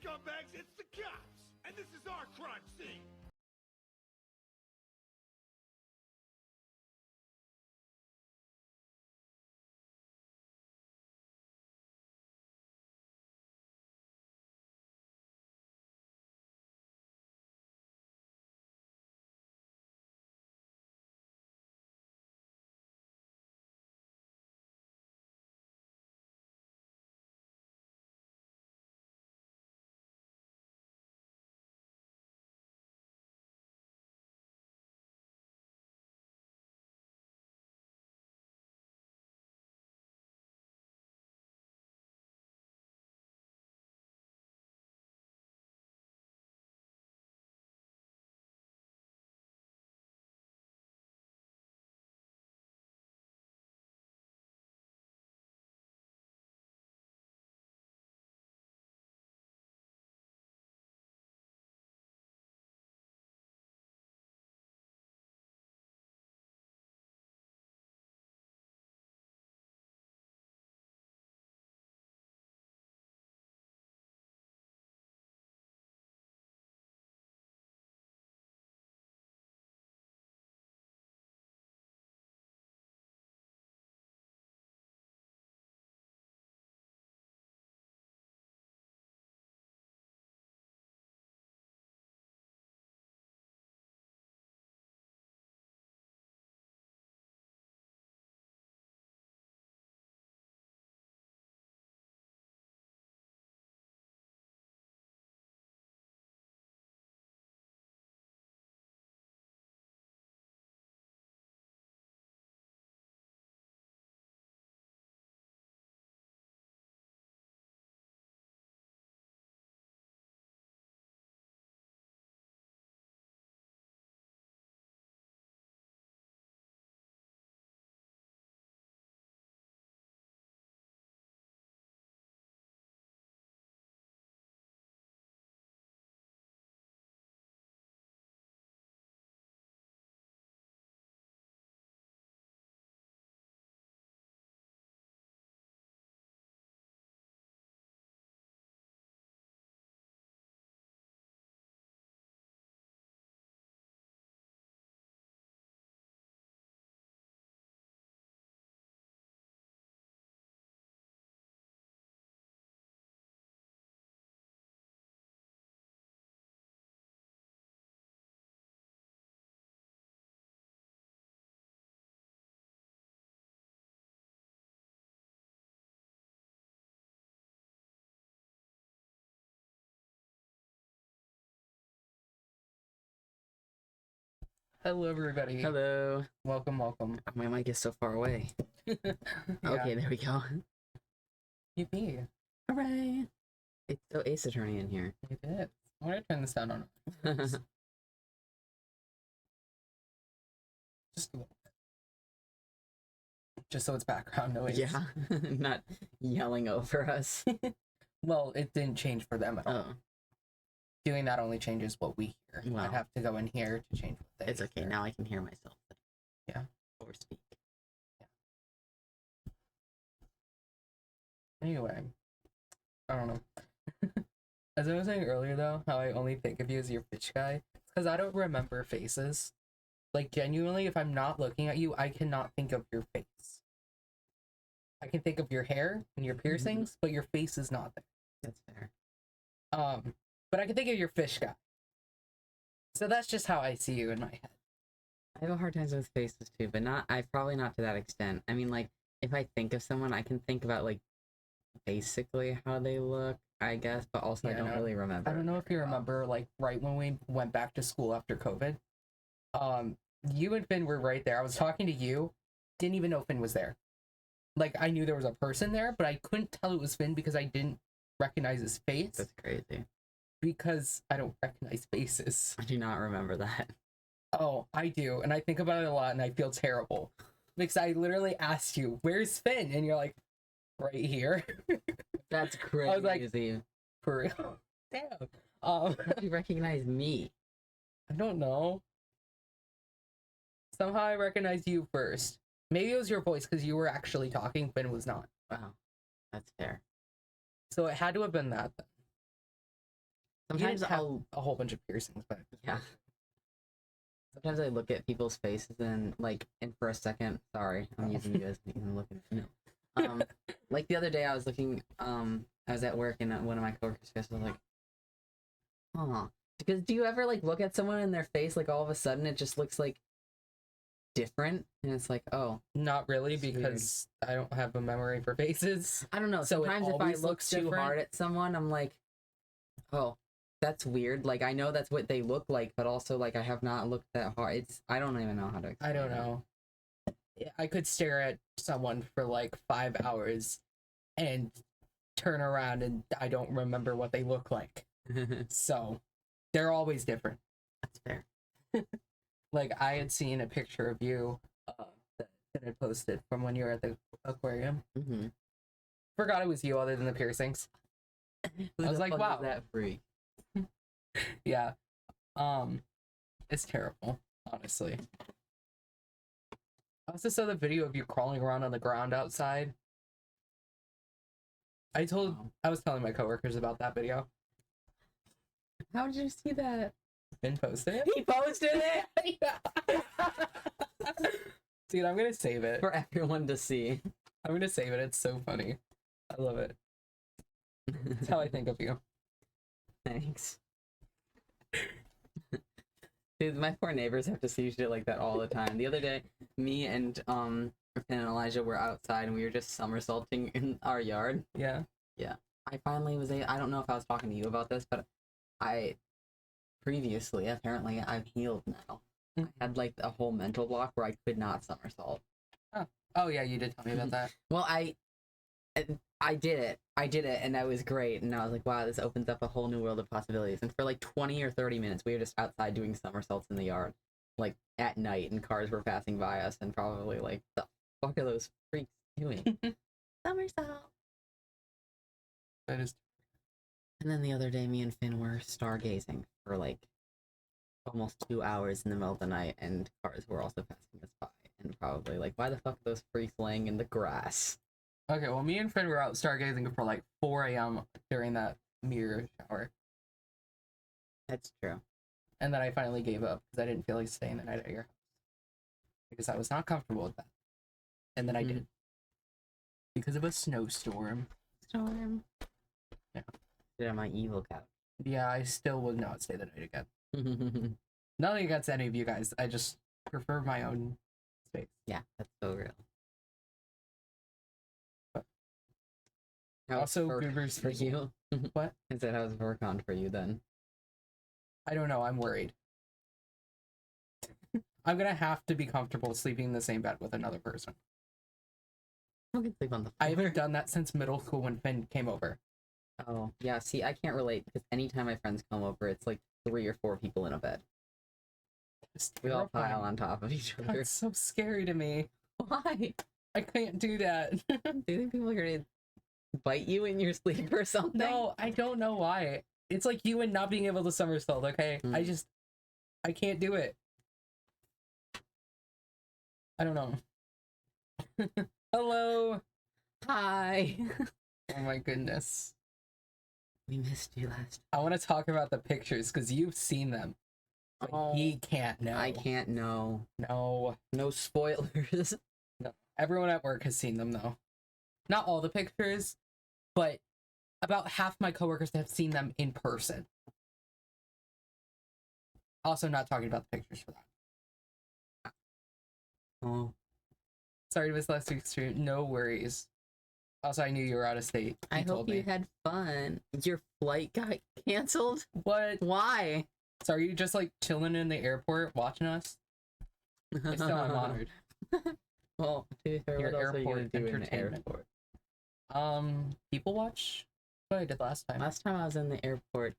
scumbags, it's the cops! And this is our crime scene! Hello, everybody. Hello. Welcome. My mic is so far away. Yeah. Okay, there we go. Yippee. Hooray! It's so Ace Attorney in here. You did. I'm gonna turn this down on. Just a little bit. Just so it's background noise. Yeah, not yelling over us. Well, it didn't change for them at all. Oh, Doing that only changes what we hear. Wow. I'd have to go in here to change what they it's okay. hear. Now I can hear myself. Yeah. Or speak. Anyway, I don't know. As I was saying earlier, though, how I only think of you as your bitch guy, because I don't remember faces. Like, genuinely, if I'm not looking at you, I cannot think of your face. I can think of your hair and your piercings, but your face is not there. That's fair. But I can think of your fish guy. So that's just how I see you in my head. I have a hard time with faces too, but probably not to that extent. I mean, like, if I think of someone, I can think about, like, basically how they look, I guess, but also I don't really remember. I don't know if you remember, like, right when we went back to school after COVID, you and Finn were right there. I was talking to you, didn't even know Finn was there. Like, I knew there was a person there, but I couldn't tell it was Finn because I didn't recognize his face. That's crazy. Because I don't recognize faces. I do not remember that. Oh, I do, and I think about it a lot, and I feel terrible. Because I literally asked you, where's Finn? And you're like, right here. That's crazy. I was like, for real? Damn. How do you recognize me? I don't know. Somehow I recognized you first. Maybe it was your voice because you were actually talking, Finn was not. Wow, that's fair. So it had to have been that then. Sometimes didn't have I'll a whole bunch of piercings, but yeah. Sometimes I look at people's faces and like, and for a second, sorry, I'm using you as even looking. No. Like the other day, I was looking. I was at work and one of my coworkers' faces was like, "Huh." Because do you ever like look at someone and their face like all of a sudden it just looks like different and it's like, oh, not really It's weird. because I don't have a memory for faces. I don't know. So it Sometimes if I always look looks too different? hard at someone, I'm like, oh, that's weird. Like I know that's what they look like, but also like I have not looked that hard. It's I don't even know how to. I don't know. I could stare at someone for like 5 hours and turn around and I don't remember what they look like. So they're always different. That's fair. Like I had seen a picture of you that I posted from when you were at the aquarium. Mm-hmm. Forgot it was you other than the piercings. I was like, wow. That freak. Yeah. It's terrible, honestly. I also saw the video of you crawling around on the ground outside. I was telling my coworkers about that video. How did you see that? Been posted it. He posted it Dude, I'm gonna save it. for everyone to see. I'm gonna save it. It's so funny. I love it. That's how I think of you. Thanks. Dude, my poor neighbors have to see shit like that all the time. The other day, me and Finn and Elijah were outside and we were just somersaulting in our yard. Yeah. I finally was I don't know if I was talking to you about this, but previously, apparently, I've healed now. I had like a whole mental block where I could not somersault. Oh yeah, you did tell me about that. Well, I did it, and that was great. And I was like, wow, this opens up a whole new world of possibilities. And for like 20 or 30 minutes, we were just outside doing somersaults in the yard, like at night, and cars were passing by us, and probably like, the fuck are those freaks doing? Somersault. That is. And then the other day, me and Finn were stargazing for like almost 2 hours in the middle of the night, and cars were also passing us by, and probably like, why the fuck are those freaks laying in the grass? Okay, well, me and Finn were out stargazing for like 4 a.m. during that mirror shower. That's true. And then I finally gave up because I didn't feel like staying the night at your house. Because I was not comfortable with that. And then I did. Because of a snowstorm. Storm. Yeah. Yeah, my evil cat. Yeah, I still would not stay the night again. Nothing against any of you guys. I just prefer my own space. Yeah, that's so real. But How's also, Furcon Goobers for you. What? I said, how's Furcon for you then? I don't know. I'm worried. I'm gonna have to be comfortable sleeping in the same bed with another person. I can sleep on the floor. I haven't done that since middle school when Finn came over. Oh, yeah, see, I can't relate because anytime my friends come over, it's like 3 or 4 people in a bed. It's We all terrifying. pile on top of each other. That's so scary to me. Why? I can't do that. Do you think people are gonna bite you in your sleep or something? No, I don't know why. It's like you and not being able to somersault, okay? I can't do it. I don't know. Hello. Hi. Oh my goodness. We missed you last. I want to talk about the pictures because you've seen them. But Oh, he can't know. I can't know. No. No spoilers. No. Everyone at work has seen them though. Not all the pictures, but about half my coworkers have seen them in person. Also not talking about the pictures for that. Oh. Sorry to miss last week's stream. No worries. Also, I knew you were out of state. I hope you had fun. Your flight got canceled? What? Why? So are you just like chilling in the airport watching us? I still am honored. Well, to be fair, Your what else are you gonna airport do in the entertainment. airport? People watch what I did last time. Last time I was in the airport,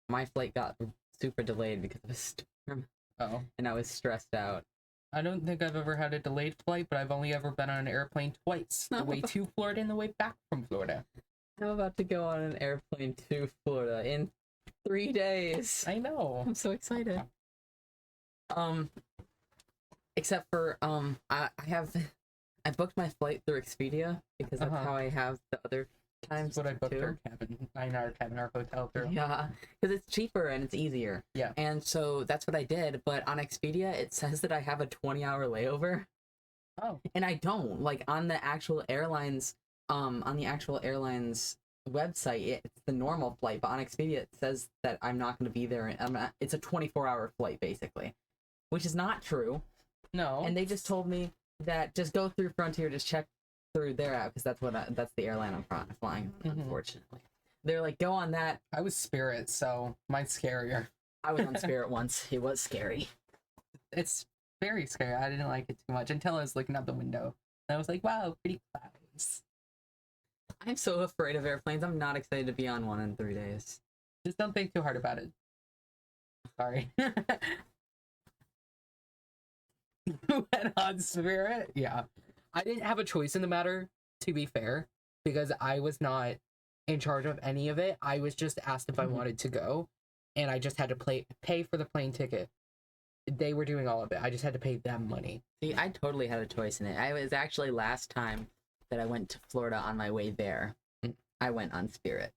my flight got super delayed because of a storm, Oh. and I was stressed out. I don't think I've ever had a delayed flight, but I've only ever been on an airplane twice. The way to Florida and the way back from Florida. I'm about to go on an airplane to Florida in 3 days. I know. I'm so excited. Except for I booked my flight through Expedia because that's how I have the other times That's what I booked 2. our cabin, our hotel through. Yeah, because it's cheaper and it's easier. Yeah. And so that's what I did. But on Expedia, it says that I have a 20-hour layover, Oh. and I don't. Like on the actual airlines, website, it's the normal flight. But on Expedia, it says that I'm not going to be there. And it's a 24-hour flight basically, which is not true. No. And they just told me that just go through Frontier, just check through their app because that's the airline I'm flying on, unfortunately. They're like, go on that. I was Spirit, so mine's scarier. I was on Spirit once. It was scary. It's very scary. I didn't like it too much until I was looking out the window. And I was like, wow, pretty clouds. I'm so afraid of airplanes. I'm not excited to be on one in 3 days. Just don't think too hard about it. Sorry. You went on Spirit? Yeah. I didn't have a choice in the matter, to be fair, because I was not in charge of any of it. I was just asked if I wanted to go, and I just had to pay for the plane ticket. They were doing all of it. I just had to pay them money. See, I totally had a choice in it. I was actually last time that I went to Florida on my way there, I went on Spirit.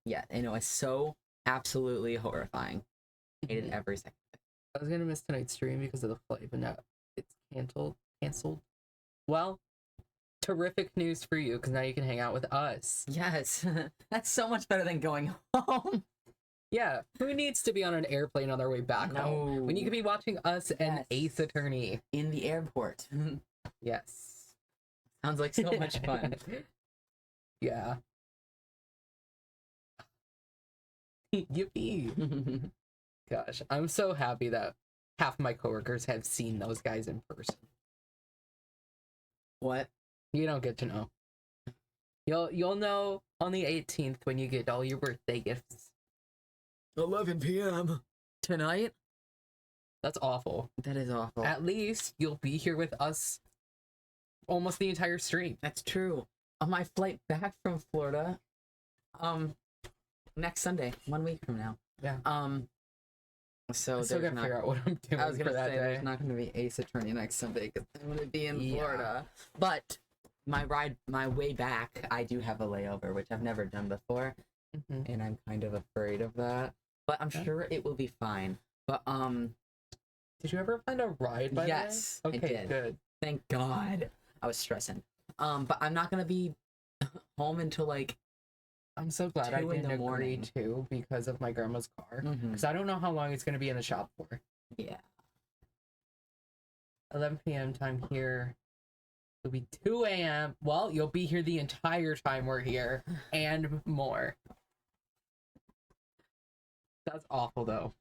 Yeah, and it was so absolutely horrifying. Hated every second. I was gonna miss tonight's stream because of the flight, but now it's canceled. Well, terrific news for you, because now you can hang out with us. Yes, that's so much better than going home. Yeah, who needs to be on an airplane on their way back home when you could be watching us and Ace Attorney in the airport? Yes. Sounds like so much fun. Yeah. Yippee. Gosh, I'm so happy that half my coworkers have seen those guys in person. What? You don't get to know. You'll know on the 18th when you get all your birthday gifts. 11 p.m. tonight? That's awful. That is awful. At least you'll be here with us almost the entire stream. That's true. On my flight back from Florida, next Sunday, 1 week from now. Yeah. So I still gotta figure out what I'm doing. I was gonna for that say day. there's not gonna be Ace Attorney next Sunday because I'm gonna be in Yeah. Florida. But my way back, I do have a layover, which I've never done before, and I'm kind of afraid of that. But I'm sure it will be fine. But did you ever find a ride by yes, then? Okay, I did. good. Thank God. I was stressing. But I'm not gonna be home until like I'm so glad I 2 in didn't the agree morning. to because of my grandma's car. Because I don't know how long it's going to be in the shop for. Yeah. 11 p.m. time here. It'll be 2 a.m. Well, you'll be here the entire time we're here and more. That's awful, though.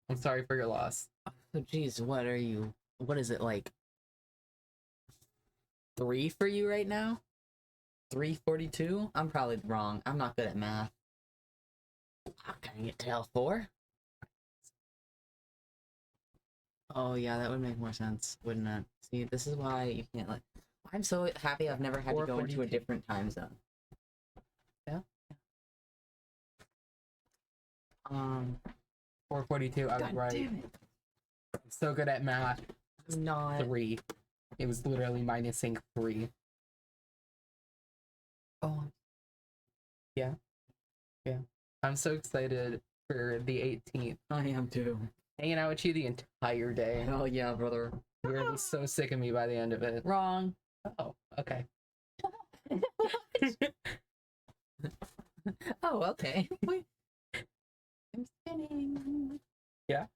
I'm sorry for your loss. So, geez, what is it, like 3 for you right now? 3:42? I'm probably wrong. I'm not good at math. How can I get to L4? Oh, yeah, that would make more sense, wouldn't it? See, this is why you can't, like... I'm so happy I've never had to go into a different time zone. Yeah? 4:42, I was right. Damn it. I'm so good at math. I'm not... 3. It was literally minusing 3. Oh. Yeah. Yeah. I'm so excited for the 18th. I am too. Hanging out with you the entire day. Hell yeah, brother. You're gonna be so sick of me by the end of it. Wrong. Oh, okay. Oh, okay. Wait. I'm spinning. Yeah.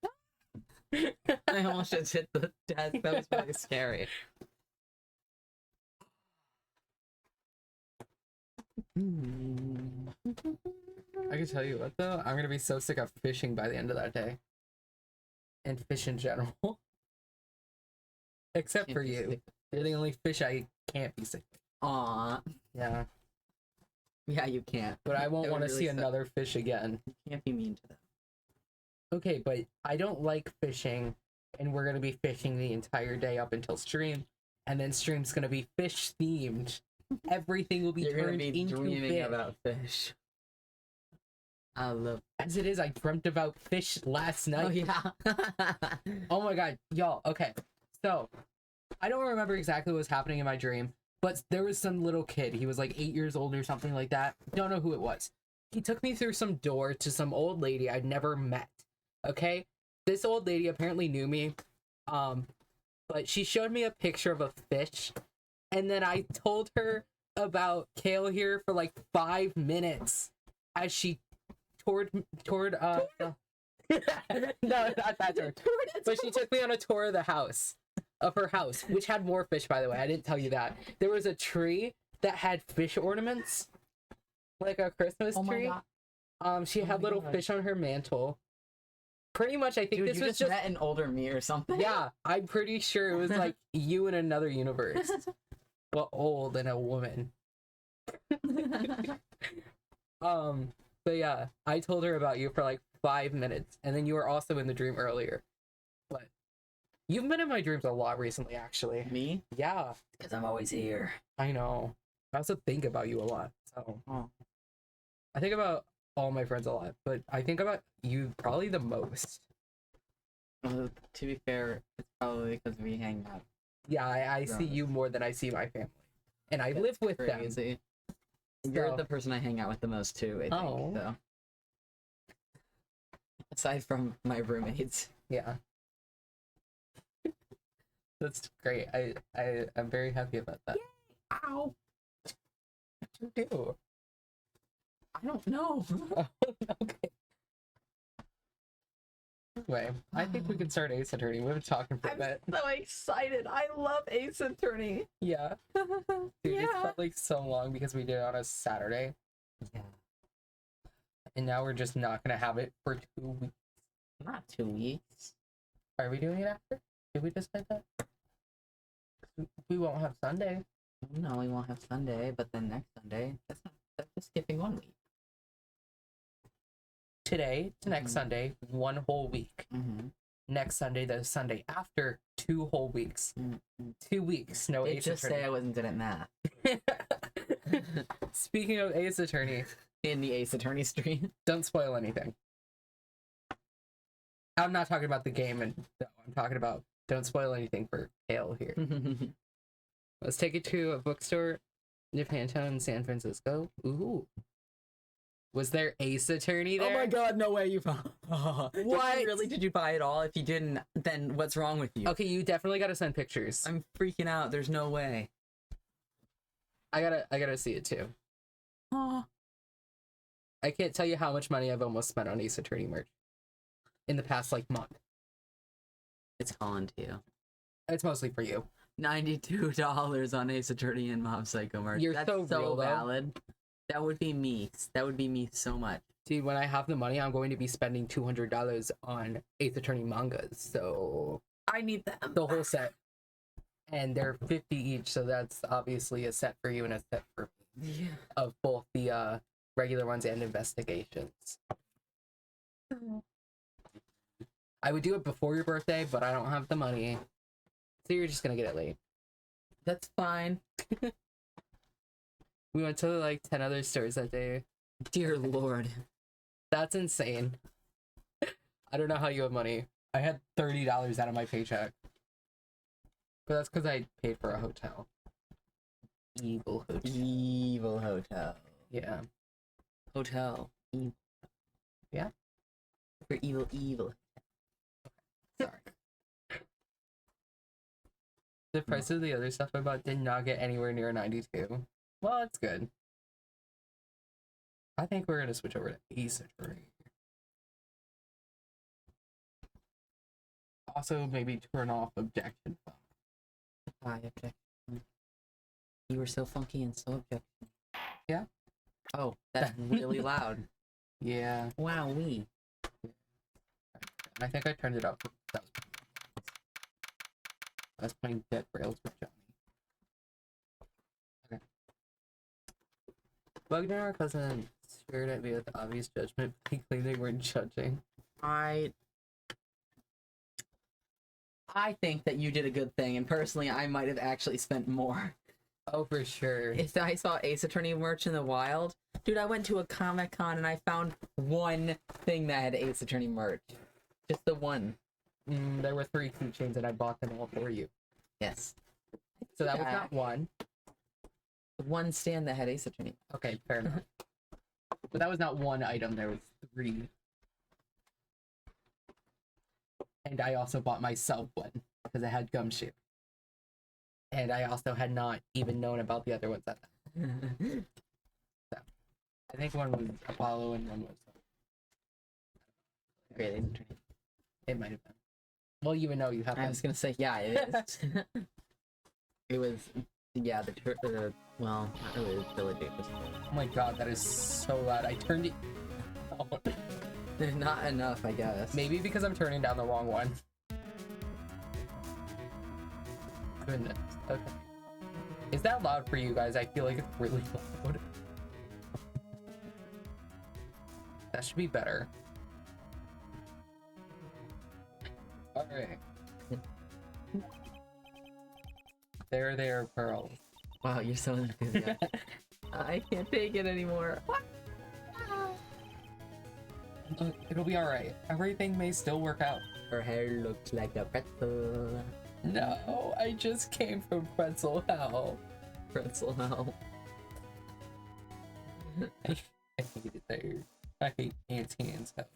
I almost just hit the desk. That was really scary. I can tell you what though, I'm gonna be so sick of fishing by the end of that day. And fish in general. Except Can't for be you. sick. You're the only fish I can't be sick with. Aw. Yeah. Yeah, you can't. But I won't That want to would see really suck. another fish again. You can't be mean to them. Okay, but I don't like fishing, and we're gonna be fishing the entire day up until stream, and then stream's gonna be fish themed. Everything will be You're gonna turned be into dreaming fish. about fish. I love. As it is, I dreamt about fish last night. Oh yeah. Oh my god, y'all. Okay, so I don't remember exactly what was happening in my dream, but there was some little kid. He was like 8 years old or something like that. Don't know who it was. He took me through some door to some old lady I'd never met. Okay? This old lady apparently knew me. But she showed me a picture of a fish, and then I told her about Kale here for like 5 minutes as she toured no, not that tour. But she took me on a tour of her house, which had more fish, by the way. I didn't tell you that. There was a tree that had fish ornaments, like a Christmas tree. She had little fish on her mantle. Pretty much, I think Dude, this you was just met an older me or something. Yeah, I'm pretty sure it was like you in another universe. Well, old and a woman. But yeah, I told her about you for like 5 minutes, and then you were also in the dream earlier. But you've been in my dreams a lot recently, actually. Me? Yeah, Because I'm always here. I know. I also think about you a lot. So I think about all my friends a lot, but I think about you probably the most. Well, to be fair, it's probably because we hang out. Yeah, I see you more than I see my family, and I live with them. Crazy. You're the person I hang out with the most too, I think. Oh. So. Aside from my roommates. Yeah. That's great. I'm very happy about that. Yay! Ow! What you do? I don't know. Oh, okay. Anyway, I think we can start Ace Attorney. We've been talking for a bit. so excited. I love Ace Attorney. Yeah. Dude, it's felt like so long because we did it on a Saturday. Yeah. And now we're just not gonna have it for 2 weeks. Not 2 weeks. Are we doing it after? Did we decide that? We won't have Sunday. No, we won't have Sunday, but then next Sunday, that's just skipping 1 week. Today to next Sunday, 1 whole week. Mm-hmm. Next Sunday, the Sunday after, 2 whole weeks. Mm-hmm. 2 weeks, no They Ace just Attorney. say I wasn't good at math. Speaking of Ace Attorney, In the Ace Attorney stream. don't spoil anything. I'm not talking about the game, and no, I'm talking about don't spoil anything for Hale here. Let's take it to a bookstore in Japantown in San Francisco. Ooh. Was there Ace Attorney there? Oh my god, no way you found What? Did you buy it all? If you didn't, then what's wrong with you? Okay, you definitely gotta send pictures. I'm freaking out. There's no way. I gotta see it too. I can't tell you how much money I've almost spent on Ace Attorney merch in the past like month. It's calling to you. It's mostly for you. $92 on Ace Attorney and Mob Psycho merch. You're That's so real, though. valid. That would be me. That would be me so much. Dude, when I have the money, I'm going to be spending $200 on Ace Attorney mangas. So I need them. the whole set, and they're 50 each. So that's obviously a set for you and a set for me Yeah. of both the regular ones and investigations. I would do it before your birthday, but I don't have the money, so you're just gonna get it late. That's fine. We went to like 10 other stores that day. Dear Lord. That's insane. I don't know how you have money. I had $30 out of my paycheck. But that's because I paid for a hotel. Evil hotel. Evil hotel. Yeah. Hotel. Evil. Yeah? For evil. Sorry. The price of the other stuff I bought did not get anywhere near 92. Well, that's good. I think we're gonna switch over to Ace Attorney. Also, maybe turn off objection. Why objection? You were so funky and so objection. Yeah. Oh, that's really loud. Yeah. Wow, we. I think I turned it up. I was playing Dead Rails with Johnny. Okay. Bugner, our cousin, stared at me with obvious judgment. He claimed they weren't judging. I think that you did a good thing, and personally, I might have actually spent more. Oh, for sure. If I saw Ace Attorney merch in the wild, dude, I went to a Comic-Con and I found one thing that had Ace Attorney merch. Just the one. There were 3 keychains and I bought them all for you. Yes. So that was not one. The one stand that had Ace Attorney. Okay, fair enough. But that was not one item, there was 3. And I also bought myself one, because I had Gumshoe. And I also had not even known about the other ones at that. So, I think one was Apollo and one was... Great Ace Attorney. It might have been. Well, you even know you have I them. was gonna say, yeah, it is. It was, yeah, well, not really the trilogy. Oh my god, that is so loud. I turned it... Oh. There's not enough, I guess. Maybe because I'm turning down the wrong one. Goodness. Okay. Is that loud for you guys? I feel like it's really loud. That should be better. Alright. There, Pearl. Wow, you're so enthusiastic. I can't take it anymore. It'll be alright. Everything may still work out. Her hair looks like a pretzel. No, I just came from pretzel hell. Pretzel hell. I hate it there. I hate Auntie Anne's hell.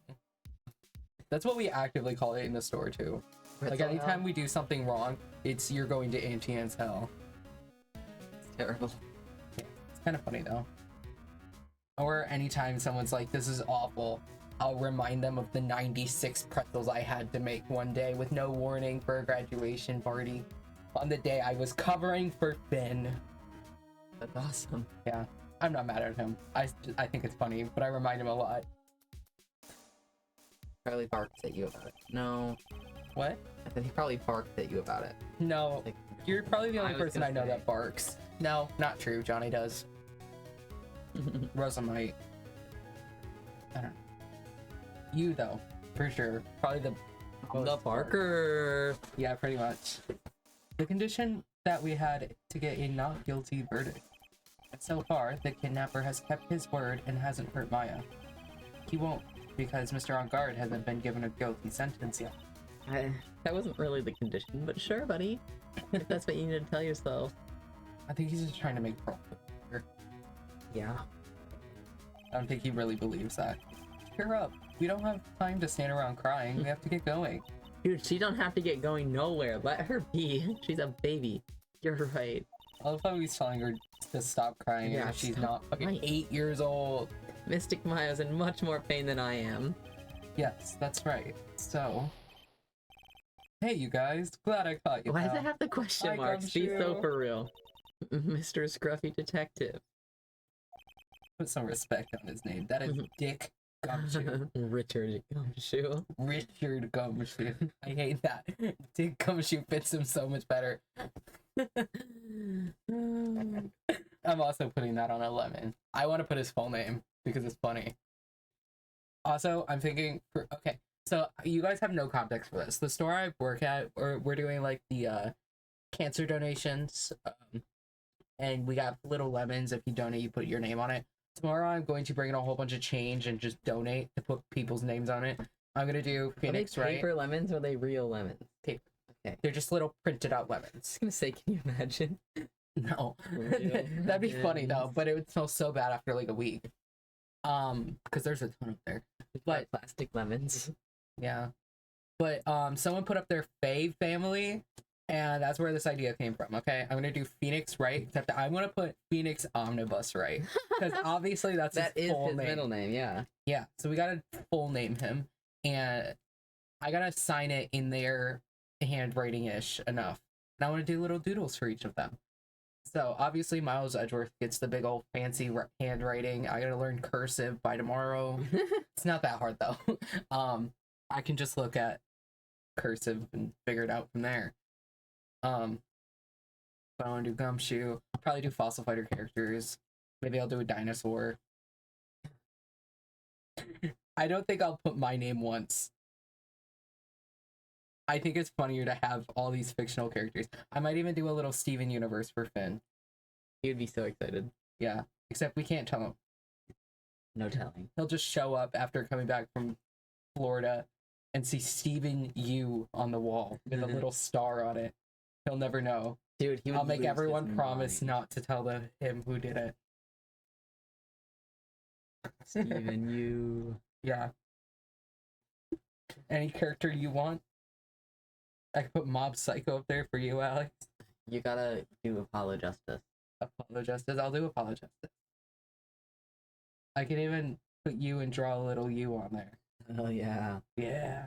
That's what we actively call it in the store too. Like anytime we do something wrong, it's you're going to Auntie Anne's hell. It's terrible. Yeah, it's kind of funny though. Or anytime someone's like, this is awful, I'll remind them of the 96 pretzels I had to make one day with no warning for a graduation party. On the day I was covering for Finn. That's awesome. Yeah, I'm not mad at him. I think it's funny, but I remind him a lot. Probably barks at you about it. No. What? I said he probably barked at you about it. No, Like, you're probably the only I was person I gonna know say. that barks. No, not true. Johnny does. Rosa might. I don't know. You though, for sure. Probably the the most barker. Yeah, pretty much. The condition that we had to get a not guilty verdict. And so far, the kidnapper has kept his word and hasn't hurt Maya. He won't, because Mr. On Guard hasn't been given a guilty sentence yet. That wasn't really the condition, but sure, buddy. If that's what you need to tell yourself. I think he's just trying to make Pearl feel better. Yeah. I don't think he really believes that. Cheer up. We don't have time to stand around crying. We have to get going. Dude, she don't have to get going nowhere. Let her be. She's a baby. You're right. I love how he's telling her to stop crying Yeah, and she's stop not fucking crying. 8 years old. Mystic Maya's in much more pain than I am. Yes, that's right. So... Hey, you guys. Glad I caught you. Why does pal. it have the question Hi, marks? Be so Gumshoe. for real. Mr. Scruffy Detective. Put some respect on his name. That is Dick Gumshoe. Richard Gumshoe. Richard Gumshoe. I hate that. Dick Gumshoe fits him so much better. I'm also putting that on a lemon. I want to put his full name because it's funny. Also, I'm thinking, okay, so you guys have no context for this. The store I work at, we're doing like the cancer donations, and we got little lemons. If you donate, you put your name on it. Tomorrow, I'm going to bring in a whole bunch of change and just donate to put people's names on it. I'm gonna do Phoenix, Are they right? paper lemons or are they real lemons? Paper. Okay. They're just little printed out lemons. I was gonna say, can you imagine? No, Real that'd be funny though, lemons. but it would smell so bad after like a week. Because there's a ton up there. But Plastic lemons. yeah, but someone put up their fave family, and that's where this idea came from. Okay, I'm gonna do Phoenix right, except I'm gonna put Phoenix Omnibus right, because obviously that's That his is full his name. middle name, yeah. Yeah, so we gotta full name him, and I gotta sign it in their handwriting-ish enough. And I want to do little doodles for each of them. So obviously Miles Edgeworth gets the big old fancy handwriting. I gotta learn cursive by tomorrow. It's not that hard though. I can just look at cursive and figure it out from there. But I want to do Gumshoe. I'll probably do Fossil Fighter characters. Maybe I'll do a dinosaur. I don't think I'll put my name once. I think it's funnier to have all these fictional characters. I might even do a little Steven Universe for Finn. He would be so excited. Yeah, except we can't tell him. No telling. He'll just show up after coming back from Florida and see Steven U on the wall with a little star on it. He'll never know. Dude, he would I'll make lose his everyone promise mind. not to tell him who did it. Steven, you. Yeah. Any character you want? I can put Mob Psycho up there for you, Alex. You gotta do Apollo justice. Apollo Justice. I'll do Apollo Justice. I can even put you and draw a little you on there. Oh yeah. Yeah.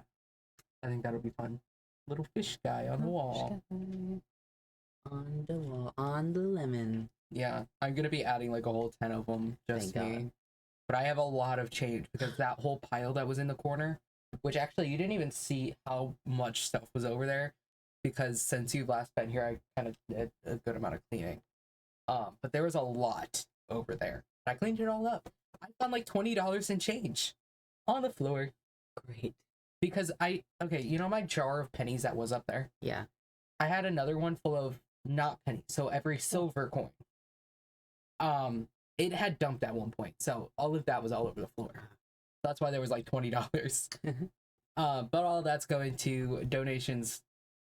I think that'll be fun. Little fish guy on the wall. On the wall, on the lemon. Yeah. I'm gonna be adding like a whole 10 of them, just Thank me. God. But I have a lot of change because that whole pile that was in the corner, which actually you didn't even see how much stuff was over there, because since you've last been here, I kind of did a good amount of cleaning. But there was a lot over there. I cleaned it all up. I found like $20 in change on the floor. Great. Because okay, you know my jar of pennies that was up there? Yeah. I had another one full of not pennies, so every silver coin. It had dumped at one point, so all of that was all over the floor. That's why there was like $20. But all that's going to donations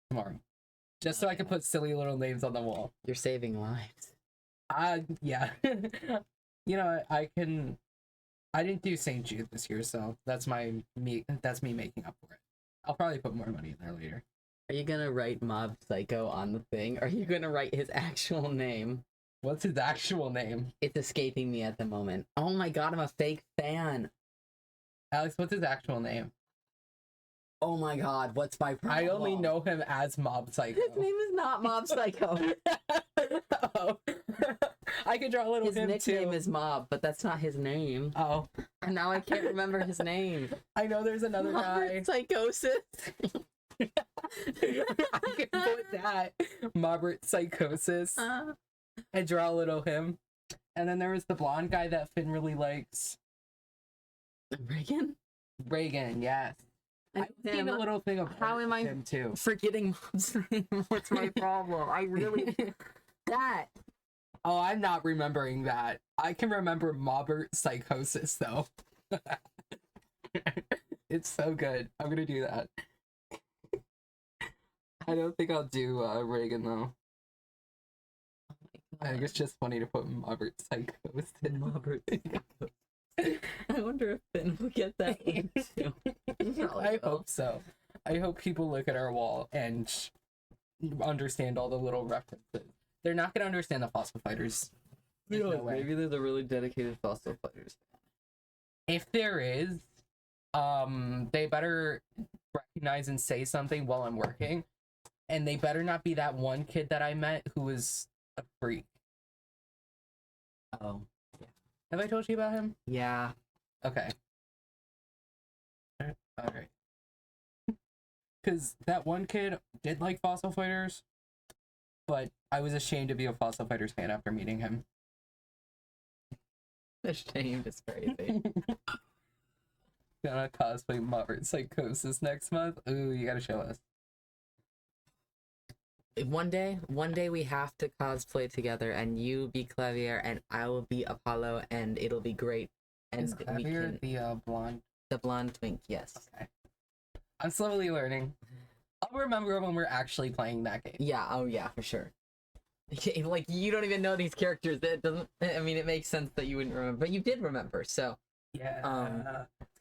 tomorrow, just so I can put silly little names on the wall. You're saving lives. Yeah. You know, I didn't do St. Jude this year, so that's me making up for it. I'll probably put more money in there later. Are you gonna write Mob Psycho on the thing? Or are you gonna write his actual name? What's his actual name? It's escaping me at the moment. Oh my god, I'm a fake fan. Alex, what's his actual name? Oh my god, what's my problem? I only know him as Mob Psycho. His name is not Mob Psycho. Oh. I could draw a little His him nickname too. is Mob, but that's not his name. Oh, And now I can't remember his name. I know there's another guy. Psychosis. I can put that Mobbert Psychosis and draw a little him. And then there was the blonde guy that Finn really likes. Reagan? Reagan, yes. And I've seen a little thing of How am I him too. forgetting Mob's name? What's my problem? I really... that. Oh, I'm not remembering that. I can remember Mobbert Psychosis though. It's so good. I'm gonna do that. I don't think I'll do Reagan though. I think it's just funny to put Mobbert Psychosis. Mobbert Psychosis. I wonder if Finn will get that one too. I hope so. I hope people look at our wall and understand all the little references. They're not gonna understand the Fossil Fighters. There's no way. Maybe there's a really dedicated Fossil Fighters. If there is, they better recognize and say something while I'm working. And they better not be that one kid that I met who was a freak. Oh. Have I told you about him? Yeah. Okay. Alright. Because that one kid did like Fossil Fighters, but I was ashamed to be a Fossil Fighters fan after meeting him. Ashamed is crazy. Gonna cosplay Mobbert Psychosis next month? Ooh, you gotta show us. One day we have to cosplay together, and you be Clavier, and I will be Apollo, and it'll be great. And Is Clavier the blonde? the blonde twink, yes. Okay. I'm slowly learning. I'll remember when we're actually playing that game. Yeah, oh yeah, for sure. Like, you don't even know these characters. It doesn't, I mean, it makes sense that you wouldn't remember, but you did remember, so. Yeah.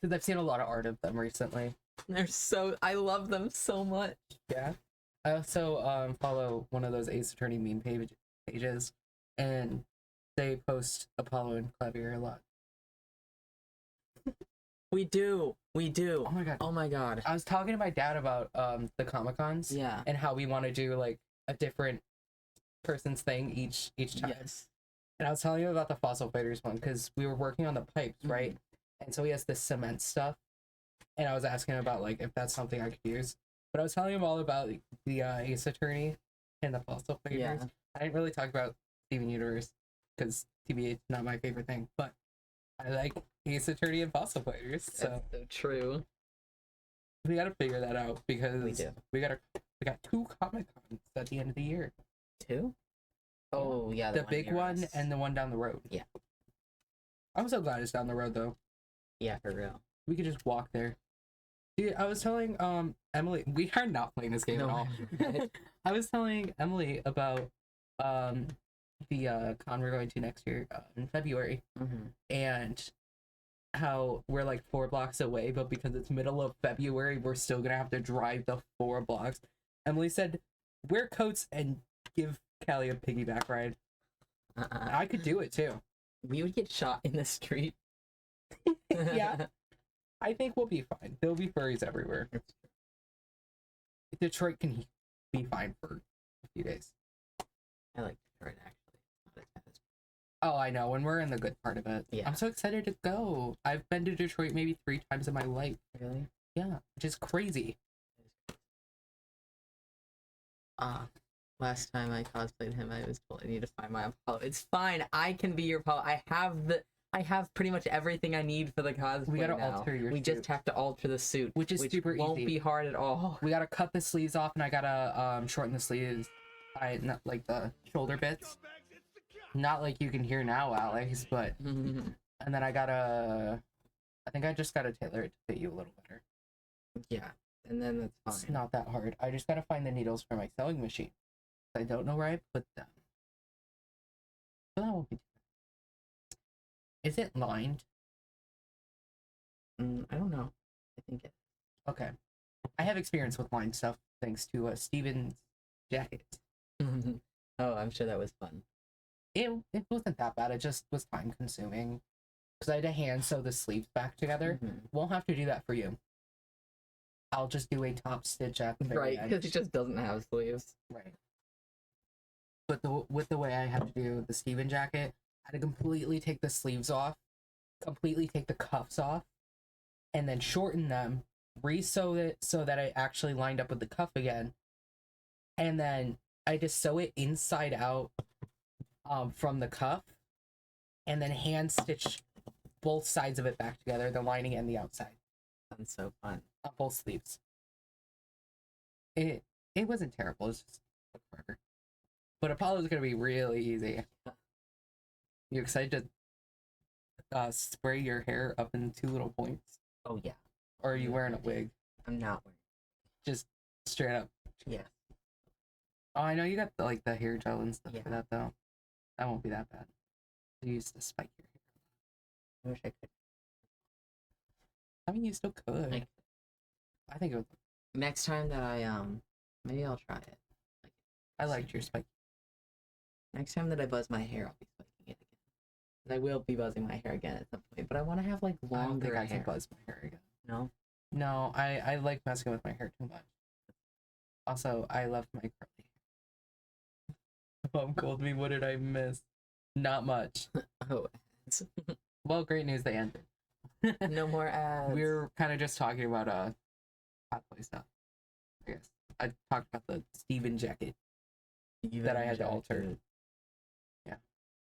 Because I've seen a lot of art of them recently. I love them so much. Yeah. I also follow one of those Ace Attorney meme pages, and they post Apollo and Clavier a lot. We do. Oh my god. Oh my god. I was talking to my dad about the Comic-Cons. Yeah. And how we want to do like a different person's thing each time. Yes. And I was telling him about the Fossil Fighters one because we were working on the pipes, right? And so he has this cement stuff. And I was asking him about like if that's something I could use. But I was telling him all about the Ace Attorney and the Fossil Fighters. Yeah. I didn't really talk about Steven Universe because TBH is not my favorite thing, but I like Ace Attorney and Fossil Fighters. So That's so true. we gotta figure that out because We do. we got 2 Comic-Cons at the end of the year. 2? Oh yeah, The big one and the one down the road. Yeah. I'm so glad it's down the road though. yeah, for real. We could just walk there. Dude, I was telling Emily, we are not playing this game at all. I was telling Emily about the con we're going to next year in February, and how we're like 4 blocks away, but because it's middle of February, we're still gonna have to drive the 4 blocks. Emily said, "Wear coats and give Callie a piggyback ride." I could do it too. We would get shot in the street. Yeah. I think we'll be fine. There'll be furries everywhere. Detroit can be fine for a few days. I like Detroit, actually. Not as bad as- Oh, I know. When we're in the good part of it. Yeah. I'm so excited to go. I've been to Detroit maybe 3 times in my life. Really? Yeah, which is crazy. Last time I cosplayed him, I was told I need to find my Apollo. It's fine. I can be your Apollo. I have pretty much everything I need for the cosplay. We gotta now. alter your We suit. just have to alter the suit, Which is super won't easy. be hard at all. We gotta cut the sleeves off, and I gotta shorten the sleeves. Not like the shoulder bits. Not like you can hear now, Alex, but and then I think I just gotta tailor it to fit you a little better. Yeah, and then that's It's fine. not that hard. I just gotta find the needles for my sewing machine. I don't know where I put them. But that won't be too bad. Is it lined? I don't know. I think it. Okay. I have experience with lined stuff thanks to Steven's jacket. Oh, I'm sure that was fun. It wasn't that bad. It just was time consuming. Because I had to hand sew the sleeves back together. Won't have to do that for you. I'll just do a top stitch at the very Right, end. because it just doesn't have sleeves. Right. But with the way I have to do the Steven jacket, I had to completely take the sleeves off, completely take the cuffs off, and then shorten them, re-sew it so that it actually lined up with the cuff again. And then I just sew it inside out from the cuff, and then hand stitch both sides of it back together, the lining and the outside, That's so fun. on both sleeves. It wasn't terrible. It's just took forever. But Apollo's gonna be really easy. You excited to spray your hair up in 2 little points, Oh yeah, or are you wearing a wig? I'm not wearing. Just straight up. Yeah. Oh, I know you got like the hair gel and stuff Yeah. for that though. That won't be that bad. You used to spike your hair. I wish I could. I mean, you still could. Like- I think it would. Next time that I maybe I'll try it. I liked your spike. Next time that I buzz my hair, I'll be spiking it again. 'Cause I will be buzzing my hair again at some point, but I want to have like I don't longer think I hair. can buzz my hair again. No. No, I like messing with my hair too much. Also, I love my curly hair. Mom called me. What did I miss? Not much. Oh, ads. Well, great news. They ended. No more ads. We're kind of just talking about cosplay stuff. I guess I talked about the Steven jacket. that I had to alter.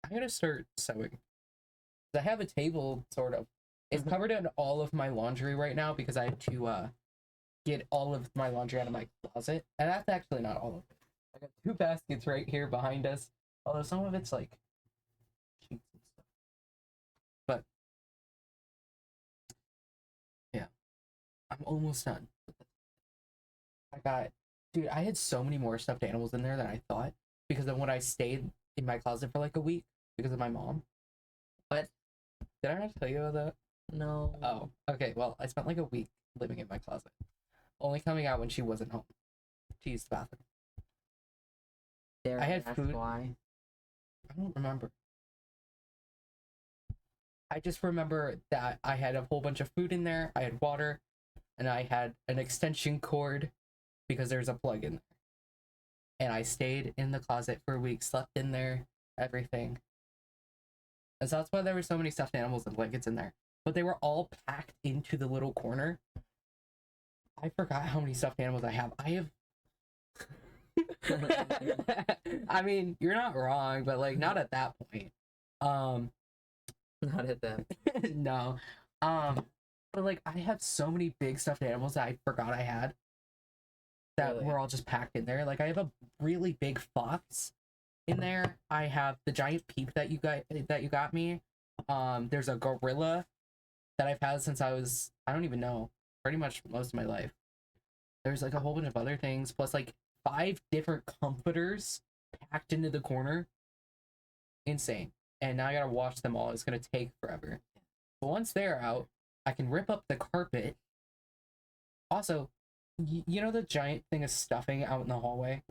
I gotta start sewing. I have a table, sort of. It's covered in all of my laundry right now because I have to get all of my laundry out of my closet. And that's actually not all of it. I got 2 baskets right here behind us. Although some of it's like sheets and stuff. But yeah. I'm almost done. Dude, I had so many more stuffed animals in there than I thought. Because of when I stayed in my closet for like a week because of my mom. What? Did I not tell you about that? No. Oh, okay. Well, I spent like a week living in my closet, only coming out when she wasn't home to use the bathroom. Dare I had ask food. Why? I don't remember. I just remember that I had a whole bunch of food in there. I had water, and I had an extension cord because there's a plug in there. And I stayed in the closet for a week, slept in there, everything. And so that's why there were so many stuffed animals and blankets in there. But they were all packed into the little corner. I forgot how many stuffed animals I have. I have I mean, you're not wrong, but like not at that point. Not at that. No. But like I have so many big stuffed animals that I forgot I had. That Really? were all just packed in there. Like I have a really big fox in there. I have the giant peep that you got me. There's a gorilla that I've had since I don't even know, pretty much most of my life. There's like a whole bunch of other things, plus like 5 different comforters packed into the corner. Insane. And now I gotta wash them all. It's gonna take forever. But once they're out, I can rip up the carpet. Also, you know the giant thing of stuffing out in the hallway?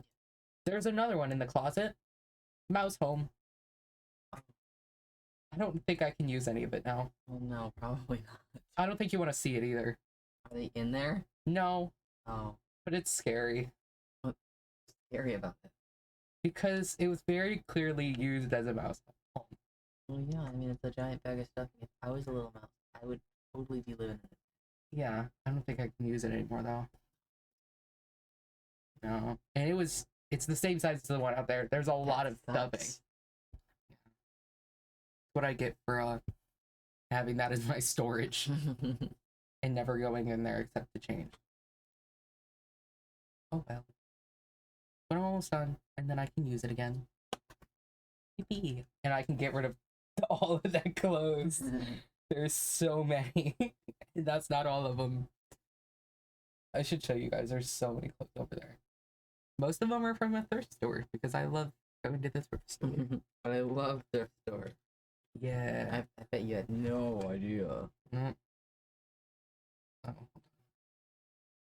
There's another one in the closet. Mouse home. I don't think I can use any of it now. Oh no, probably not. I don't think you want to see it either. Are they in there? No, Oh, but it's scary. what's scary about that? Because it was very clearly used as a mouse home. Well, yeah, I mean, it's a giant bag of stuffing. If I was a little mouse, I would totally be living in it. Yeah, I don't think I can use it anymore though. No. And it's the same size as the one out there. There's a lot of stuffing. Sucks. What I get for having that as my storage and never going in there except to change. Oh well. But I'm almost done, and then I can use it again. Yippee. And I can get rid of all of that clothes. There's so many. And that's not all of them. I should show you guys. There's so many clothes over there. Most of them are from a thrift store because I love going to this thrift store. But I love thrift store. Yeah. I bet you had no idea. Mm. Oh.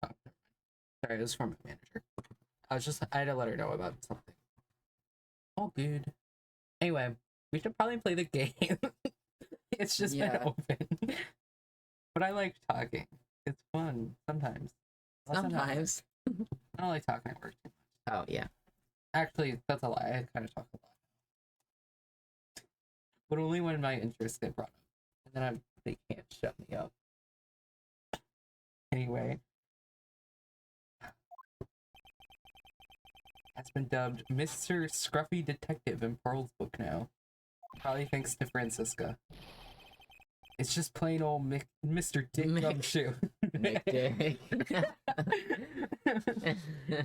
Oh, sorry, it was from my manager. I had to let her know about something. All good. Anyway, we should probably play the game. It's just been open. But I like talking. It's fun sometimes. Sometimes. I don't like talking at work too much. Oh, yeah. Actually, that's a lie. I kind of talk a lot. But only when my interests get brought up. And then they can't shut me up. Anyway. Has been dubbed Mr. Scruffy Detective in Pearl's book now. Probably thanks to Francisca. It's just plain old Mr. Dick Gumshoe. Nick Dick.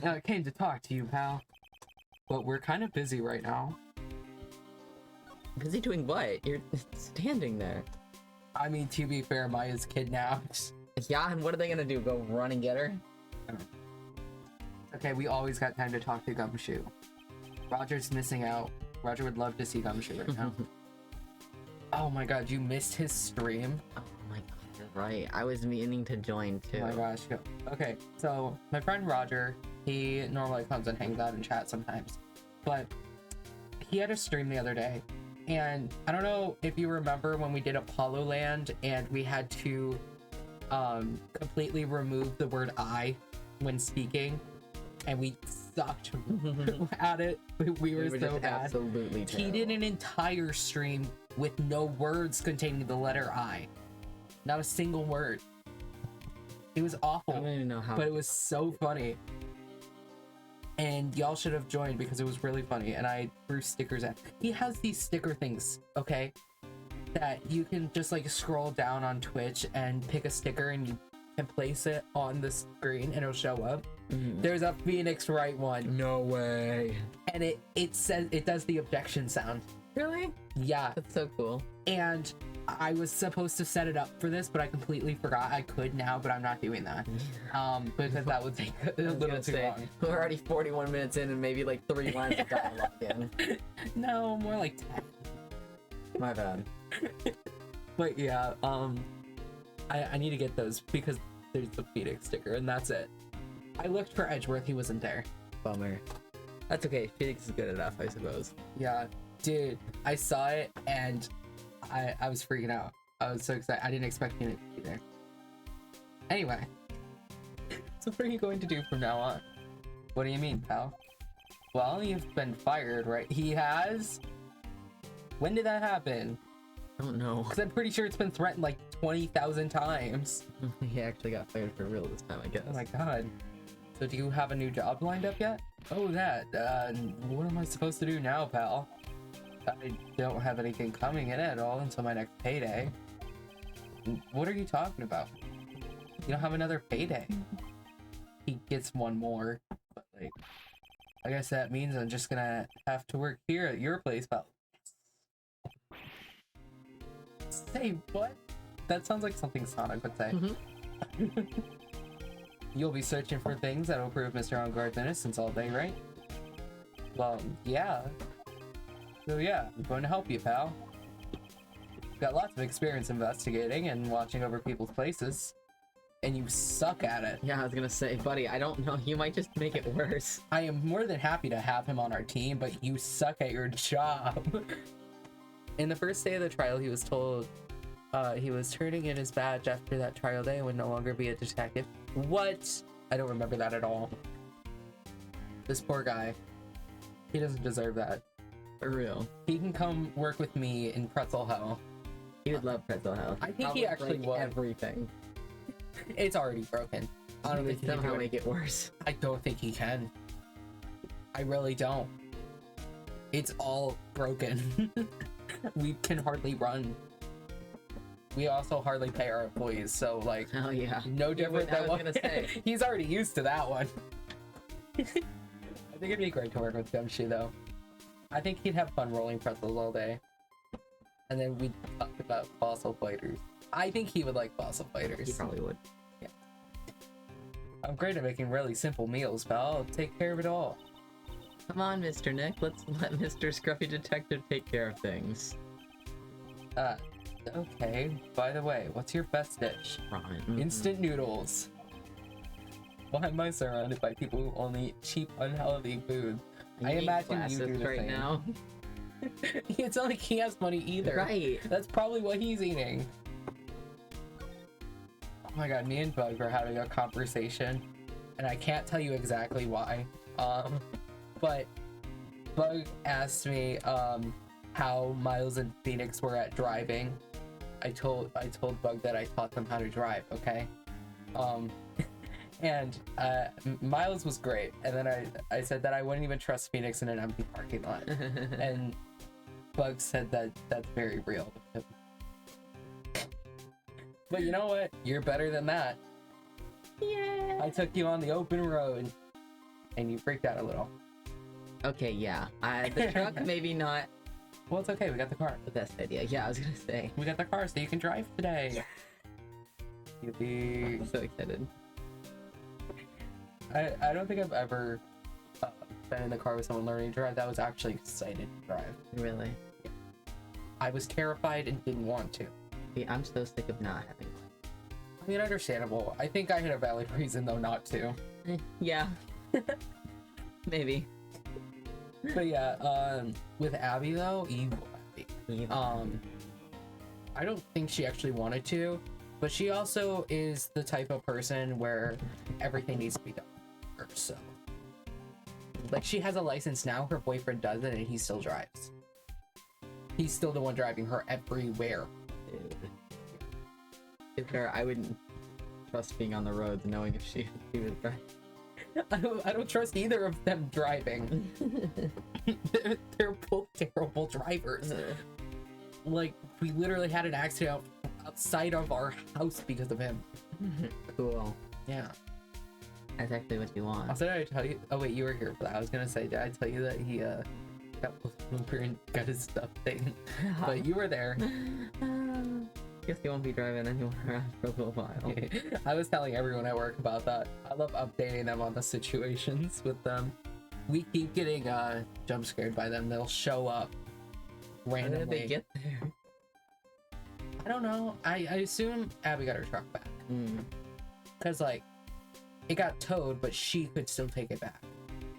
Now, I came to talk to you, pal. But we're kind of busy right now. Busy doing what? You're standing there. I mean, to be fair, Maya's kidnapped. Yeah, and what are they gonna do? Go run and get her? Okay, we always got time to talk to Gumshoe. Roger's missing out. Roger would love to see Gumshoe right now. Oh my god, you missed his stream? Oh my god, you're right. I was meaning to join too. Oh my gosh. Okay, so my friend Roger, he normally comes and hangs out and chat sometimes. But he had a stream the other day. And I don't know if you remember when we did Apollo Land and we had to completely remove the word I when speaking. And we sucked at it. We were so just bad. Absolutely terrible. He did an entire stream with no words containing the letter I. Not a single word. It was awful. I don't even know how. But it was so funny. And y'all should have joined because it was really funny. And I threw stickers at. He has these sticker things, okay? That you can just like scroll down on Twitch and pick a sticker and you can place it on the screen and it'll show up. There's a Phoenix Wright one. No way. And it says it does the objection sound. Really? Yeah. That's so cool. And I was supposed to set it up for this, but I completely forgot. I could now, but I'm not doing that. Because that would take a little too long. We're already 41 minutes in and maybe like 3 lines of dialogue in. No, more like 10. My bad. But yeah, I need to get those because there's the Phoenix sticker and that's it. I looked for Edgeworth, he wasn't there. Bummer. That's okay. Phoenix is good enough, I suppose. Yeah, dude, I saw it and I was freaking out. I was so excited. I didn't expect him to be there. Anyway, so what are you going to do from now on? What do you mean, pal? Well, you've been fired, right? He has? When did that happen? I don't know. Because I'm pretty sure it's been threatened like 20,000 times. He actually got fired for real this time, I guess. Oh my god. So do you have a new job lined up yet? Oh, that. What am I supposed to do now, pal? I don't have anything coming in at all until my next payday. What are you talking about? You don't have another payday. He gets one more. But, like, I guess that means I'm just gonna have to work here at your place, pal. Say what? That sounds like something Sonic would say. You'll be searching for things that'll prove Mr. Enguarde's innocence all day, right? Well, yeah. So yeah, I'm going to help you, pal. Got lots of experience investigating and watching over people's places. And you suck at it. Yeah, I was gonna say, buddy, I don't know. You might just make it worse. I am more than happy to have him on our team, but you suck at your job. In the first day of the trial, he was told he was turning in his badge after that trial day and would no longer be a detective. What? I don't remember that at all. This poor guy. He doesn't deserve that. For real. He can come work with me in Pretzel Hell. He would love Pretzel Hell. I think he actually would. Everything. It's already broken. I don't think he can somehow do it. make it worse. I don't think he can. I really don't. It's all broken. We can hardly run. We also hardly pay our employees, so like, Oh yeah. no different than I was what gonna say. he's already used to that one. I think it'd be great to work with Gumshoe though. I think he'd have fun rolling pretzels all day. And then we'd talk about fossil fighters. I think he would like fossil fighters. He probably would. Yeah. I'm great at making really simple meals, pal. I'll take care of it all. Come on, Mr. Nick. Let's let Mr. Scruffy Detective take care of things. Okay. By the way, what's your best dish? Ramen. Instant noodles. Why am I surrounded by people who only eat cheap, unhealthy food? I imagine you do the right same. now. It's not like he has money either. Right. That's probably what he's eating. Oh my god, me and Bug were having a conversation, and I can't tell you exactly why. But Bug asked me how Miles and Phoenix were at driving. I told Bug that I taught them how to drive, okay? And Miles was great, and then I said that I wouldn't even trust Phoenix in an empty parking lot. And Bug said that that's very real. But you know what? You're better than that. Yeah. I took you on the open road, and you freaked out a little. Okay, yeah. The truck, maybe not Well, it's okay. We got the car. the best idea. Yeah, I was gonna say. We got the car, so you can drive today. Yeah. You'll be... I'm so excited. I don't think I've ever been in the car with someone learning to drive that was actually excited to drive. Really. I was terrified and didn't want to. See, I'm so sick of not having I mean, understandable. I think I had a valid reason though not to. one. Yeah. Maybe. But yeah, with Abby though, evil Abby. I don't think she actually wanted to, but she also is the type of person where everything needs to be done for her, so. Like, she has a license now, her boyfriend doesn't, and he still drives. He's still the one driving her everywhere. Dude. To be fair, I wouldn't trust being on the roads knowing if she was driving. I don't trust either of them driving. They're both terrible drivers. Like, we literally had an accident outside of our house because of him. Cool. Yeah. That's actually what you want. Also, did I tell you? Oh wait, you were here for that. I was gonna say, did I tell you that he got pulled over and got his stuff taken? But you were there. Guess you won't be driving anywhere around for a little while. I was telling everyone at work about that. I love updating them on the situations with them. We keep getting jump scared by them. They'll show up randomly. How did they get there? I don't know. I assume Abby got her truck back. Because, like, it got towed, but she could still take it back.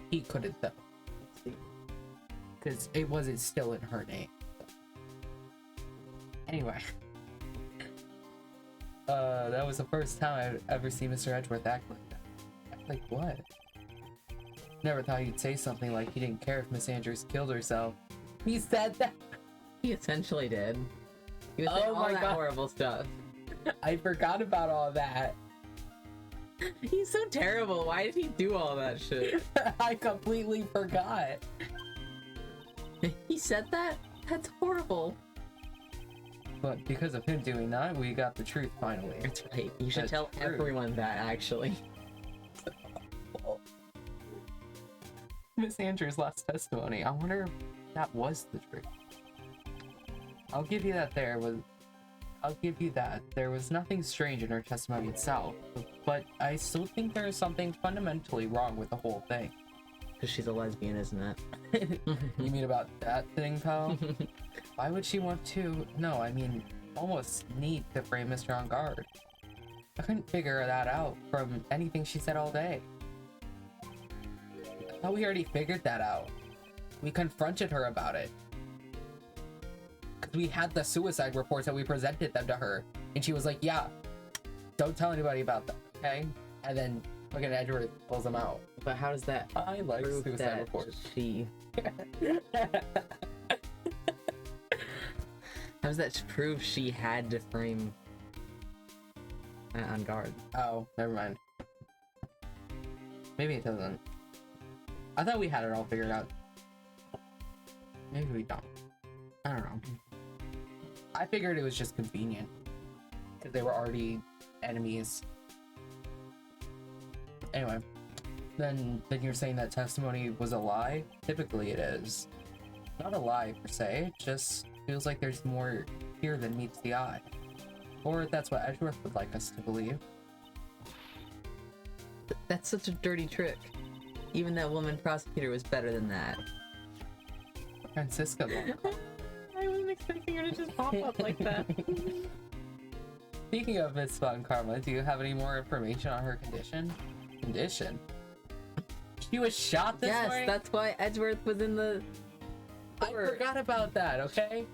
He couldn't, though. Because it wasn't still in her name. Anyway. That was the first time I've ever seen Mr. Edgeworth act like that. Act like what? Never thought he'd say something like he didn't care if Miss Andrews killed herself. He said that! He essentially did. He was saying all that horrible stuff. I forgot about all that. He's so terrible. Why did he do all that shit? I completely forgot. He said that? That's horrible. But because of him doing that, we got the truth finally. That's right. You should That's tell true. everyone that, actually. Miss Andrews' last testimony. I wonder if that was the truth. I'll give you that there was I'll give you that. There was nothing strange in her testimony itself, but I still think there is something fundamentally wrong with the whole thing. Because she's a lesbian, isn't it? You mean about that thing, pal? Why would she want to? No, I mean, almost need to frame Mr. On guard. I couldn't figure that out from anything she said all day. I thought we already figured that out. We confronted her about it. Because we had the suicide reports that we presented them to her. And she was like, yeah, don't tell anybody about that, okay? And then fucking Edgeworth pulls them out. But how does that I like prove suicide that reports. she... How does that prove she had to frame On guard? Oh, never mind. Maybe it doesn't. I thought we had it all figured out. Maybe we don't. I don't know. I figured it was just convenient. Because they were already enemies. Anyway. Then you're saying that testimony was a lie? Typically it is. Not a lie per se, it just feels like there's more here than meets the eye. Or that's what Edgeworth would like us to believe. That's such a dirty trick. Even that woman prosecutor was better than that. Francisca. I wasn't expecting her to just pop up like that. Speaking of Miss Von Karma, do you have any more information on her condition? Condition? She was shot this morning? Yes, that's why Edgeworth was in the... I forgot about that, okay?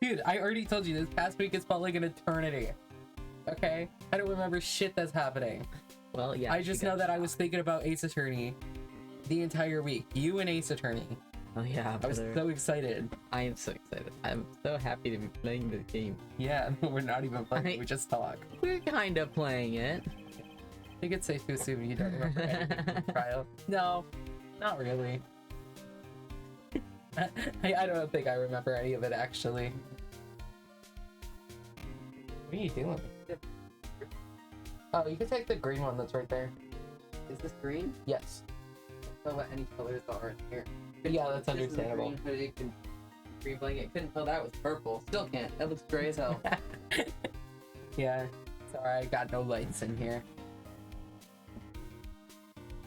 Dude, I already told you this past week has felt like an eternity. Okay? I don't remember shit that's happening. Well, yeah. I just know that I was thinking about Ace Attorney the entire week. You and Ace Attorney. Oh yeah, I was so excited. I am so excited. I'm so happy to be playing this game. Yeah, we're not even playing, we just talk. We're kind of playing it. I think it's safe to assume you don't remember anything from the trial. No, not really. I don't think I remember any of it, actually. What are you doing? Oh, you can take the green one that's right there. Is this green? Yes. I don't know what any colors are in here. Yeah, that's understandable. Green hoodie, green blanket. Couldn't tell that was purple. Still can't. That looks gray as hell. Yeah. Sorry, I got no lights in here.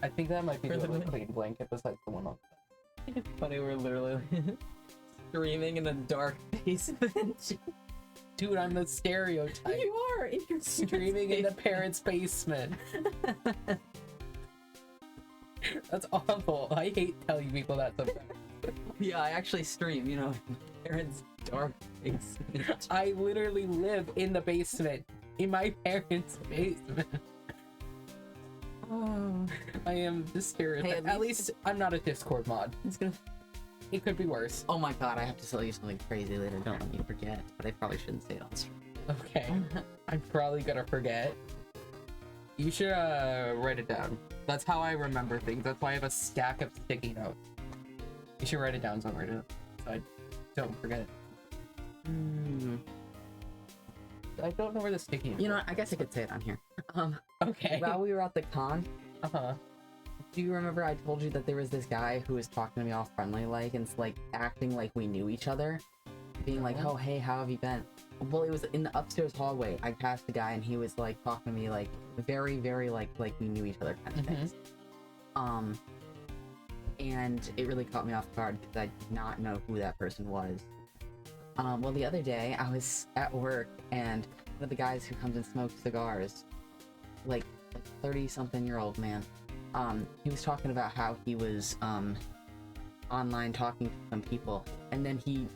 I think that might be the only clean blanket besides the one on. It's funny, we're literally screaming in a dark basement. Dude, I'm the stereotype. You are in your Streaming in the parents' basement. That's awful. I hate telling people that sometimes. Yeah, I actually stream, you know, in my parents' dark basement. I literally live in the basement. In my parents' basement. Oh. I am the stereotype. Hey, at least I'm not a Discord mod. It's gonna... It could be worse. Oh my god, I have to tell you something crazy later. Don't let me forget. But I probably shouldn't say it on stream. Okay. I'm probably gonna forget. You should write it down. That's how I remember things. That's why I have a stack of sticky notes. You should write it down somewhere so I don't forget. I don't know where the sticky notes You know what? I guess I could say it on here. Okay. While we were at the con, Uh-huh. do you remember I told you that there was this guy who was talking to me all friendly like and like acting like we knew each other? Being like, oh hey, how have you been? Well, it was in the upstairs hallway. I passed the guy and he was like talking to me like very, very like we knew each other kind of things. And it really caught me off guard because I did not know who that person was. Well, the other day I was at work and one of the guys who comes and smokes cigars, like 30-something-year-old man, he was talking about how he was online talking to some people, and then he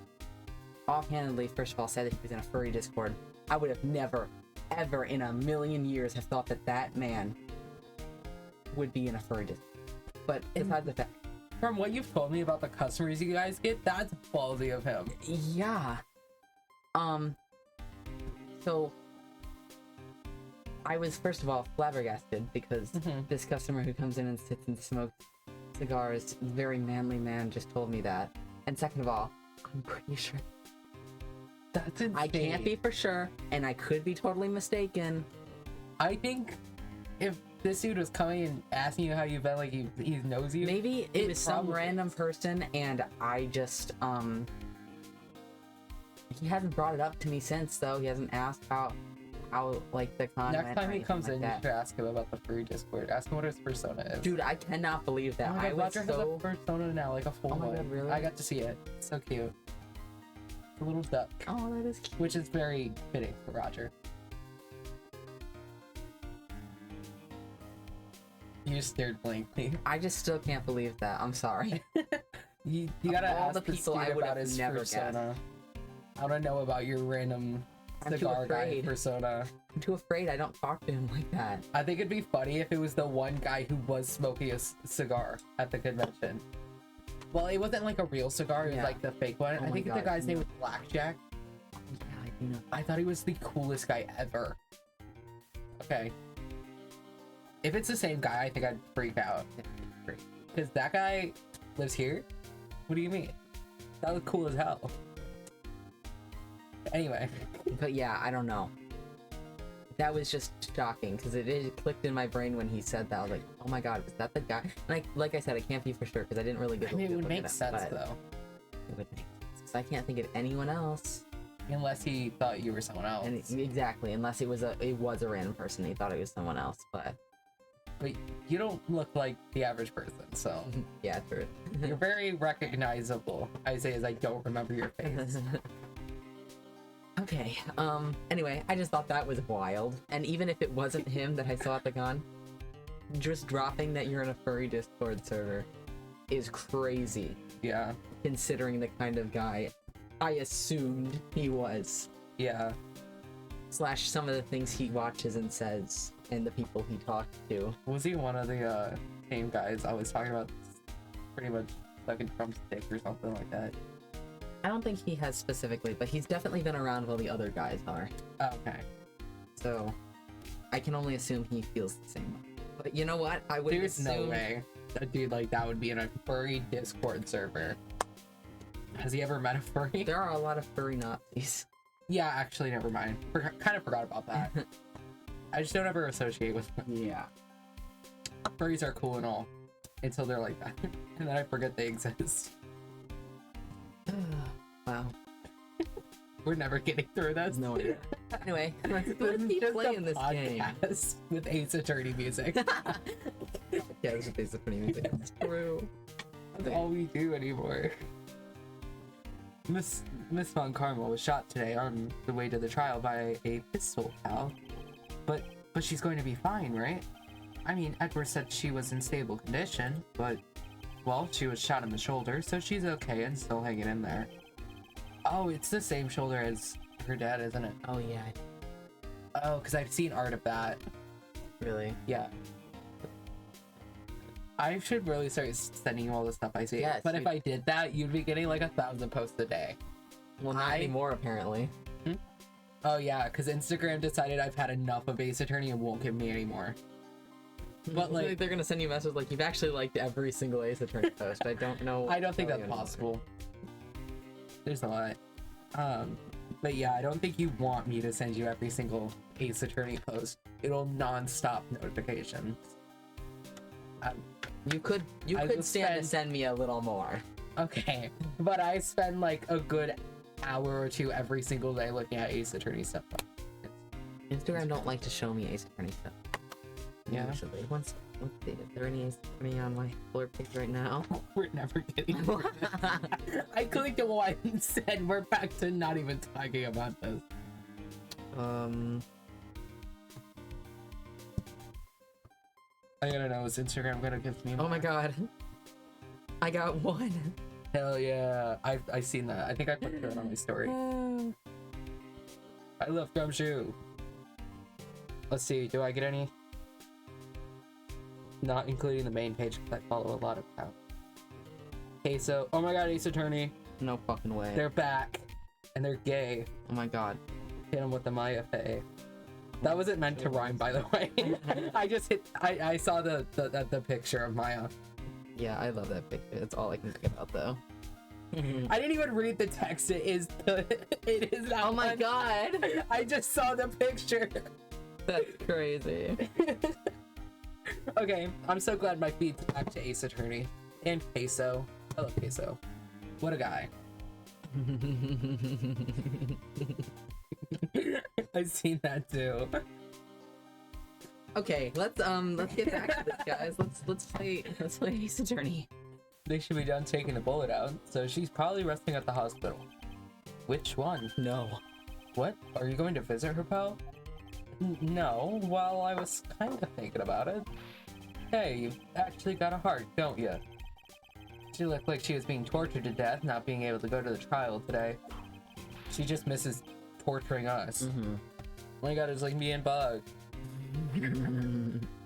offhandedly, first of all, said that he was in a furry Discord. I would have never, ever in a million years have thought that that man would be in a furry Discord. But besides the fact, From what you've told me about the customers you guys get, that's ballsy of him. yeah. So I was first of all flabbergasted because this customer who comes in and sits and smokes cigars, very manly man, just told me that. And second of all, I'm pretty sure That's insane. I can't be for sure, and I could be totally mistaken. I think if this dude was coming and asking you how you've been, like he knows you. Maybe it was some probably- random person, and I just He hasn't brought it up to me since, though. He hasn't asked how like the con Next went or time he anything comes like in, that. you should ask him about the free Discord. Ask him what his persona is. Dude, I cannot believe that. Oh my I God, was Roger has so... a persona now, like a full Oh my one. God, really? I got to see it. It's so cute. A little duck, Oh, that is cute. which is very fitting for Roger. You just stared blankly. I just still can't believe that. I'm sorry. You gotta Of all ask the the people, I dude would about have his never persona. I want to know about your random I'm too cigar guy afraid. persona. I'm too afraid. I don't talk to him like that. I think it'd be funny if it was the one guy who was smoking a cigar at the convention. Well, it wasn't like a real cigar, it was Yeah. like the fake one. Oh I my think the God, guy's name yeah. was Blackjack. Yeah, I do know. I thought he was the coolest guy ever. Okay. If it's the same guy, I think I'd freak out. Because that guy lives here? What do you mean? That was cool as hell. Anyway. But yeah, I don't know. That was just shocking because it clicked in my brain when he said that. I was like, oh my God, is that the guy? And like I said, I can't be for sure because I didn't really get I mean, it good would look make at sense, but though. It would make sense 'cause I can't think of anyone else. Unless he thought you were someone else. And exactly, unless it was a random person. He thought it was someone else, but But you don't look like the average person, so yeah, true. you're very recognizable. I say as I don't remember your face. Okay. Anyway, I just thought that was wild. And even if it wasn't him that I saw at the con, just dropping that you're in a furry Discord server is crazy, Yeah, considering the kind of guy I assumed he was. yeah. Slash some of the things he watches and says, and the people he talks to. Was he one of the same guys I was talking about? Pretty much sucking Trump's dick or something like that. I don't think he has specifically, but he's definitely been around while the other guys are. Okay. So I can only assume he feels the same way. But you know what? I would There's assume... no way a dude like that would be in a furry Discord server. Has he ever met a furry? There are a lot of furry Nazis. Yeah, actually, never mind. Kind of forgot about that. I just don't ever associate with them. Yeah. Furries are cool and all until they're like that, and then I forget they exist. Wow. We're never getting through this. No idea. Anyway, let's This is keep just playing a this game. podcast with Ace Attorney music. Yeah, it's a basic pretty music. It's true. That's all we do anymore. Miss Von Carmel was shot today on the way to the trial by a pistol pal. But she's going to be fine, right? I mean, Edward said she was in stable condition, but, well, she was shot in the shoulder, so she's okay and still hanging in there. Oh, it's the same shoulder as her dad, isn't it? Oh yeah, Oh, because I've seen art of that. really. Yeah. I should really start sending you all the stuff I see. Yes, but if you- I did that, you'd be getting like 1,000 posts a day. Well, not anymore apparently. Oh yeah, because Instagram decided I've had enough of Ace Attorney and won't give me any more. But like, they're gonna send you messages like you've actually liked every single Ace Attorney post. I don't know. I don't think how that's you possible. There's a lot. But yeah, I don't think you want me to send you every single Ace Attorney post. It'll non-stop notifications. You could I stand will to spend- send me a little more. Okay, but I spend like a good hour or two every single day looking at Ace Attorney stuff. Instagram don't like to show me Ace Attorney stuff. Yeah. Usually. Let's see. Is there any Ace Attorney on my Explore page right now? We're never getting through this. I clicked a one and said we're back to not even talking about this. I gotta know, is Instagram gonna give me Oh my god. I got one. Hell yeah. I've seen that. I think I put it on my story. I love Gumshoe. Let's see, do I get any? Not including the main page because I follow a lot of accounts. Queso. Oh my god, Ace Attorney. No fucking way. They're back. And they're gay. Oh my god. Hit them with the Maya Faye. That wasn't meant to rhyme, by the way. I just hit. I saw the picture of Maya. Yeah, I love that picture. That's all I can think about though. I didn't even read the text. It is that Oh my one. god. I just saw the picture. That's crazy. Okay, I'm so glad my feed's back to Ace Attorney and Queso. I love Queso. What a guy. I've seen that too. Okay, let's get back to this, guys. Let's play Ace Attorney. They should be done taking the bullet out, so she's probably resting at the hospital. Which one? No. What? Are you going to visit her, pal? No, well, I was kind of thinking about it. Hey, you've actually got a heart, don't you? She looked like she was being tortured to death, not being able to go to the trial today. She just misses torturing us. Mm-hmm. Oh my god, it's like me and Bug.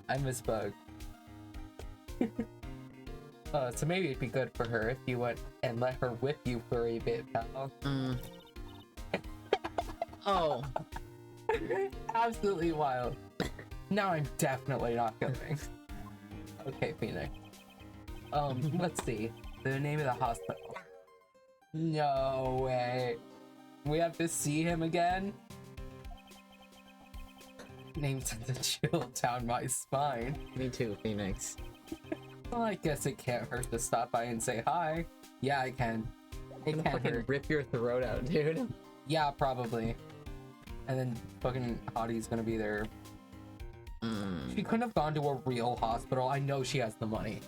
I miss Bug. So maybe it'd be good for her if you went and let her whip you for a bit, pal. Oh. Absolutely wild. Now I'm definitely not going. Okay, Phoenix. Let's see. The name of the hospital. No way. We have to see him again? Name sends a chill down my spine. Me too, Phoenix. Well, I guess it can't hurt to stop by and say hi. Yeah, I can. It I'm gonna can't fucking hurt. rip your throat out, dude. Yeah, probably. And then fucking Hottie's gonna be there. She couldn't have gone to a real hospital. I know she has the money.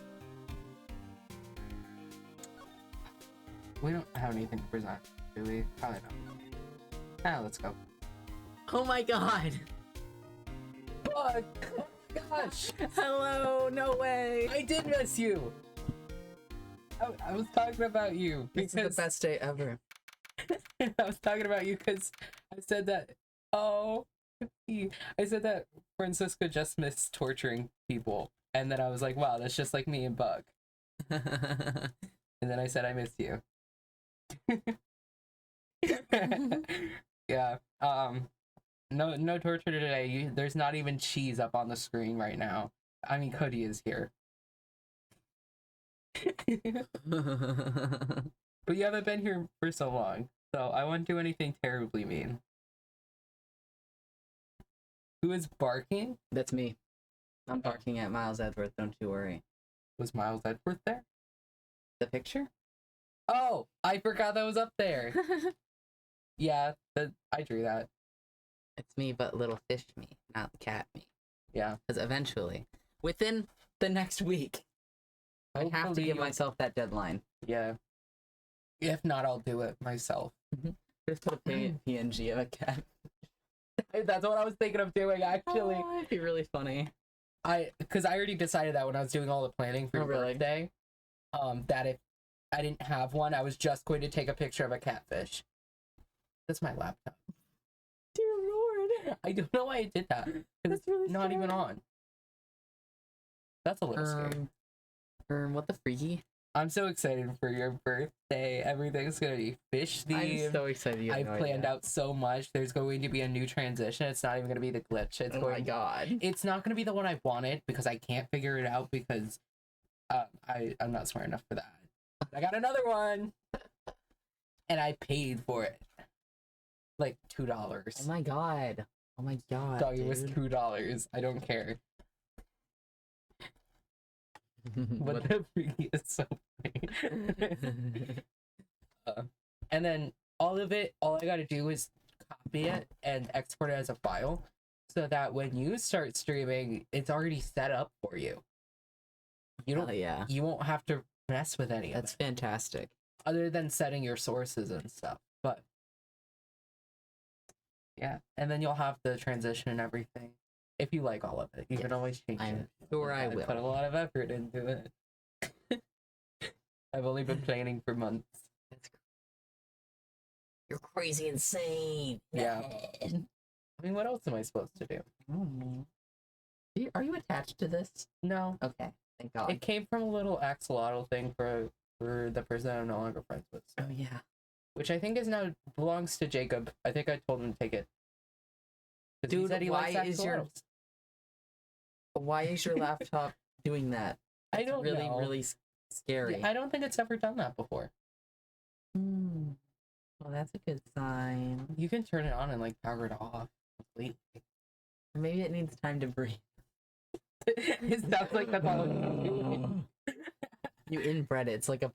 We don't have anything to present, do we? Probably not. Ah, let's go. Oh my god. Fuck! Oh my gosh! Hello, no way. I did miss you! I was talking about you This is the best day ever. I was talking about you because I said that. Oh, I said that Francisca just missed torturing people, and then I was like, "Wow, that's just like me and Bug." And then I said I missed you. Yeah. No torture today. There's not even cheese up on the screen right now. I mean, Cody is here. But you haven't been here for so long, so I wouldn't do anything terribly mean. Who is barking? That's me. I'm barking at Miles Edgeworth, don't you worry. Was Miles Edgeworth there? The picture? Oh, I forgot that was up there. Yeah, I drew that. It's me, but little fish me, not the cat me. Yeah. Because eventually, within the next week, I have to Hopefully give you'll- myself that deadline. Yeah. If not, I'll do it myself. Just put a PNG of a cat. That's what I was thinking of doing, actually. Oh, it'd be really funny. Because I already decided that when I was doing all the planning for Oh, your really? birthday, that if I didn't have one, I was just going to take a picture of a catfish. That's my laptop. Dear Lord. I don't know why I did that. 'Cause That's it's really not even scary. on. That's a little scary. What the freaky? I'm so excited for your birthday. Everything's gonna be fish themed. I'm so excited. You have I've no planned idea. out so much. There's going to be a new transition. It's not even gonna be the glitch. It's Oh going. my god. It's not gonna be the one I wanted because I can't figure it out because I'm not smart enough for that. I got another one, and I paid for it, like $2. Oh my god. Oh my god. Dog, it was dude. $2. I don't care. But the freaky is so funny. And then all I gotta do is copy it and export it as a file so that when you start streaming, it's already set up for you. You don't, yeah. you won't have to mess with any of That's it fantastic. other than setting your sources and stuff. But yeah, and then you'll have the transition and everything. If you like all of it, you can always change I'm it. sure I put a will. lot of effort into it. I've only been planning for months. You're crazy insane. Yeah. I mean, what else am I supposed to do? Are you attached to this? No. Okay. Thank God. It came from a little axolotl thing for the person I'm no longer friends with. Oh yeah. Which I think is now belongs to Jacob. I think I told him to take it. 'Cause he Dude, said he why likes is your axolotls. why is your laptop doing that? I It's don't really, know. really scary. I don't think it's ever done that before. Well, that's a good sign. You can turn it on and like power it off completely. Maybe it needs time to breathe. It sounds like that's all it's doing. You inbred it. It's like a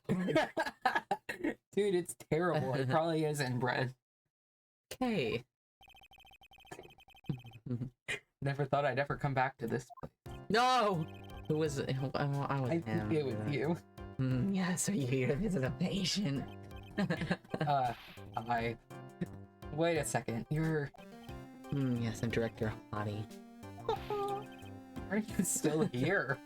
Dude, it's terrible. It probably is inbred. Okay. Never thought I'd ever come back to this place. No! Who was it? I was I him. think it was you. Yes, are you here to visit a patient? I... Wait a second, you're... Yes, I'm Director Hottie. Aren't you still here?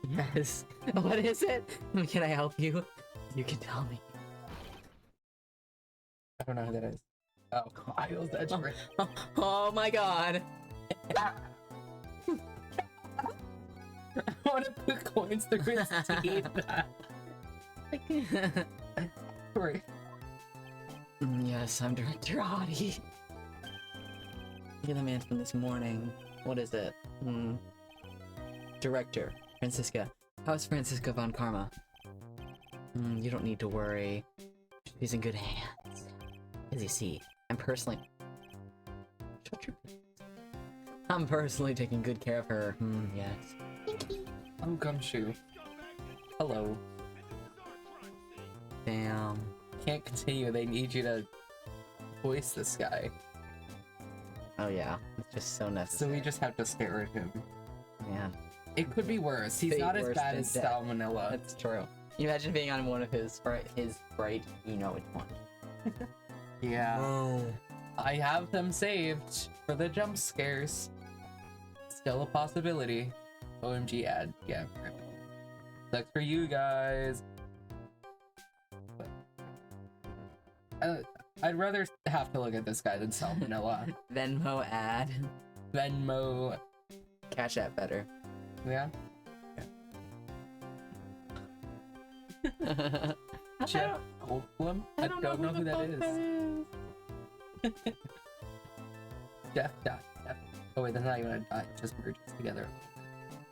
Yes. What is it? Can I help you? You can tell me. I don't know who that is. Oh, Kyle's that's right. Oh my god. I want to put coins through his teeth. Right. Yes, I'm Director Hottie. You're the man from this morning. What is it? Director, Francisca. How's Francisca von Karma? You don't need to worry. She's in good hands. As you see, I'm personally... Shut your... I'm personally taking good care of her. Yes. I'm Gumshoe. Hello. Damn. Can't continue, they need you to voice this guy. Oh yeah, it's just so So necessary. we just have to stare at him. Man, It could be worse. He's Fate not as worse bad than as death. Salmonella. that's true. You imagine being on one of his bright, you know which one. Yeah. Oh. I have them saved for the jump scares. Still a possibility. OMG ad. Yeah. Sucks for you guys. But, I'd rather have to look at this guy than Salmonella. Venmo ad. Venmo. Cash App better. Yeah. Jeff Goldblum? I don't know who that is. Jeff dot. Jeff. Oh wait, that's not even a dot. It just merges together.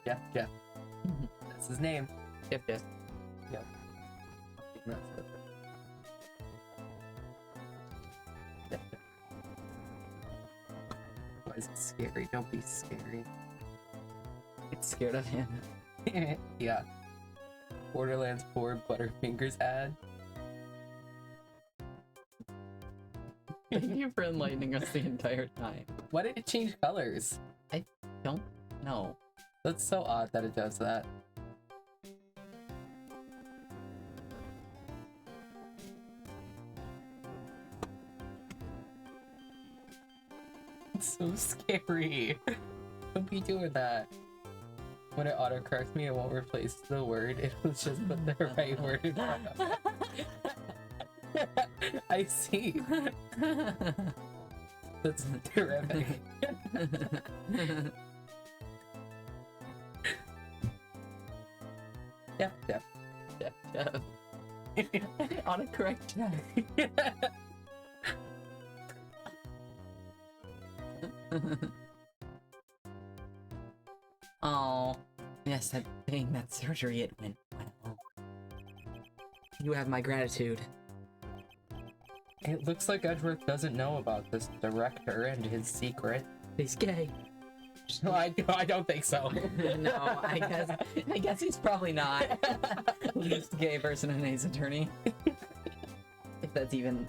Jeff. That's his name. Yep. Yep. That's it. Jeff. Why is it scary? Don't be scary. It's scared of him. Yeah. Borderlands 4 Butterfingers ad. Thank you for enlightening us the entire time. Why did it change colors? Don't know. That's so odd that it does that. It's so scary. Don't be doing that. When it autocorrects me, it won't replace the word. It will just put the right word in front of it. I see. That's terrific. Yep. Autocorrect Jeff. Oh, yes, that thing, that surgery, it went well. You have my gratitude. It looks like Edgeworth doesn't know about this director and his secret. He's gay. No, I don't think so. No, I guess he's probably not. Least gay person in Ace Attorney. If that's even...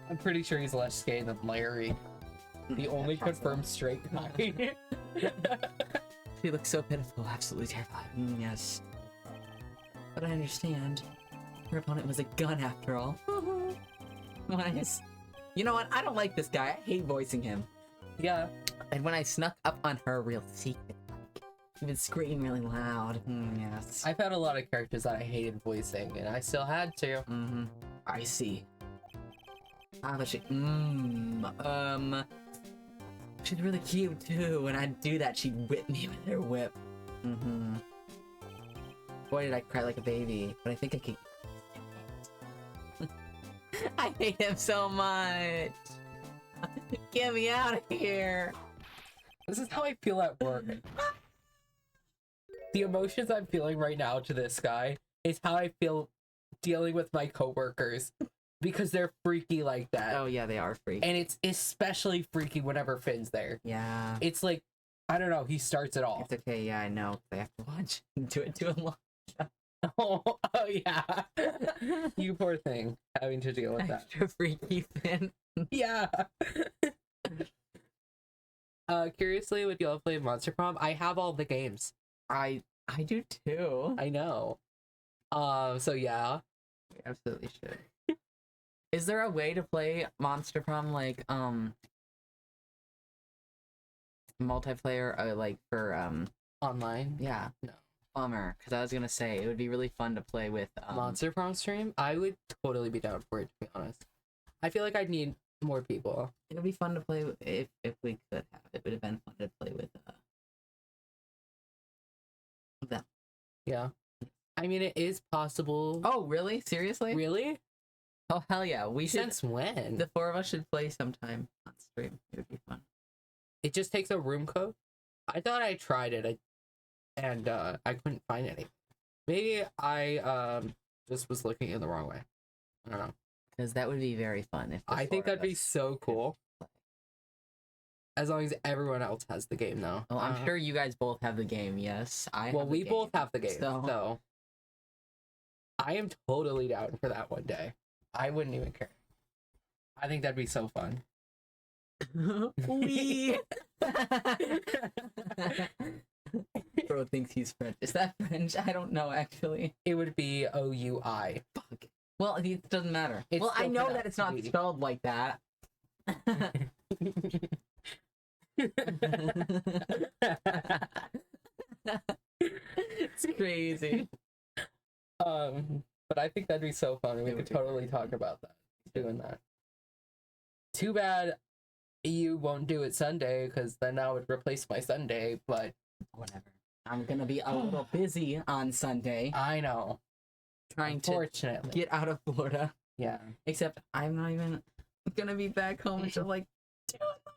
I'm pretty sure he's less gay than Larry. The only confirmed straight guy. He looks so pitiful, absolutely terrifying. Yes. But I understand. Her opponent was a gun after all. Nice. You know what? I don't like this guy. I hate voicing him. Yeah. And when I snuck up on her real secret, like, he would scream really loud. Yes. I've had a lot of characters that I hated voicing, and I still had to. I see. Ah, but she... She's really cute, too. When I'd do that, she'd whip me with her whip. Boy, did I cry like a baby. But I think I could... I hate him so much. Get me out of here. This is how I feel at work. The emotions I'm feeling right now to this guy is how I feel dealing with my coworkers. Because they're freaky like that. Oh, yeah, they are freaky. And it's especially freaky whenever Finn's there. Yeah. It's like, I don't know, he starts it all. It's okay, yeah, I know. I have to watch. Do it to him. Oh, oh yeah. You poor thing, having to deal with that. Extra freaky fin. Yeah. Curiously, would y'all play Monster Prom? I have all the games. I do too. I know. So yeah. We absolutely should. Is there a way to play Monster Prom like multiplayer like for Online? yeah. No. Bummer, because I was gonna say it would be really fun to play with Monster Prom stream? I would totally be down for it, to be honest. I feel like I'd need more people. It would be fun to play with, if we could have. It would have been fun to play with them. Yeah. I mean, it is possible. Oh, really? Seriously? Really? Oh, hell yeah. We should. Since when? The four of us should play sometime on stream. It would be fun. It just takes a room code? I thought I tried it, and I couldn't find anything. Maybe I just was looking in the wrong way. I don't know. Because that would be very fun. If the I think four of that'd be us so cool. play. As long as everyone else has the game, though. Well, I'm sure you guys both have the game. Yes, Well, we both have the game, So so I am totally down for that one day. I wouldn't even care. I think that'd be so fun. we. Bro thinks he's French. Is that French? I don't know actually. It would be OUI. Fuck. Well, it doesn't matter. It's well, I still know that it's not pronounced spelled like that. It's crazy. But I think that'd be so fun, and we It could would be totally very talk about that. Doing that. Too bad you won't do it Sunday, because then I would replace my Sunday. But Whatever. I'm gonna be a little busy on Sunday I know, trying to unfortunately, get out of Florida. yeah, Except I'm not even gonna be back home until like 2 in the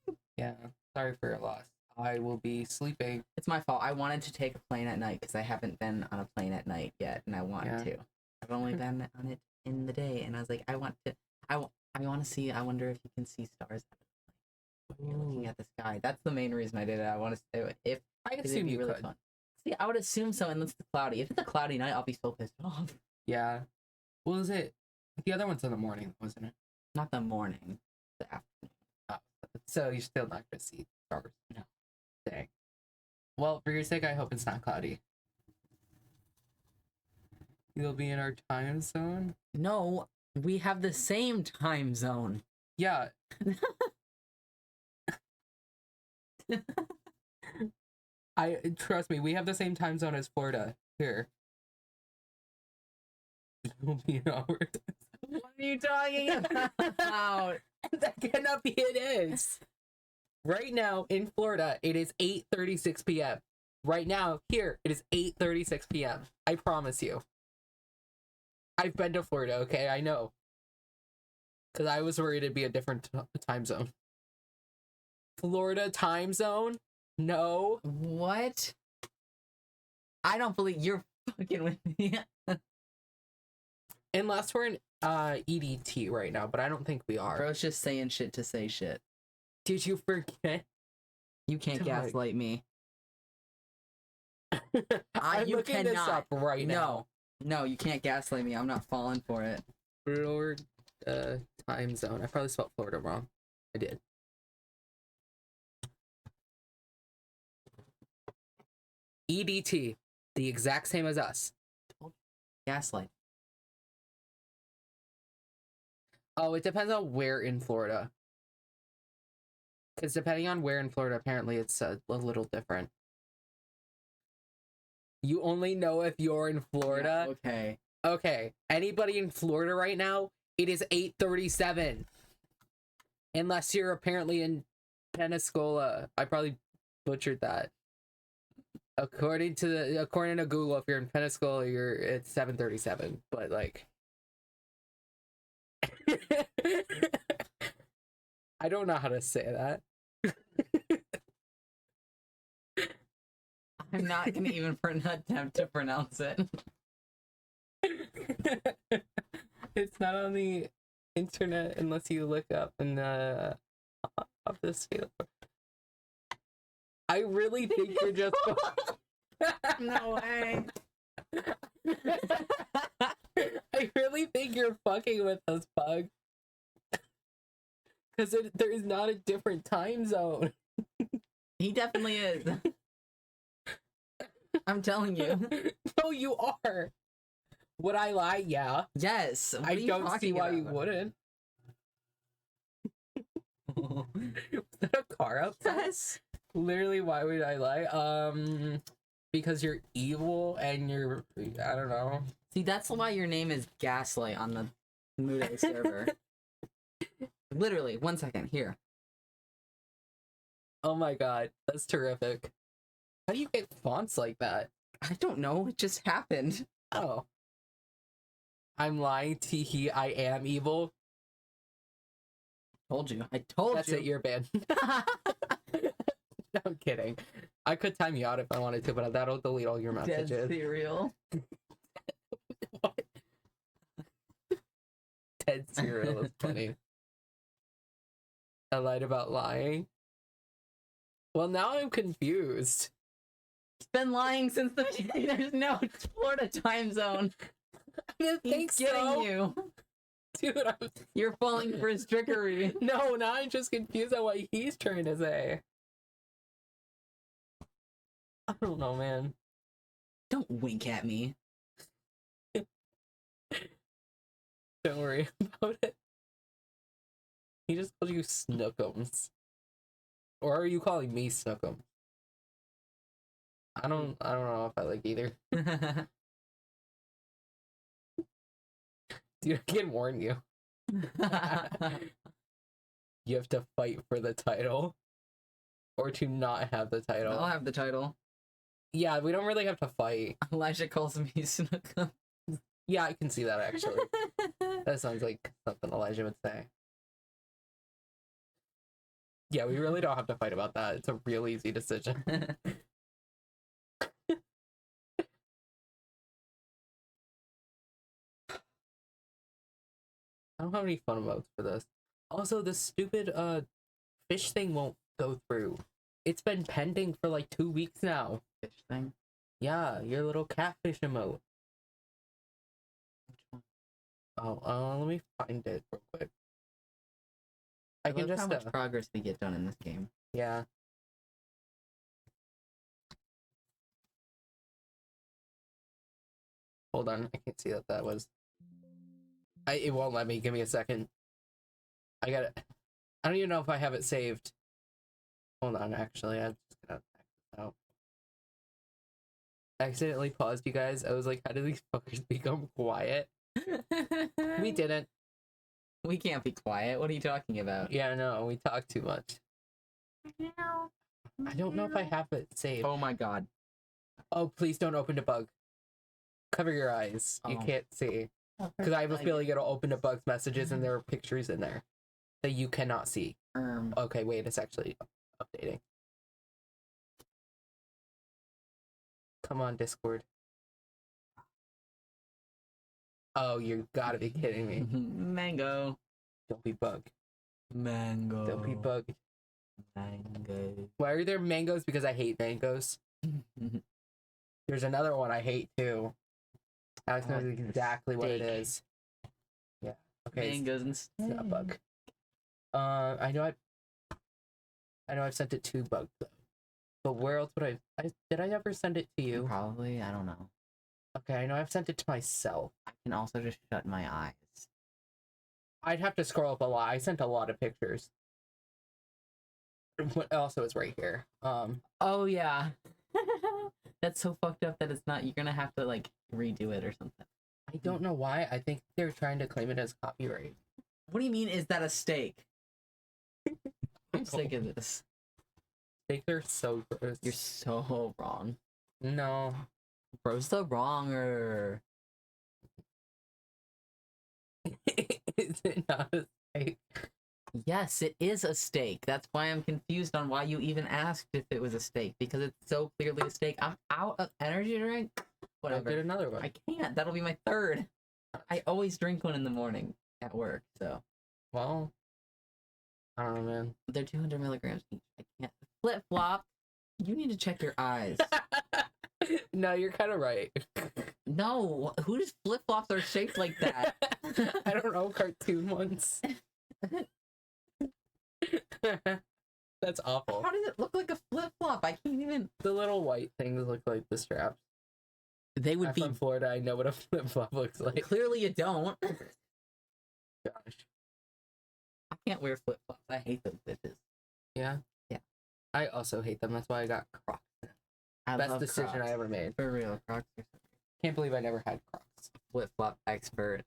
morning. yeah. Sorry for your loss. I will be sleeping. It's my fault. I wanted to take a plane at night because I haven't been on a plane at night yet, and I wanted to. I've only been on it in the day, and I was like, I want to see. I wonder if you can see stars when you're looking at the sky. That's the main reason I did it. I want to say if I it'd assume be you really could. fun. See, I would assume so, unless it's cloudy. If it's a cloudy night, I'll be so pissed off. Yeah. What was it? The other one's in the morning, wasn't it? Not the morning, the afternoon. Oh, so you're still not gonna see stars. No. Dang. Well, for your sake, I hope it's not cloudy. You'll be in our time zone? No, we have the same time zone. Yeah. Trust me, we have the same time zone as Florida here. You'll be in our What are you talking about? That cannot be it is. Right now in Florida, it is 8:36 p.m. Right now, here, it is 8:36 p.m. I promise you. I've been to Florida, okay? I know. Because I was worried it'd be a different time zone. Florida time zone? No. What? I don't believe you're fucking with me. Unless we're in EDT right now, but I don't think we are. Bro's just saying shit to say shit. Did you forget? You can't Dog. gaslight me. I'm you looking this cannot. up right now. No, you can't gaslight me. I'm not falling for it. Florida time zone. I probably spelled Florida wrong. I did. EDT, the exact same as us. Gaslight. Oh, it depends on where in Florida. Because depending on where in Florida, apparently it's a little different. You only know if you're in Florida. Yeah, okay. Okay, anybody in Florida right now, it is 8:37. Unless you're apparently in Pensacola. I probably butchered that. According to Google, if you're in Pensacola, it's 7:37. But like I don't know how to say that. I'm not gonna even attempt to pronounce it. It's not on the internet unless you look up and of this field. I really think you're just No way. I really think you're fucking with us, Pug. Because there is not a different time zone. He definitely is. I'm telling you. No, you are. Would I lie? Yeah. Yes. What I are you don't see talking why you about? wouldn't. Was that a car outside? Yes. Literally, why would I lie? Because you're evil and you're, I don't know. See, that's why your name is Gaslight on the Mude server. Literally, 1 second, here. Oh my god, that's terrific. How do you get fonts like that? I don't know, it just happened. Oh. I'm lying, teehee, I am evil. Told you. I told That's you. it, you're banned. No, I'm kidding. I could time you out if I wanted to, but that'll delete all your Dead messages. cereal. What? Dead cereal is funny. I lied about lying. Well, now I'm confused. He's been lying since the beginning. There's no Florida time zone. I didn't think He's getting so. you. Dude, You're falling for his trickery. No, now I'm just confused on what he's trying to say. I don't know, man. Don't wink at me. Don't worry about it. He just called you Snookums. Or are you calling me Snookum? I don't know if I like either. Dude, I can warn you. You have to fight for the title. Or to not have the title. I'll have the title. Yeah, we don't really have to fight. Elijah calls me Snookum. Yeah, I can see that actually. That sounds like something Elijah would say. Yeah, we really don't have to fight about that. It's a real easy decision. I don't have any fun emotes for this. Also, the stupid fish thing won't go through. It's been pending for like 2 weeks now. Fish thing. Yeah, your little catfish emote. Oh, let me find it real quick. I can love just how much progress we get done in this game. yeah. Hold on, I can't see that was. It won't let me. Give me a second. I got it. I don't even know if I have it saved. Hold on, actually, I'm just gonna back this out. I accidentally paused you guys. I was like, how do these fuckers become quiet? We didn't. We can't be quiet. What are you talking about? Yeah, no, we talk too much. I don't know if I have it saved. Oh my god. Oh, please don't open to bug. Cover your eyes. You Oh. can't see. Because I have a feeling it'll open to bugs messages and there are pictures in there that you cannot see. Okay, wait, it's actually updating. Come on, Discord. Oh, you gotta be kidding me. Mango. Don't be bugged. Mango. Don't be bugged. Mango. Why are there mangoes? Because I hate mangoes. There's another one I hate too. Alex knows exactly what it is. Yeah. Okay. Mangoes and It's not a bug. I know I've sent it to Bug though. But where else would I did I ever send it to you? Probably, I don't know. Okay, I know I've sent it to myself. I can also just shut my eyes. I'd have to scroll up a lot. I sent a lot of pictures. What also is right here. Oh yeah. That's so fucked up that it's not. You're gonna have to like redo it or something. I don't know why. I think they're trying to claim it as copyright. What do you mean? Is that a steak? I'm sick of this. Steaks are so gross. You're so wrong. No. Bro's the wronger. Is it not a steak? Yes, it is a steak. That's why I'm confused on why you even asked if it was a steak, because it's so clearly a steak. I'm out of energy drink. I'll Whatever. get another one. I can't. That'll be my third. I always drink one in the morning at work, so Well, I don't know, man. they're 200 milligrams each. I can't flip flop. You need to check your eyes. No, you're kind of right. No, whose flip flops are shaped like that? I don't know, cartoon ones. That's awful. How does it look like a flip flop? I can't even. The little white things look like the straps. They would I'm be. from Florida. I know what a flip flop looks like. Clearly, you don't. Gosh. I can't wear flip flops. I hate those bitches. Yeah. Yeah. I also hate them. That's why I got Crocs. I Best love decision Crocs. I ever made. For real, Crocs are Can't believe I never had Crocs. flip flop expert.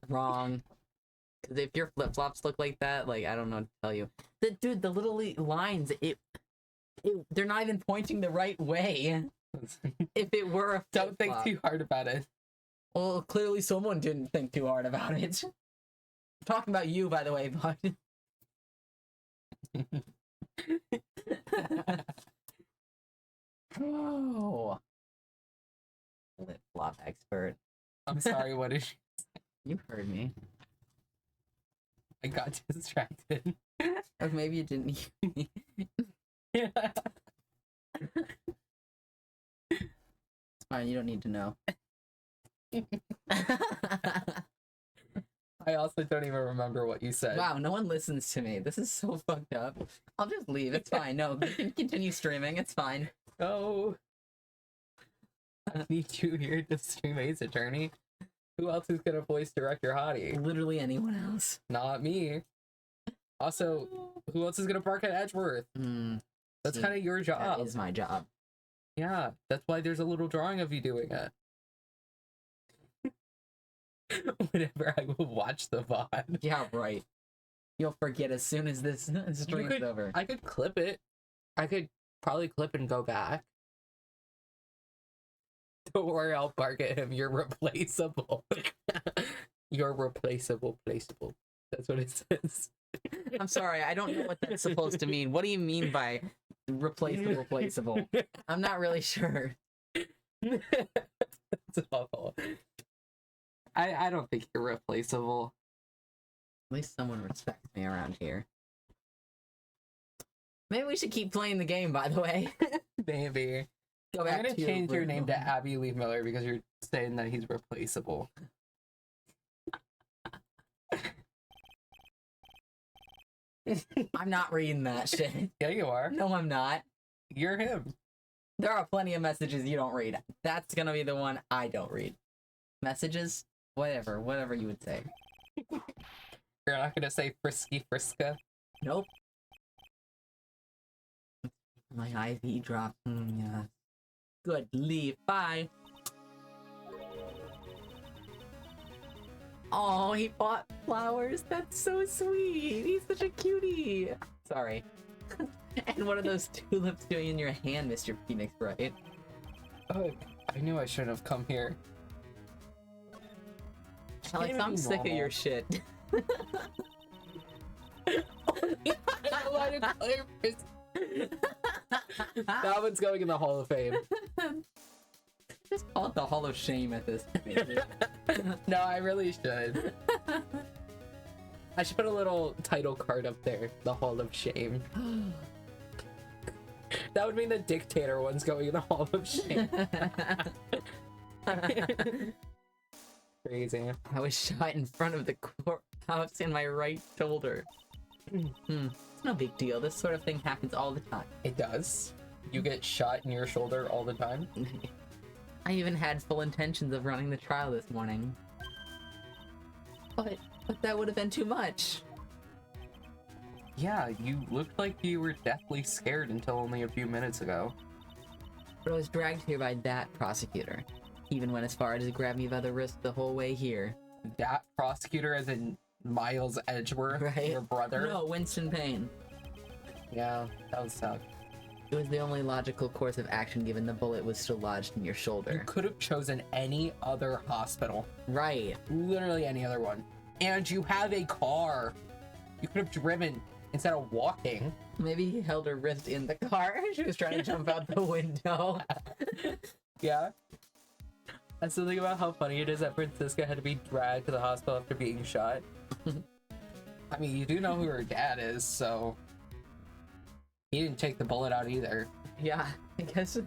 Wrong. Because if your flip flops look like that, like I don't know what to tell you. Dude, the little lines, they're not even pointing the right way. If it were a Don't think flip-flop. too hard about it. Well, clearly someone didn't think too hard about it. I'm talking about you, by the way, bud. Oh. Flip flop expert. I'm sorry, what is she? You heard me. I got distracted. Or maybe you didn't hear me. Yeah. It's fine, you don't need to know. I also don't even remember what you said. Wow, no one listens to me. This is so fucked up. I'll just leave. It's fine. No, you can continue streaming. It's fine. No. I need you here to stream Ace Attorney. Who else is gonna voice direct your hottie? Literally anyone else. Not me. Also, who else is gonna park at Edgeworth? That's See, kind of your job. That is my job. Yeah, that's why there's a little drawing of you doing it. Whenever I will watch the VOD. Yeah, right. You'll forget as soon as this stream's over. I could clip it. I could probably clip and go back. Don't worry, I'll bark at him. You're replaceable. You're replaceable, placeable. That's what it says. I'm sorry, I don't know what that's supposed to mean. What do you mean by replaceable? I'm not really sure. That's awful. I don't think you're replaceable. At least someone respects me around here. Maybe we should keep playing the game, by the way. Maybe. Go I'm back gonna to change your name to original. Abby Lee Miller because you're saying that he's replaceable. I'm not reading that shit. Yeah, you are. No, I'm not. You're him. There are plenty of messages you don't read. That's gonna be the one I don't read. Messages? Whatever you would say. You're not gonna say Frisky Friska. Nope. My IV dropped. Yeah. Good. Leave. Bye. Oh, he bought flowers. That's so sweet. He's such a cutie. Sorry. And what are those tulips doing in your hand, Mr. Phoenix Wright? Oh, I knew I shouldn't have come here. Alex, even I'm be sick of normal. your shit. That one's going in the Hall of Fame. Just call it the Hall of Shame at this point. No, I really should. I should put a little title card up there. The Hall of Shame. That would mean the Dictator one's going in the Hall of Shame. Crazy. I was shot in front of the courthouse in my right shoulder. It's no big deal. This sort of thing happens all the time. It does. You get shot in your shoulder all the time. I even had full intentions of running the trial this morning. But that would have been too much. Yeah, you looked like you were deathly scared until only a few minutes ago. But I was dragged here by that prosecutor. He even went as far as to grab me by the wrist the whole way here. That prosecutor, as in Miles Edgeworth, Right. your brother. No, Winston Payne. Yeah, that would suck. It was the only logical course of action given the bullet was still lodged in your You shoulder. could have chosen any other hospital. Right. Literally any other one. And you have a car. You could have driven instead of walking. Maybe he held her wrist in the car. She was trying to jump out the window. Yeah. That's the thing about how funny it is that Francisca had to be dragged to the hospital after being shot. I mean, you do know who her dad is, so he didn't take the bullet out either. Yeah, I guess.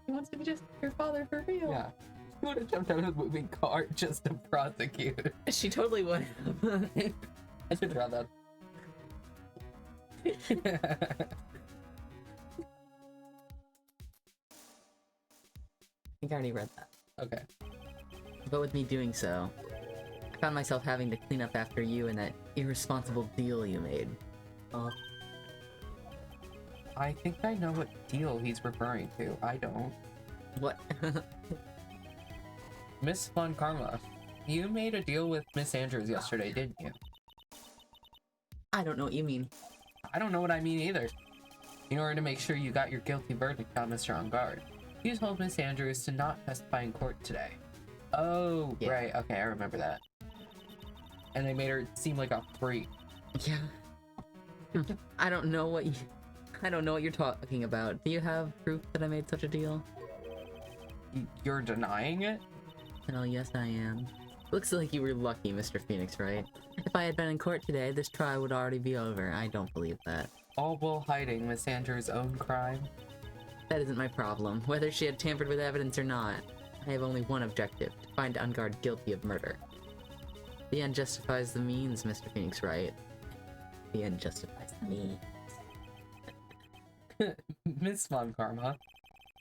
He wants to be just your father for real. Yeah. She would have jumped out of the moving car just to prosecute. She totally would. I should draw that. I think I already read that. Okay. But with me doing so, I found myself having to clean up after you and that irresponsible deal you made. I think I know what deal he's referring to. I don't. What? Miss Von Karma, you made a deal with Miss Andrews yesterday, didn't you? I don't know what you mean. I don't know what I mean either. In order to make sure you got your guilty verdict on Mr. On Guard, you told Miss Andrews to not testify in court today. Oh, Yeah. right. Okay, I remember that. And they made her seem like a freak. Yeah. I don't know what you're talking about. Do you have proof that I made such a deal? You're denying it? Oh, yes, I am. Looks like you were lucky, Mr. Phoenix, right? If I had been in court today, this trial would already be over. I don't believe that. All while hiding Miss Andrews' own crime? That isn't my problem, whether she had tampered with evidence or not. I have only one objective, to find On Guard guilty of murder. The end justifies the means, Mr. Phoenix, right? The end justifies the means. Miss Von Karma,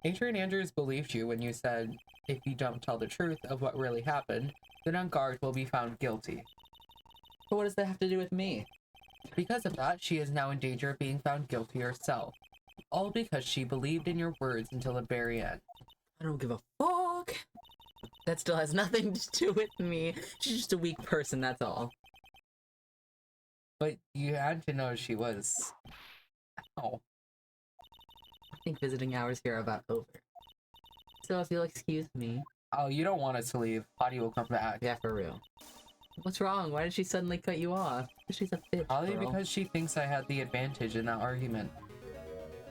Adrian Andrews believed you when you said, if you don't tell the truth of what really happened, then On Guard will be found guilty. But what does that have to do with me? Because of that, she is now in danger of being found guilty herself. All because she believed in your words until the very end. I don't give a fuck! That still has nothing to do with me. She's just a weak person, that's all. But you had to know she was... Oh. I think visiting hours here are about over. So if you'll excuse me... Oh, you don't want us to leave. Potty will come back. Yeah, for real. What's wrong? Why did she suddenly cut you off? She's a bitch, Probably girl. because she thinks I had the advantage in that argument.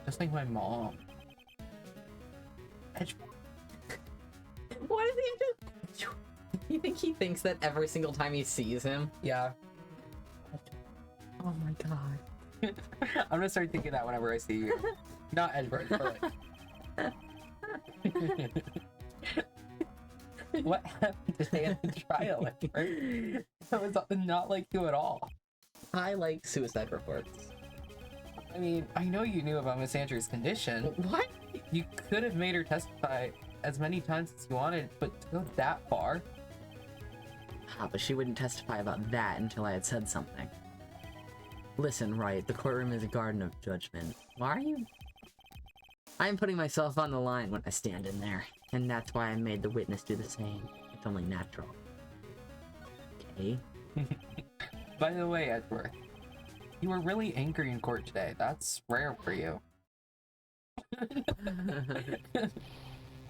Just like my mom. What is he just... You think he thinks that every single time he sees him? Yeah. Oh my god. I'm gonna start thinking that whenever I see you. Not Edward, but like... What happened today at the trial, Edward? That was not like you at all. I like suicide reports. I mean, I know you knew about Miss Andrews' condition. What? You could have made her testify as many times as you wanted, but to go that far? Ah, but she wouldn't testify about that until I had said something. Listen, right, the courtroom is a garden of judgment. Why are you... I am putting myself on the line when I stand in there, and that's why I made the witness do the same. It's only natural. Okay? By the way, Edward, you were really angry in court today. That's rare for you.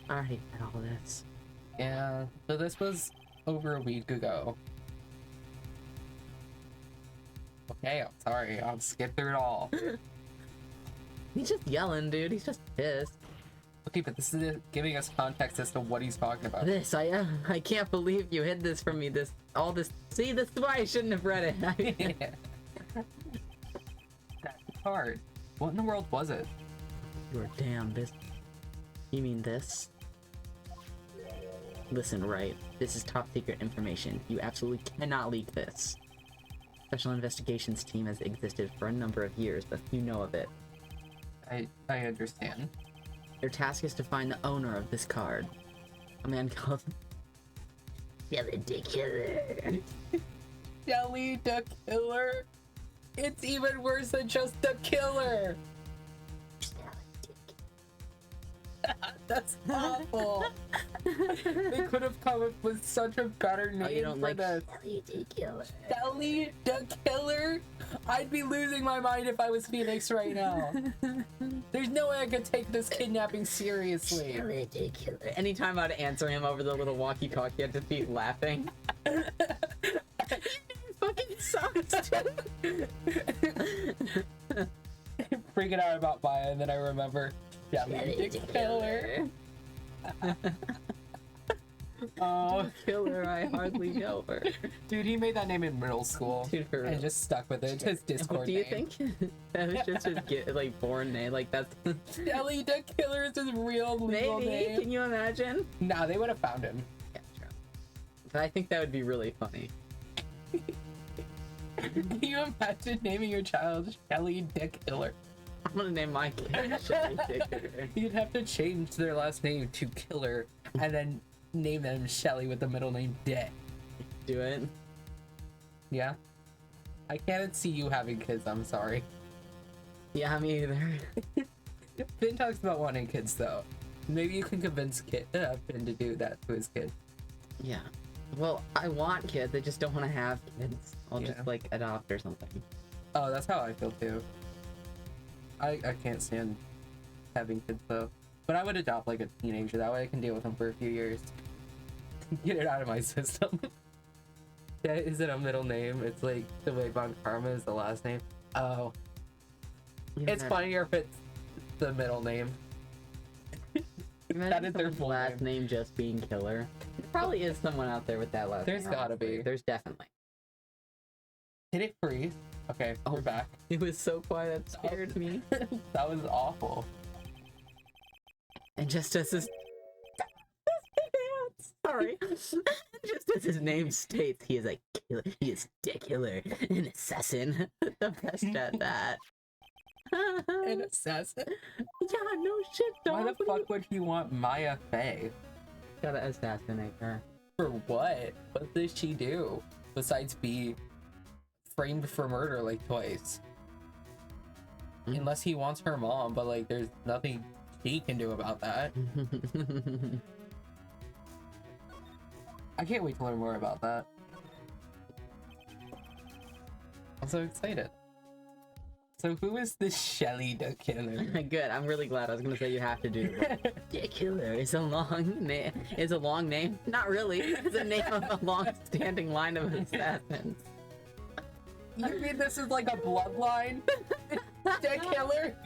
I hate all this. Yeah, so this was over a week ago. Okay, I'm sorry. I'll skip through it all. He's just yelling, dude. He's just pissed. Okay, but this is giving us context as to what he's talking about. I can't believe you hid this from me. All this. See, this is why I shouldn't have read it. That card. What in the world was it? You're damn busy. You mean this? Listen, right. This is top secret information. You absolutely cannot leak this. Special Investigations team has existed for a number of years, but you know of it. I understand. Their task is to find the owner of this card. A man called... Jelly the Killer. Jelly the Killer? It's even worse than just the killer! That's awful! They could have come up with such a better name you don't for like this. Jelly the Killer? Jelly the Killer? I'd be losing my mind if I was Phoenix right now. There's no way I could take this kidnapping seriously. Jelly the Killer. Anytime I'd answer him over the little walkie-talkie, I'd just be laughing. Fucking sucks, dude. Freaking out about Maya, and then I remember Jelly the Killer. Oh, Killer, I hardly know her. dude, he made that name in middle school Dude, for real. and just stuck with it. It's his Discord Do you name. think that was just his like born name? Like that's Shelly the Killer is his real legal maybe. name. Can you imagine? Nah, they would have found him. Yeah, true. But I think that would be really funny. Can you imagine naming your child Shelly the Killer? I'm gonna name my kid Shelly Dicker. You'd have to change their last name to Killer and then name them Shelly with the middle name Dick. Do it. Yeah? I can't see you having kids, I'm sorry. Yeah, me either. Finn talks about wanting kids though. Maybe you can convince Finn to do that to his kid. Yeah. Well, I want kids. I just don't want to have kids. I'll Yeah. just like adopt or something. Oh, that's how I feel too. I can't stand having kids though. But I would adopt like a teenager. That way I can deal with them for a few years. Get it out of my system. That isn't a middle name. It's like the way Von Karma is the last name. Oh. Yeah, It's funnier if it's the middle name. That is their full last name just being Killer. There probably is someone out there with that last There's name. gotta honestly. be. There's definitely. Did it freeze? Okay, we're back. It was so quiet that scared me. That was awful. And just as his sorry, just as his name states, he is a killer. He is a killer, an assassin. The best at that. An assassin? Yeah, no shit, dog. Why the fuck would he want Maya Fey? Gotta assassinate her. For what? What did she do? Besides be framed for murder like twice. Unless he wants her mom, but like there's nothing he can do about that. I can't wait to learn more about that. I'm so excited. So who is this Shelly the Killer? Good. I'm really glad. I was gonna say you have to do. The Killer is a long name. Is a long name? Not really. It's a name of a long-standing line of assassins. You mean this is like a bloodline? The Killer?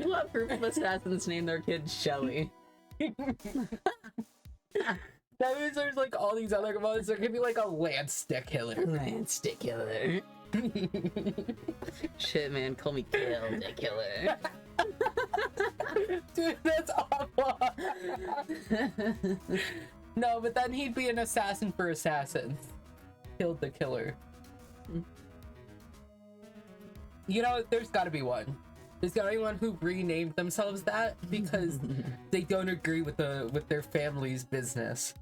What group of assassins name their kid Shelly? That means there's like all these other components. There could be like a Lance the Killer. Lance the Killer. Shit, man, call me Kill the Killer. Dude, that's awful. No, but then he'd be an assassin for assassins. Killed the Killer. You know, there's gotta be one. There's gotta be one who renamed themselves that because they don't agree with their family's business.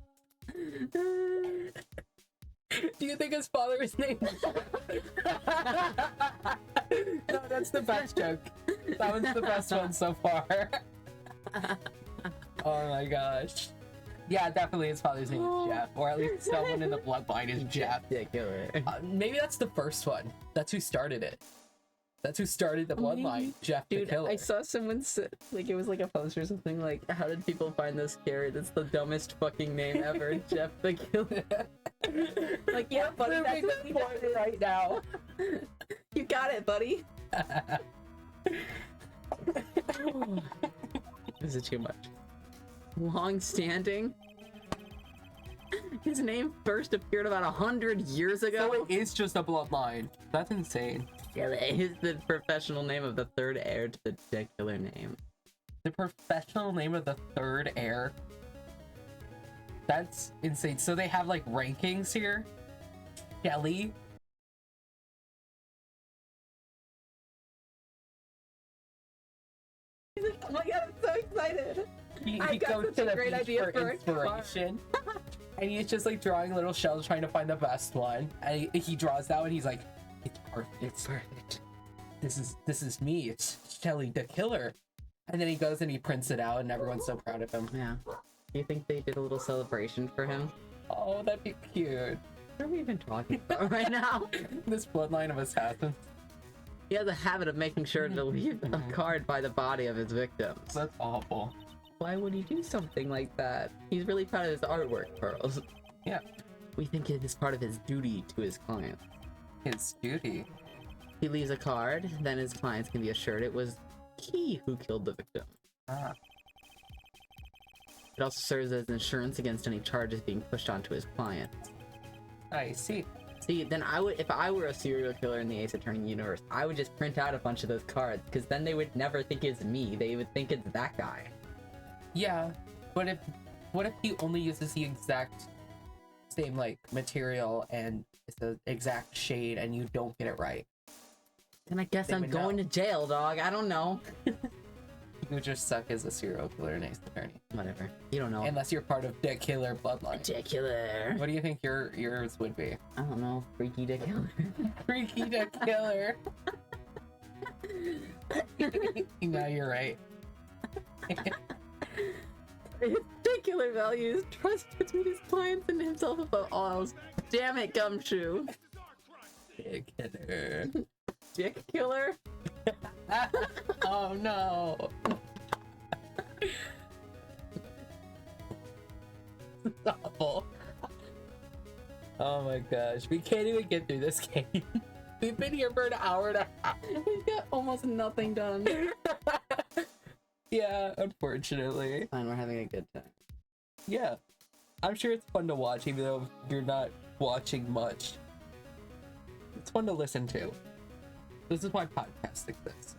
Do you think his father is named? No, that's the best joke. That one's the best one so far. Oh my gosh. Yeah, definitely his father's name is Jeff, or at least someone in the bloodline is Jeff. The Killer. Maybe that's the first one. That's who started it. That's who started the bloodline. Jeff the Dude, Killer. I saw someone say, like, it was like a post or something, like, how did people find this scary? That's the dumbest fucking name ever, Jeff the Killer. Like, yeah, buddy, that's what we did right now. You got it, buddy. This is too much. Long-standing? His name first appeared about 100 years ago. So it is just a bloodline. That's insane. Is the professional name of the third heir to the particular name. The professional name of the third heir? That's insane. So they have like rankings here? Shelly? He's like, oh my god, I'm so excited. He I got goes such to a the great beach idea for for a car. inspiration. And he's just like drawing little shells trying to find the best one. And he draws that one, he's like, it's perfect. It's perfect. This is me. It's Shelly the Killer. And then he goes and he prints it out and everyone's so proud of him. Yeah. Do you think they did a little celebration for him? Oh, that'd be cute. What are we even talking about right now? This bloodline of assassins. He has a habit of making sure to leave a card by the body of his victims. That's awful. Why would he do something like that? He's really proud of his artwork, Pearls. Yeah. We think it is part of his duty to his client. His duty. He leaves a card, then his clients can be assured it was he who killed the victim. Ah. It also serves as insurance against any charges being pushed onto his clients. I see. See, then I would, if I were a serial killer in the Ace Attorney universe, I would just print out a bunch of those cards, because then they would never think it's me. They would think it's that guy. Yeah, but what if he only uses the exact same like material and it's the exact shade and you don't get it right? Then I guess I'm going to jail, dog. I don't know. You just suck as a serial killer and Ace Attorney. Whatever. You don't know. Unless you're part of Dick Killer bloodline. Dick Killer. What do you think yours would be? I don't know. Freaky Dick Killer. Freaky Dick Killer. No, you're right. His particular values trust between his clients and himself above all else. Damn it, Gumshoe. Dick Killer. Dick Killer? Oh no. Awful. Oh my gosh, we can't even get through this game. We've been here for an hour and a half. We've got almost nothing done. Yeah, unfortunately. Fine, we're having a good time. Yeah. I'm sure it's fun to watch, even though you're not watching much. It's fun to listen to. This is why podcasts exist.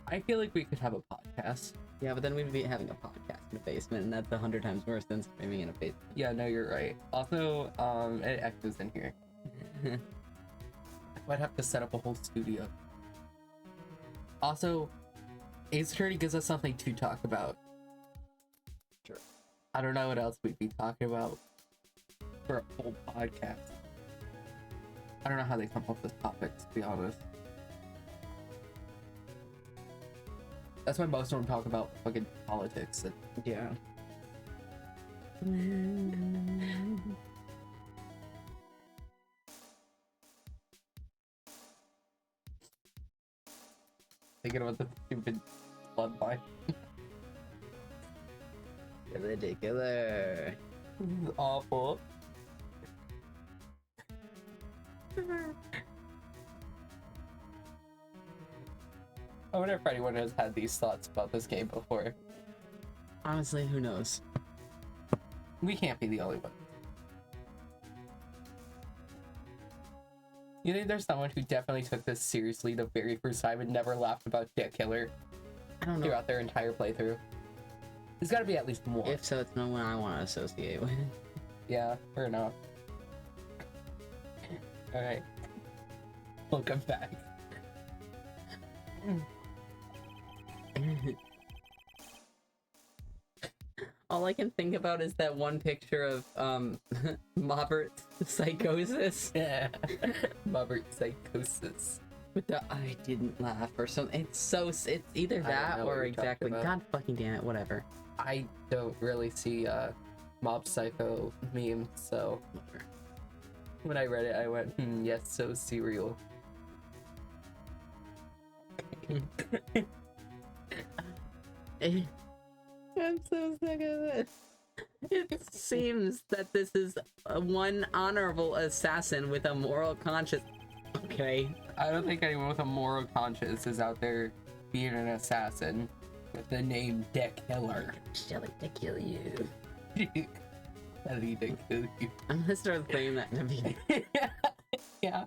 I feel like we could have a podcast. Yeah, but then we'd be having a podcast in a basement, and that's 100 times worse than streaming in a basement. Yeah, no, you're right. Also, it echoes in here. I might have to set up a whole studio. Also, Ace Attorney gives us something to talk about. Sure. I don't know what else we'd be talking about for a whole podcast. I don't know how they come up with topics, to be honest. That's why most of them talk about fucking politics. And Yeah. thinking about the stupid bloodline. Ridiculous. This is awful. I wonder if anyone has had these thoughts about this game before. Honestly, who knows? We can't be the only one. You think there's someone who definitely took this seriously the very first time and never laughed about Dick Killer I don't know. throughout their entire playthrough? There's gotta be at least one. If so, it's no one I want to associate with. Yeah, fair enough. Alright. Welcome back. All I can think about is that one picture of Mobbert's psychosis Yeah. Mobert psychosis. with the I didn't laugh or something. It's either don't that know what or you're exactly. talking about. God fucking damn it, whatever. I don't really see Mob Psycho memes, so Whatever. when I read it, I went, yes, so serial. I'm so sick of it. It seems that this is one honorable assassin with a moral conscience. Okay. I don't think anyone with a moral conscience is out there being an assassin with the name Dick Killer. Shelly to kill you. I need to kill you. I'm gonna start saying that to me. Yeah.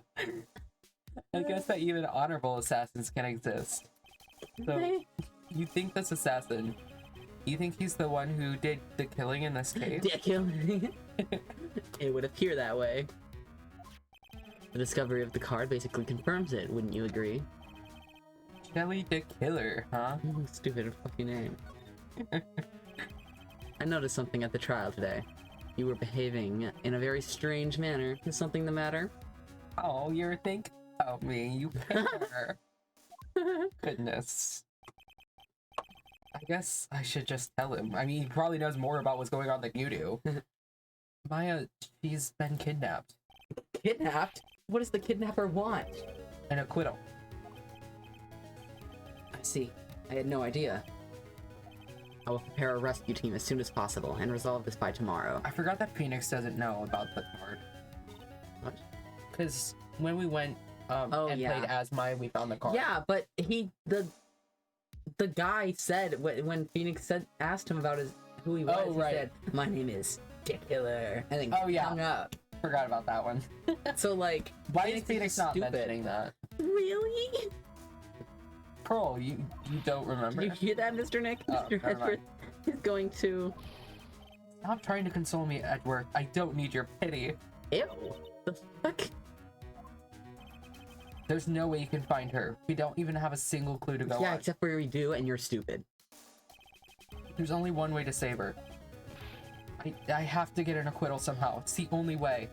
I guess that even honorable assassins can exist. So, you think this assassin, you think he's the one who did the killing in this case? Dick killing. It would appear that way. The discovery of the card basically confirms it, wouldn't you agree? Shelly the Killer, huh? Stupid fucking name. I noticed something at the trial today. You were behaving in a very strange manner. Is something the matter? Oh, you're thinking about me, you care. Goodness. I guess I should just tell him. I mean, he probably knows more about what's going on than you do. Maya, she's been kidnapped. Kidnapped? What does the kidnapper want? An acquittal. I see. I had no idea. I will prepare a rescue team as soon as possible and resolve this by tomorrow. I forgot that Phoenix doesn't know about the card. What? Because when we went Oh, and yeah. played as Maya, we found the card. Yeah, but the guy said when Phoenix asked him about who he was. Oh, He right. said, "My name is Dick Killer," and then Oh, yeah. hung up. Forgot about that one. So like, Why is just Phoenix not mentioning that? Really? Pearl, you don't remember? Did you hear that, Mr. Nick? Oh, Mr. never mind. Edward is going to. Stop trying to console me, Edward. I don't need your pity. Ew. The fuck? There's no way you can find her. We don't even have a single clue to go Yeah, on. except for we do, and you're stupid. There's only one way to save her. I have to get an acquittal somehow. It's the only way.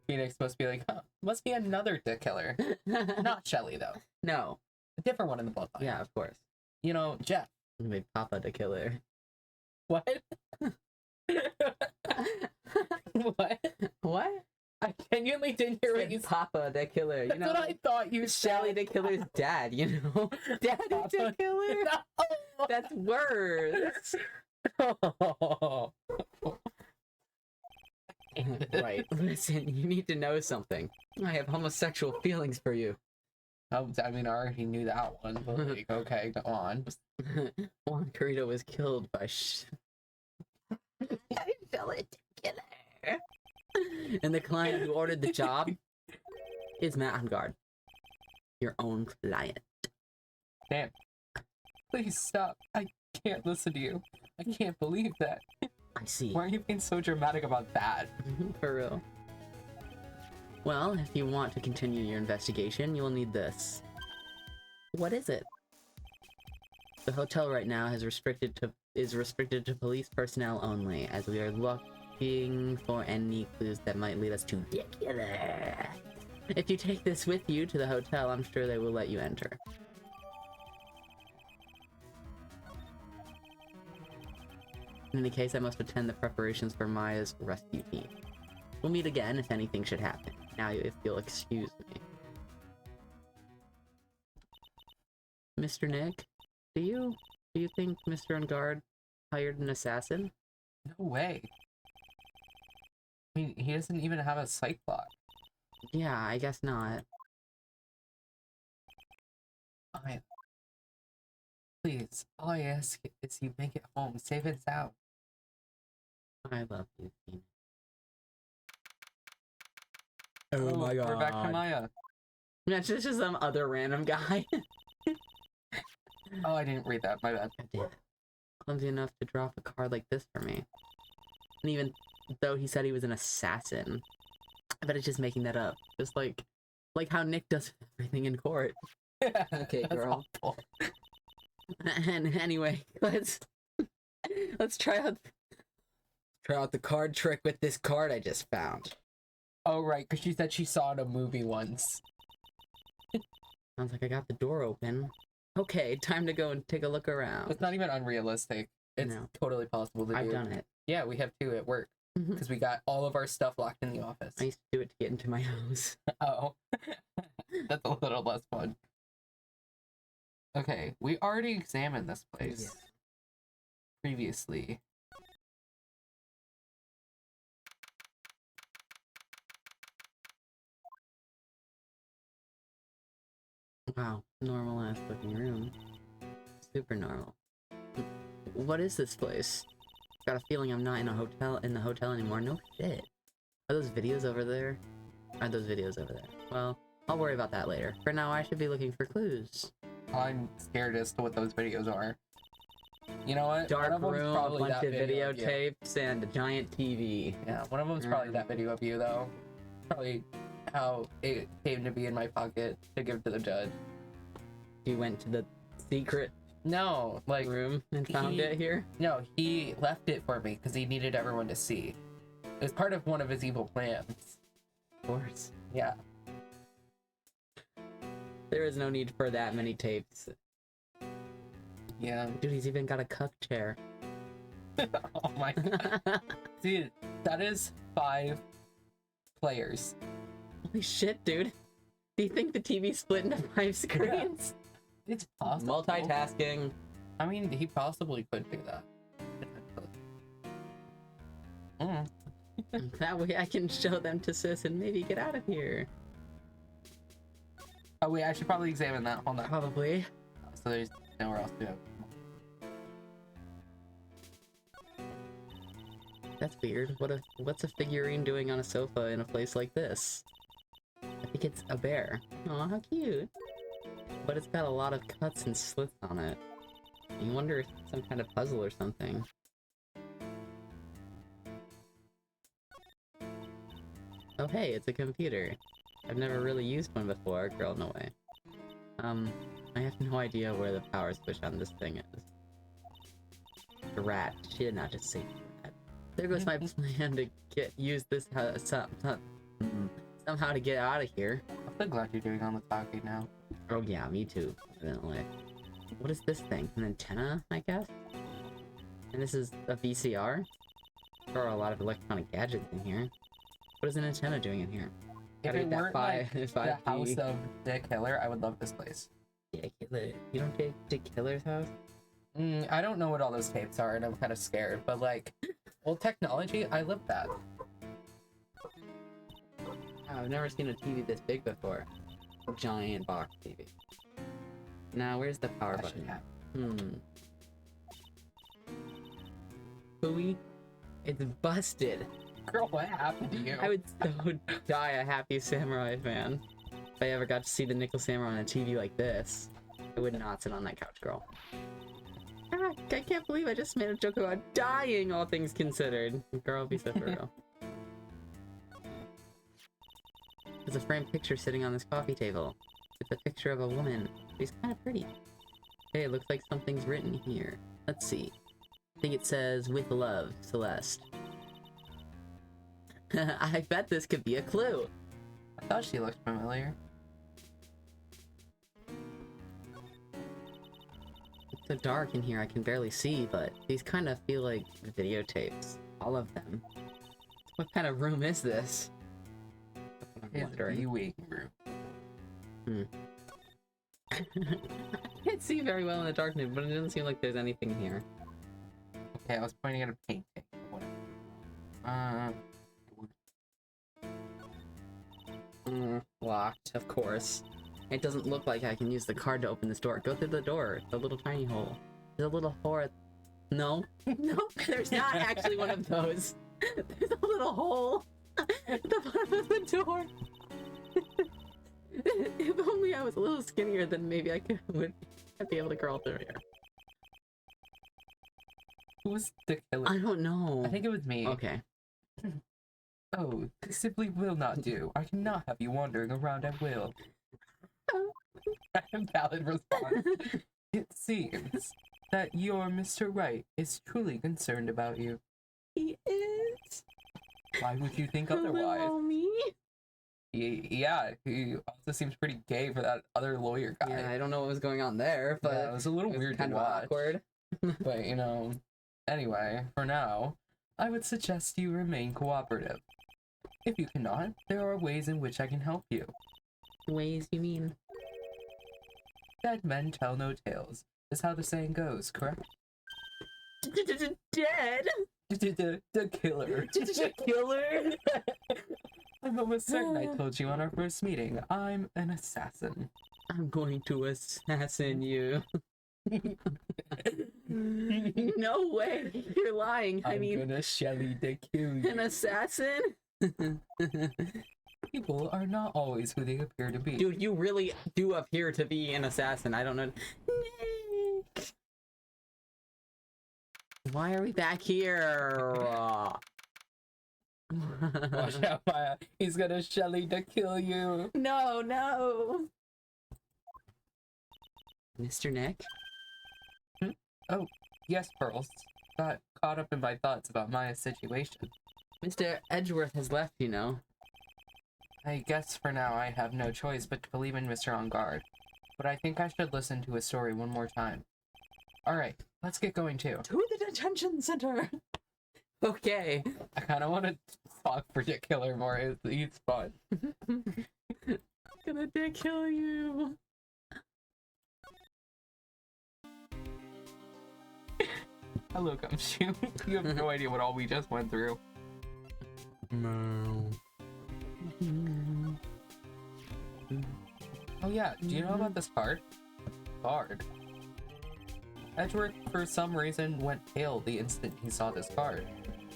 Phoenix supposed to be like, huh, must be another Dick Killer. Not Shelly, though. No. A different one in the bloodline. Yeah, of course. You know, Jeff. Maybe Papa the Killer. What? What? What? I genuinely didn't hear what Said you said. Papa the Killer. You That's know, what I thought you Shelly said. the Killer's dad, you know? Daddy the Papa- Killer? No. That's worse. Right. Listen, you need to know something. I have homosexual feelings for you. I mean, I already knew that one. But like, okay, go on. Juan Carrito was killed by Shelly the Killer. And the client who ordered the job is Matt on guard. Your own client. Damn. Please stop. I can't listen to you. I can't believe that. I see. Why are you being so dramatic about that? For real. Well, if you want to continue your investigation, you will need this. What is it? The hotel right now is restricted to police personnel only, as we are looking for any clues that might lead us to Dick Killer. If you take this with you to the hotel, I'm sure they will let you enter. In any case, I must attend the preparations for Maya's rescue team. We'll meet again if anything should happen. Now, if you'll excuse me. Mr. Nick, do you think Mr. On Guard hired an assassin? No way. I mean, he doesn't even have a psych block. Yeah, I guess not. Please, all I ask is you make it home, safe and sound. I love you, Phoenix. We're back to Maya. That's just some other random guy. Oh, I didn't read that. My bad. I did. Clumsy enough to drop a card like this for me. And even though he said he was an assassin, I bet it's just making that up. Just like how Nick does everything in court. Okay, That's girl. awful. And anyway, let's try out the card trick with this card I just found. Oh, right, because she said she saw it in a movie once. Sounds like I got the door open. Okay, time to go and take a look around. It's not even unrealistic. It's No. totally possible to do. I've done it. Yeah, we have two at work. Mhm. Because we got all of our stuff locked in the office. I used to do it to get into my house. Oh. That's a little less fun. Okay, we already examined this place previously. Wow, normal ass looking room. Super normal. What is this place? Got a feeling I'm not in the hotel anymore. No shit. Are those videos over there? Are those videos over there? Well, I'll worry about that later. For now, I should be looking for clues. I'm scared as to what those videos are. You know what? Dark one of them's room, a probably bunch that of video you. videotapes, and a giant TV. Yeah, one of them's probably that video of you, though. Probably how it came to be in my pocket to give to the judge. You went to the secret No, like, room and found it here? no, he left it for me because he needed everyone to see. It was part of one of his evil plans. Of course. Yeah. There is no need for that many tapes. Yeah. Dude, he's even got a cup chair. Oh my god. Dude, that is 5 players. Holy shit, dude. Do you think the TV split into 5 screens? It's possible. Multitasking. I mean, he possibly could do that. Mm. That way I can show them to Sis and maybe get out of here. Oh wait, I should probably examine that. Hold on. Probably. So there's nowhere else to go. That's weird. What's a figurine doing on a sofa in a place like this? I think it's a bear. Aw, how cute. But it's got a lot of cuts and slits on it. You wonder if it's some kind of puzzle or something. Oh hey, it's a computer. I've never really used one before. Girl, no way. I have no idea where the power switch on this thing is. The rat. She did not just say rat. There goes my plan to use this somehow to get out of here. I'm so glad you're doing all the talking now. Oh yeah, me too. Evidently. What is this thing? An antenna, I guess? And this is a VCR? There are a lot of electronic gadgets in here. What is an antenna doing in here? If it weren't like the house of Dick Killer, I would love this place. Dick Killer? You don't take Dick Killer's house? I don't know what all those tapes are, and I'm kind of scared. But like, well, technology, I love that. I've never seen a TV this big before. A giant box TV. Now, where's the power button? Pooey? It's busted. Girl, what happened to you? I would so die a happy samurai fan. If I ever got to see the Nickel Samurai on a TV like this, I would not sit on that couch, girl. Ah, I can't believe I just made a joke about dying, all things considered. Girl, be so for real. There's a framed picture sitting on this coffee table. It's a picture of a woman. She's kind of pretty. Hey, it looks like something's written here. Let's see. I think it says, "With love, Celeste." I bet this could be a clue. I thought she looked familiar. It's so dark in here I can barely see, but these kind of feel like videotapes. All of them. What kind of room is this? It's the waiting room. I can't see very well in the darkness, but it doesn't seem like there's anything here. Okay, I was pointing at a painting. Locked, of course. It doesn't look like I can use the card to open this door. Go through the door. The little tiny hole. There's a little hole. No. No, there's not actually one of those. There's a little hole at the bottom of the door. If only I was a little skinnier, then maybe I'd be able to crawl through here. Who was the killer? I don't know. I think it was me. Okay. Oh, this simply will not do. I cannot have you wandering around at will. Valid response. It seems that your Mr. Right is truly concerned about you. He is. Why would you think otherwise? Hello, me? Yeah, he also seems pretty gay for that other lawyer guy. Yeah, I don't know what was going on there, but yeah, it was a little weird kind to of watch. awkward. But, you know, anyway, for now, I would suggest you remain cooperative. If you cannot, there are ways in which I can help you. Ways, you mean? Dead men tell no tales, is how the saying goes, correct? Dead? The killer. Killer? I'm almost certain I told you on our first meeting. I'm an assassin. I'm going to assassin you. No way! You're lying. I mean, I'm gonna Shelly to kill you. an assassin? People are not always who they appear to be. Dude, you really do appear to be an assassin. I don't know. Nick! Why are we back here? Watch out, Maya. He's gonna Shelly to kill you. No, no! Mr. Nick? Oh, yes, Pearls. Got caught up in my thoughts about Maya's situation. Mr. Edgeworth has left, you know. I guess for now I have no choice but to believe in Mr. On Guard. But I think I should listen to his story one more time. Alright, let's get going too. To the detention center! Okay. I kind of want to talk for Dick Killer more. He's fun. Gonna dick kill you. Hello, Gumshoe. You have no idea what all we just went through. No. Oh yeah, do you know about this card? Card. Edgeworth, for some reason, went pale the instant he saw this card.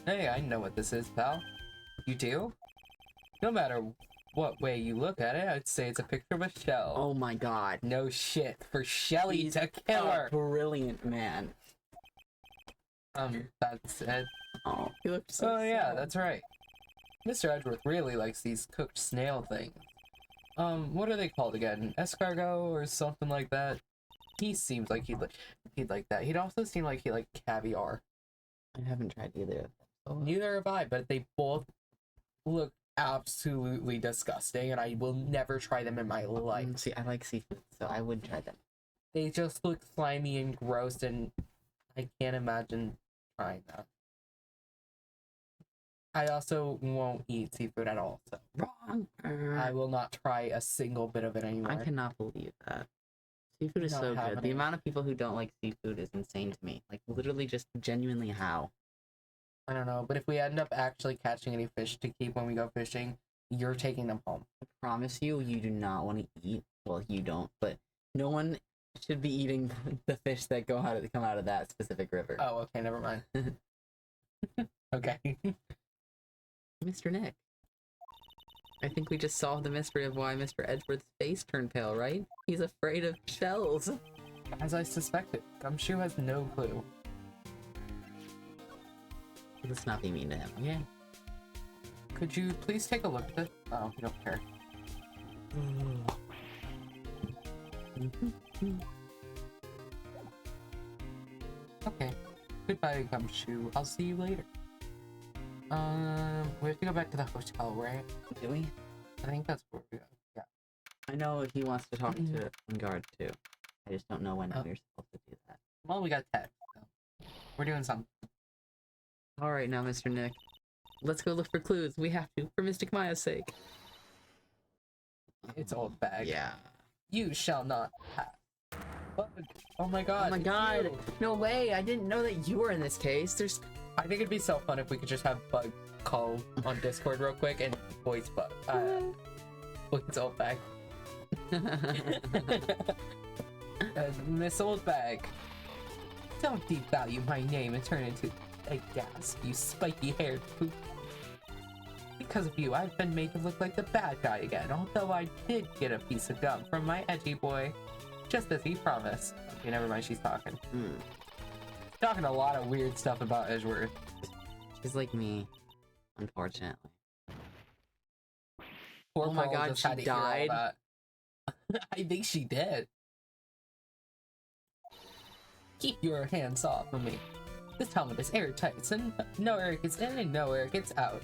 Hey, I know what this is, pal. You do? No matter what way you look at it, I'd say it's a picture of a shell. Oh my god. No shit, for Shelly He's to kill her! Brilliant man. That's it. Oh, he looked so yeah, sad. that's right. Mr. Edgeworth really likes these cooked snail things. What are they called again? Escargot or something like that? He seems like he'd like that. He'd also seem like he liked caviar. I haven't tried either of them. Oh, Neither have I, but they both look absolutely disgusting, and I will never try them in my life. see, I like seafood, so I would try them. They just look slimy and gross, and I can't imagine trying that. I also won't eat seafood at all, so Wrong. I will not try a single bit of it anymore. I cannot believe that. Seafood is Not so good. The happening. amount of people who don't like seafood is insane to me. Like, literally just genuinely how. I don't know, but if we end up actually catching any fish to keep when we go fishing, you're taking them home. I promise you, you do not want to eat. Well, you don't, but no one should be eating the fish that come out of that specific river. Oh, okay, never mind. Okay. Mr. Nick. I think we just solved the mystery of why Mr. Edgeworth's face turned pale, right? He's afraid of shells. As I suspected, Gumshoe has no clue. Let's not be mean to him, okay? Could you please take a look at this? Oh, you don't care. Okay. Goodbye, Gumshoe. I'll see you later. We have to go back to the hotel, right? Do we? I think that's where we go. Yeah. I know he wants to talk to guard too. I just don't know when we're supposed to do that. Well, we got text, so we're doing something. Alright now, Mr. Nick. Let's go look for clues. We have to, for Mystic Maya's sake. It's old bag. Yeah. You shall not have. Bug. Oh my god. Oh my it's god. you. No way. I didn't know that you were in this case. There's... I think it'd be so fun if we could just have Bug call on Discord real quick and voice Bug. It's old bag. Miss Old Bag. Don't devalue my name and turn into a gasp, you spiky-haired poop. Because of you, I've been made to look like the bad guy again, although I did get a piece of gum from my edgy boy. Just as he promised. Okay, never mind, she's talking. Talking a lot of weird stuff about Edgeworth. She's like me, unfortunately. Poor Oh my Pearl god, just she had to hear all died? that. I think she did. Keep your hands off of me. This helmet is airtight, so no air gets in and no air gets out.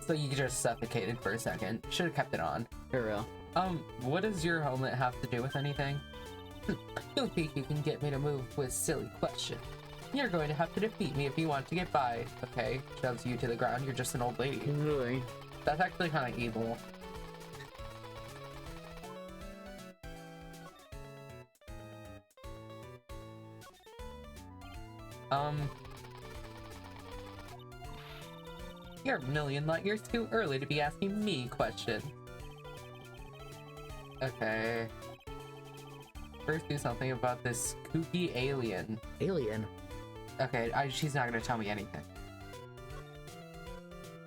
So you just suffocated for a second. Should have kept it on. For real. What does your helmet have to do with anything? You think you can get me to move with silly question? You're going to have to defeat me if you want to get by. Okay, shoves you to the ground. You're just an old lady. Really? That's actually kind of evil. You're a million light years too early to be asking me questions. Okay. First do something about this kooky alien. Alien? Okay, she's not gonna tell me anything.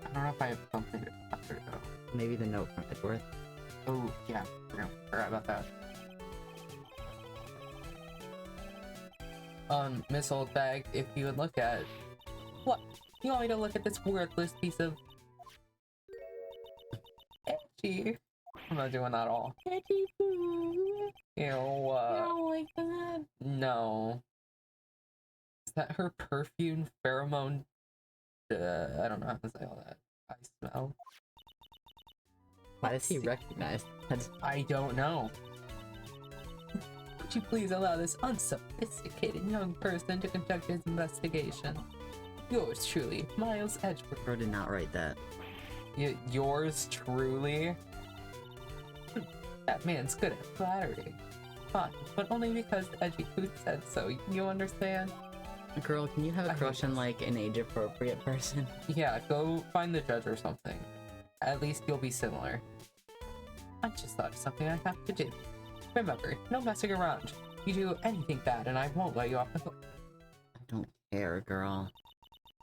I don't know if I have something to after though. Maybe the note from Edgeworth. Oh, yeah, forgot about that. Miss Old Bag, if you would look at... What? You want me to look at this worthless piece of... Edgy? I'm not doing that at all. Edgy food. Ew, You don't like that? No. Is that her perfume pheromone? I don't know how to say all that. I smell. Why does he recognize that? I don't know. Would you please allow this unsophisticated young person to conduct his investigation? Yours truly, Miles Edgeworth. Bro did not write that. Yours truly? That man's good at flattery. Fine, but only because Edgy Coot said so, you understand? Girl, can you have a crush on like an age-appropriate person? Yeah, go find the judge or something. At least you'll be similar. I just thought of something I have to do. Remember, no messing around. You do anything bad and I won't let you off the hook. I don't care, girl.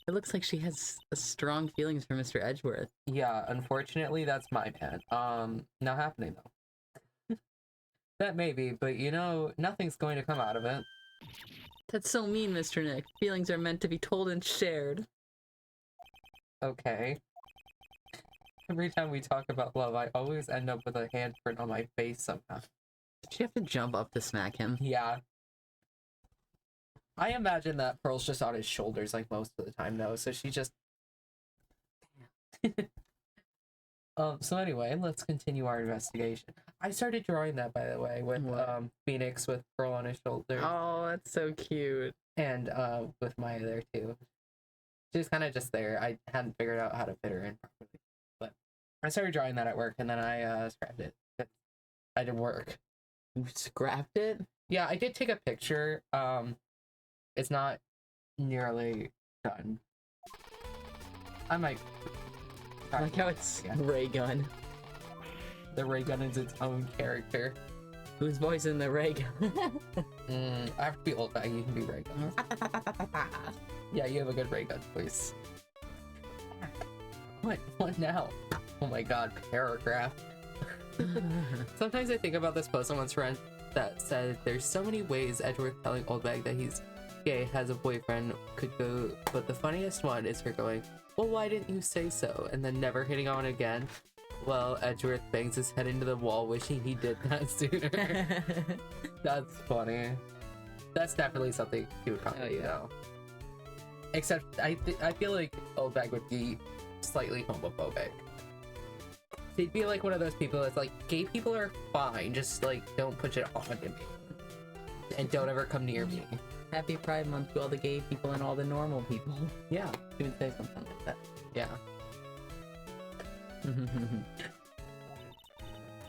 It looks like she has strong feelings for Mr. Edgeworth. Yeah, unfortunately, that's my man. Not happening though. That may be, but you know, nothing's going to come out of it. That's so mean, Mr. Nick. Feelings are meant to be told and shared. Okay. Every time we talk about love, I always end up with a handprint on my face somehow. Did she have to jump up to smack him? Yeah. I imagine that Pearl's just on his shoulders like most of the time though, so she just so anyway, let's continue our investigation. I started drawing that, by the way, with Phoenix with Pearl on his shoulder. Oh, that's so cute. And with Maya there too. She's kind of just there. I hadn't figured out how to fit her in properly. But I started drawing that at work and then I scrapped it. I did work. You scrapped it? Yeah, I did take a picture. It's not nearly done. I might I like how it's ray gun. The ray gun is its own character. Who's voicing the ray gun? I have to be old bag, you can be ray gun. Yeah, you have a good ray gun voice. What now? Oh my god, paragraph. Sometimes I think about this post on one's friend that said there's so many ways Edgeworth telling Oldbag that he's gay, has a boyfriend, could go, but the funniest one is her going, well, why didn't you say so? And then never hitting on again. Well, Edgeworth bangs his head into the wall wishing he did that sooner. That's funny. That's definitely something he would probably know. Except I feel like Oldbag would be slightly homophobic. He'd be like one of those people that's like, gay people are fine, just like don't push it on me. And don't ever come near me. Happy Pride Month to all the gay people and all the normal people. Yeah. You would say something like that. Yeah.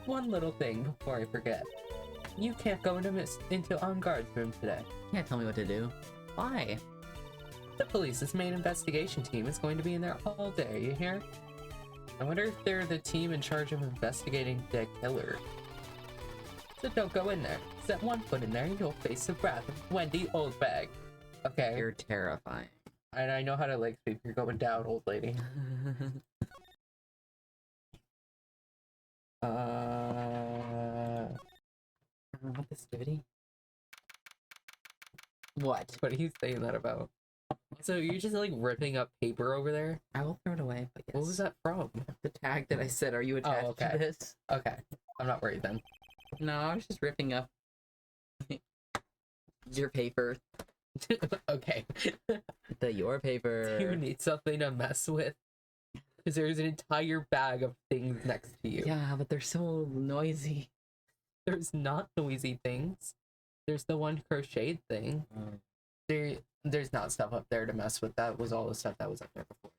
One little thing before I forget. You can't go into On Guard's room today. You can't tell me what to do. Why? The police's main investigation team is going to be in there all day, you hear? I wonder if they're the team in charge of investigating the killer. So don't go in there. Set one foot in there and you'll face the wrath of Wendy Oldbag. Okay. You're terrifying. And I know how to like speak. You're going down, old lady. What festivity? What? What are you saying that about? So you're just like ripping up paper over there? I will throw it away, but yes. What was that from? The tag that I said, are you attached okay. to this? Okay. I'm not worried then. No, I was just ripping up your paper. Okay. Your paper. You need something to mess with. Because there's an entire bag of things next to you. Yeah, but they're so noisy. There's not noisy things. There's the one crocheted thing. There's not stuff up there to mess with. That was all the stuff that was up there before.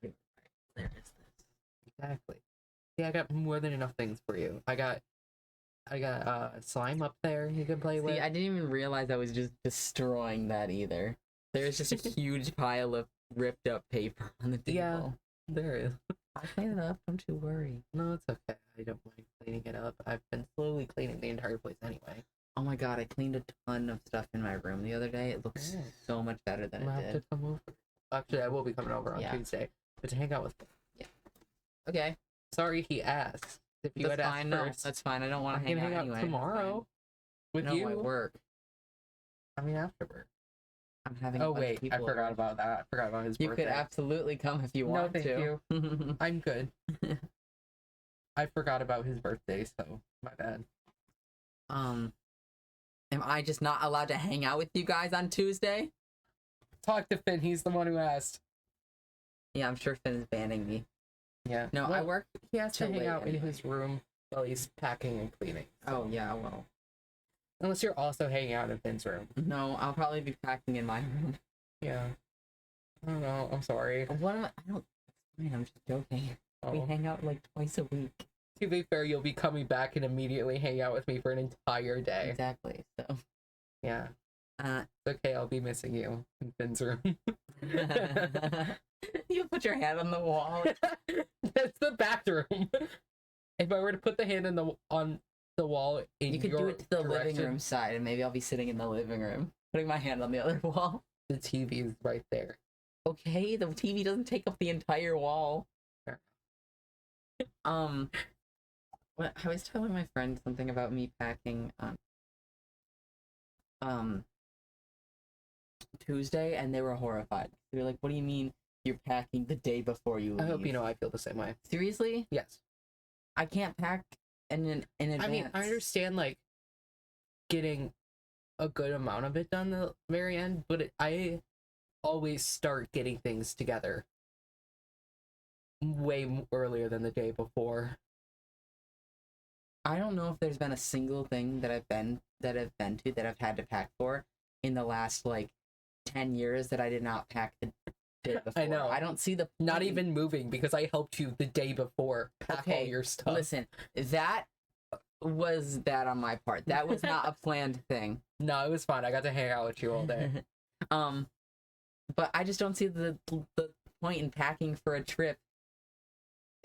There is this. Exactly. Yeah, I got more than enough things for you. I got slime up there you can play with. See, I didn't even realize I was just destroying that either. There's just a huge pile of ripped up paper on the table. Yeah, there is. I'll clean it up, don't you worry. No, it's okay. I don't mind cleaning it up. I've been slowly cleaning the entire place anyway. Oh my god, I cleaned a ton of stuff in my room the other day. It looks so much better than I'll it have did. to come over. Actually, I will be coming over on Tuesday, but to hang out with him. Yeah. Okay. Sorry he asked. If you That's had fine. asked No, first, that's fine. I don't want I to can hang out hang out anyway. tomorrow with No, you. I work. I mean, after work. I'm having. Oh a bunch of wait, I people forgot over. about that. I forgot about his You birthday. could absolutely come if you No, want thank to. you. I'm good. I forgot about his birthday, so my bad. Am I just not allowed to hang out with you guys on Tuesday? Talk to Finn. He's the one who asked. Yeah, I'm sure Finn's banning me. Yeah. No, well, I work. He has to till hang late out in anyway. his room while he's packing and cleaning. Oh yeah, well. Unless you're also hanging out in Finn's room. No, I'll probably be packing in my room. Yeah. I don't know. I'm sorry. What am I? I don't. It's fine, I'm just joking. We Oh. hang out like twice a week. To be fair, you'll be coming back and immediately hang out with me for an entire day. Exactly. So. Yeah. Uh. It's okay. I'll be missing you in Finn's room. You put your hand on the wall. That's the bathroom. If I were to put the hand on the wall in You could your do it to the living direction, room side, and maybe I'll be sitting in the living room, putting my hand on the other wall. the TV is right there. Okay, the TV doesn't take up the entire wall. Fair. What I was telling my friend something about me packing on Tuesday, and they were horrified. They were like, "What do you mean you're packing the day before you leave?" I hope you know I feel the same way. Seriously? Yes. I can't pack in advance. I mean, I understand like getting a good amount of it done the very end, but I always start getting things together way earlier than the day before. I don't know if there's been a single thing that I've been to that I've had to pack for in the last like 10 years that I did not pack the day before. I know. I don't see the Not point. even moving because I helped you the day before pack all your stuff. Listen, that was that on my part. That was not a planned thing. No, it was fine. I got to hang out with you all day. But I just don't see the point in packing for a trip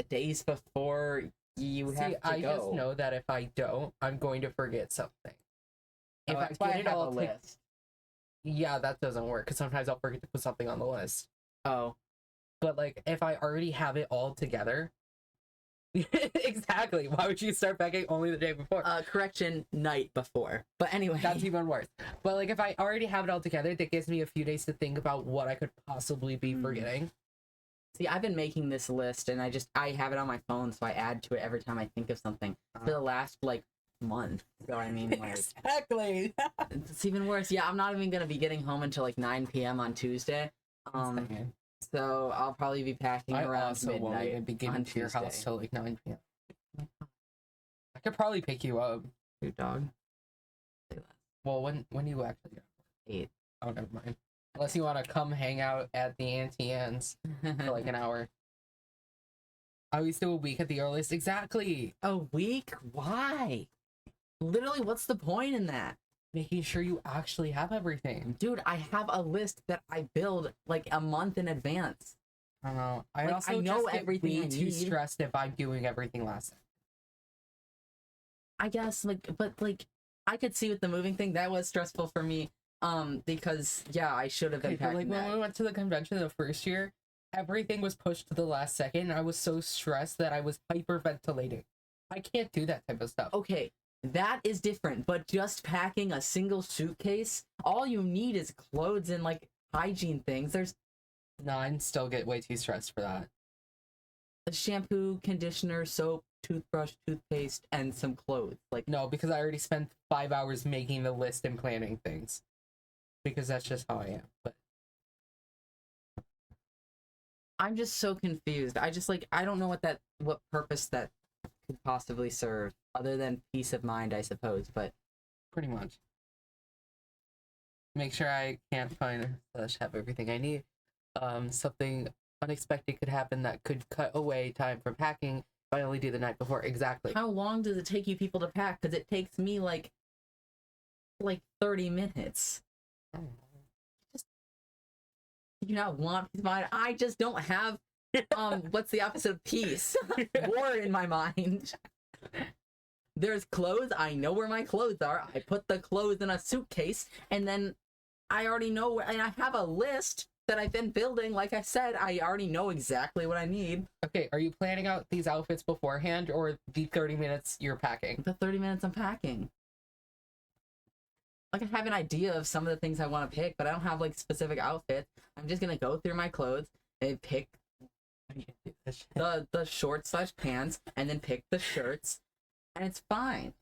days before you have to I go. just know that if I don't, I'm going to forget something. If That's I why get it have all a list. yeah, that doesn't work because sometimes I'll forget to put something on the list. Oh, But like, if I already have it all together, exactly. Why would you start packing only the day before? correction, night before. But anyway, That's even worse. But like, if I already have it all together, that gives me a few days to think about what I could possibly be forgetting. See, I've been making this list, and I have it on my phone, so I add to it every time I think of something. For the last like month, so I mean, like, Exactly. it's even worse. Yeah, I'm not even gonna be getting home until like 9 p.m. on Tuesday. So I'll probably be packing I around also won't midnight even be on getting to your house Tuesday. till like 9 p.m. I could probably pick you up. Your dog. Well, when do you actually get up? 8. Oh, never mind. Unless you want to come hang out at the Auntie Anne's for like an hour. I always do a week at the earliest. Exactly. A week? Why? Literally, what's the point in that? Making sure you actually have everything. Dude, I have a list that I build like a month in advance. I don't know. I Like, also I know just get everything way I too need. stressed if I'm doing everything last time. I guess, like, but like, I could see with the moving thing that was stressful for me. Because yeah, I should have been Okay, but packing like when that. we went to the convention the first year, everything was pushed to the last second. And I was so stressed that I was hyperventilating. I can't do that type of stuff. Okay, that is different, but just packing a single suitcase, all you need is clothes and like hygiene things. There's No, I'd still get way too stressed for that. a shampoo, conditioner, soap, toothbrush, toothpaste, and some clothes. Like, No, because I already spent 5 hours making the list and planning things. Because that's just how I am. But I'm just so confused. I don't know what purpose that could possibly serve other than peace of mind, I suppose. But pretty much. Make sure I can't find / have everything I need. Something unexpected could happen that could cut away time from packing if I only do the night before. Exactly. how long does it take you people to pack? Because it takes me like 30 minutes. You not want peace of mind? I just don't have what's the opposite of peace? War in my mind. There's clothes. I know where my clothes are. I put the clothes in a suitcase, and then I already know where, and I have a list that I've been building. Like I said, I already know exactly what I need. Okay, are you planning out these outfits beforehand or the 30 minutes you're packing? The 30 minutes I'm packing. Like, I have an idea of some of the things I want to pick, but I don't have like specific outfits. I'm just gonna go through my clothes and pick the shorts / pants, and then pick the shirts, and it's fine.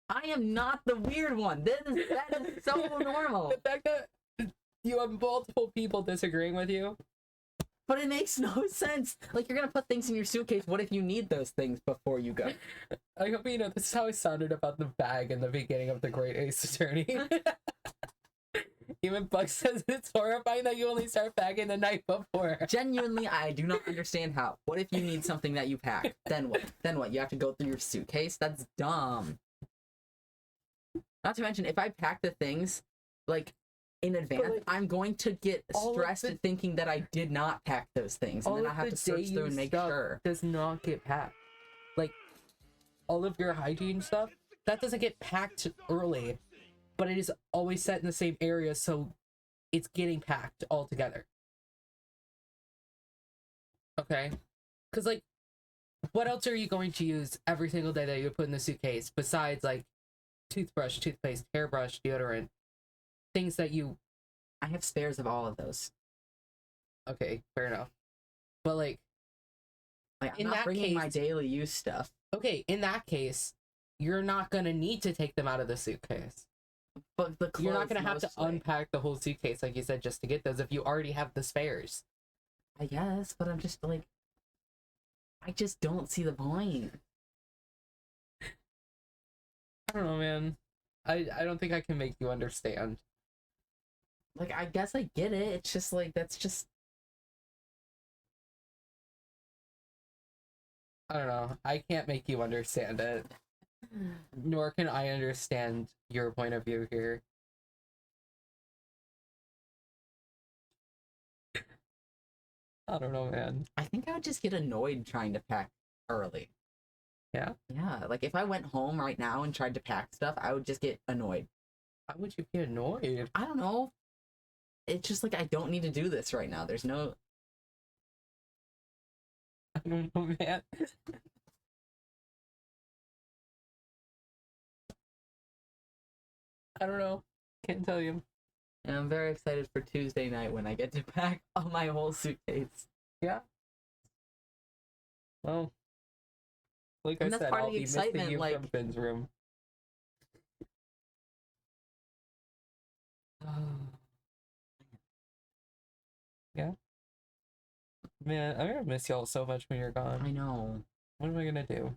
I am not the weird one. That is so normal. The fact that you have multiple people disagreeing with you. But it makes no sense. Like, you're gonna put things in your suitcase. What if you need those things before you go? I hope you know this is how I sounded about the bag in the beginning of The Great Ace Attorney. Even Buck says it's horrifying that you only start packing the night before. Genuinely, I do not understand how. What if you need something that you pack? Then what? Then what? You have to go through your suitcase? That's dumb. Not to mention, if I pack the things, like, in advance, like, I'm going to get all of stressed the- at thinking that I did not pack those things, and All then I of have the to search through and make stuff sure. does not get packed. Like, all of your hygiene stuff, that doesn't get packed early. but it is always set in the same area, so it's getting packed all together. Okay? Because, like, what else are you going to use every single day that you put in the suitcase besides, like, toothbrush, toothpaste, hairbrush, deodorant, things that you... I have spares of all of those. Okay, fair enough. But, like, Like, I'm in not that bringing my case- daily use stuff. okay, in that case, you're not gonna need to take them out of the suitcase. But the clothes, You're not gonna have to mostly. unpack the whole suitcase, like you said, just to get those if you already have the spares. I guess, but I'm just like, I just don't see the point. I don't know, man. I don't think I can make you understand. Like, I guess I get it. It's just like, that's just... I don't know. I can't make you understand it. Nor can I understand your point of view here. I don't know, man. I think I would just get annoyed trying to pack early. Yeah? Yeah, like if I went home right now and tried to pack stuff, I would just get annoyed. Why would you be annoyed? I don't know. It's just like, I don't need to do this right now. There's no... I don't know, man. I don't know. Can't tell you. And I'm very excited for Tuesday night when I get to pack all my whole suitcase. Yeah. Well, like And I that's said, part of I'll the be missing excitement, you like- from Finn's room. Yeah. Man, I'm gonna miss y'all so much when you're I gone. know. What am I gonna do?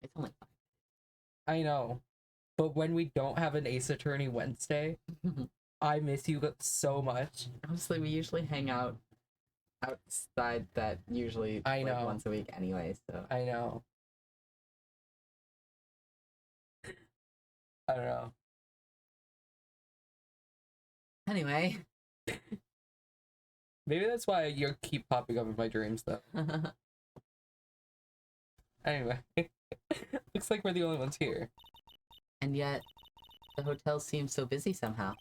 It's only I know. But when we don't have an Ace Attorney Wednesday, 5. I miss you so much. Honestly, we usually hang out outside that usually I like, know. once a week anyway, so... I know. I don't know. Anyway. Maybe that's why you keep popping up in my dreams, though. Anyway. Looks like we're the only ones here. And yet, the hotel seems so busy somehow.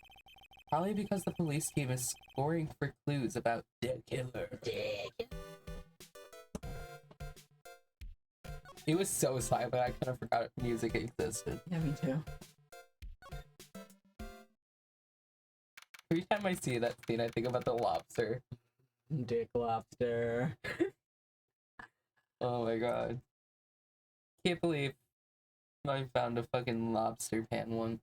Probably because the police team is scoring for clues about the killer. It was so silent, I kind of forgot music existed. Yeah, me too. Every time I see that scene, I think about the lobster. Dick Lobster. Oh my god. Can't believe I found a fucking lobster pan once.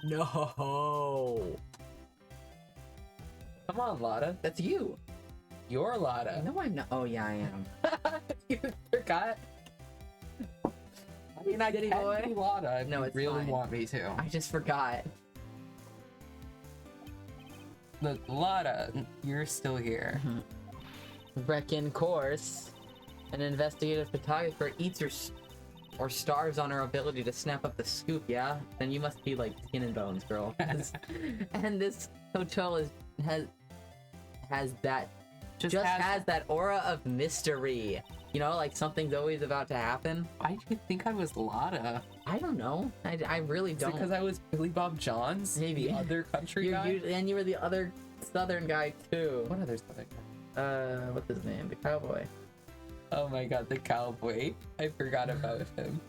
No! Come on, Lotta. That's you! You're Lotta. No, I'm not. Oh, yeah, I am. You forgot? I mean, I Kitty can boy? be Lotta if No, you it's really fine. want me to. I just forgot. Look, Lotta, you're still here. Reckon course. An investigative photographer eats or starves on her ability to snap up the scoop, yeah? Then you must be like skin and bones, girl. And this hotel has that just has that aura of mystery. You know, like something's always about to happen. Why do you think I was Lotta? I don't know. I really Is it don't. because I was Billy Bob Johns? Maybe. The other country guy? And you were the other southern guy too. What other southern guy? What's his name? The cowboy. Oh my god, the cowboy. I forgot about him.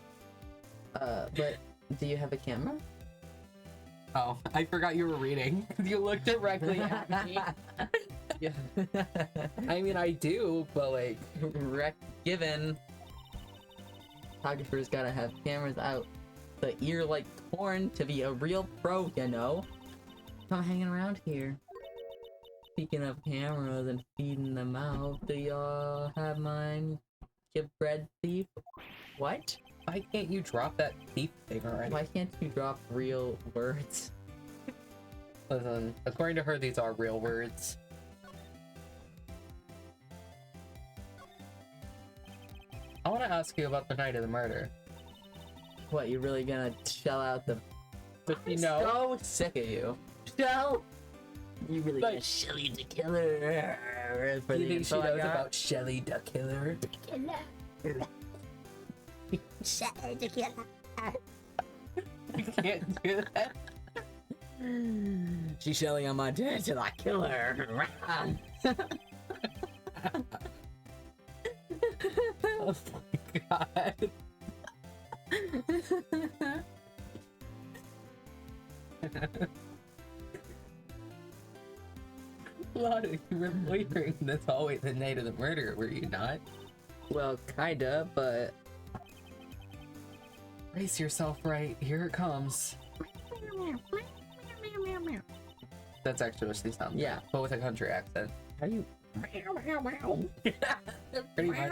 But do you have a camera? Oh, I forgot you were reading. You looked directly at me. Yeah. I mean, I do, but like... Given photographers gotta have cameras out the ear like corn to be a real pro, you know? I'm hanging around here. Speaking of cameras and feeding them out, do y'all have mine? Give bread thief? What? Why can't you drop that thief thing already? Why can't you drop real words? Listen, according to her, these are real words. I want to ask you about the night of the murder. What, you really gonna shell out the... But you I'm know, so sick of you. Shell! You really Like- gonna shell you the killer for you the think she info I knows got? about Shelly the Killer? You can't do that. She's shelling on my dead till I kill her. Oh my god. Lottie, you were loitering in this hallway the night of the murder, were you not? Well, kinda, but Brace yourself right, here it comes. That's actually what she sounds yeah. like, but with a country accent. How do you? Pretty much.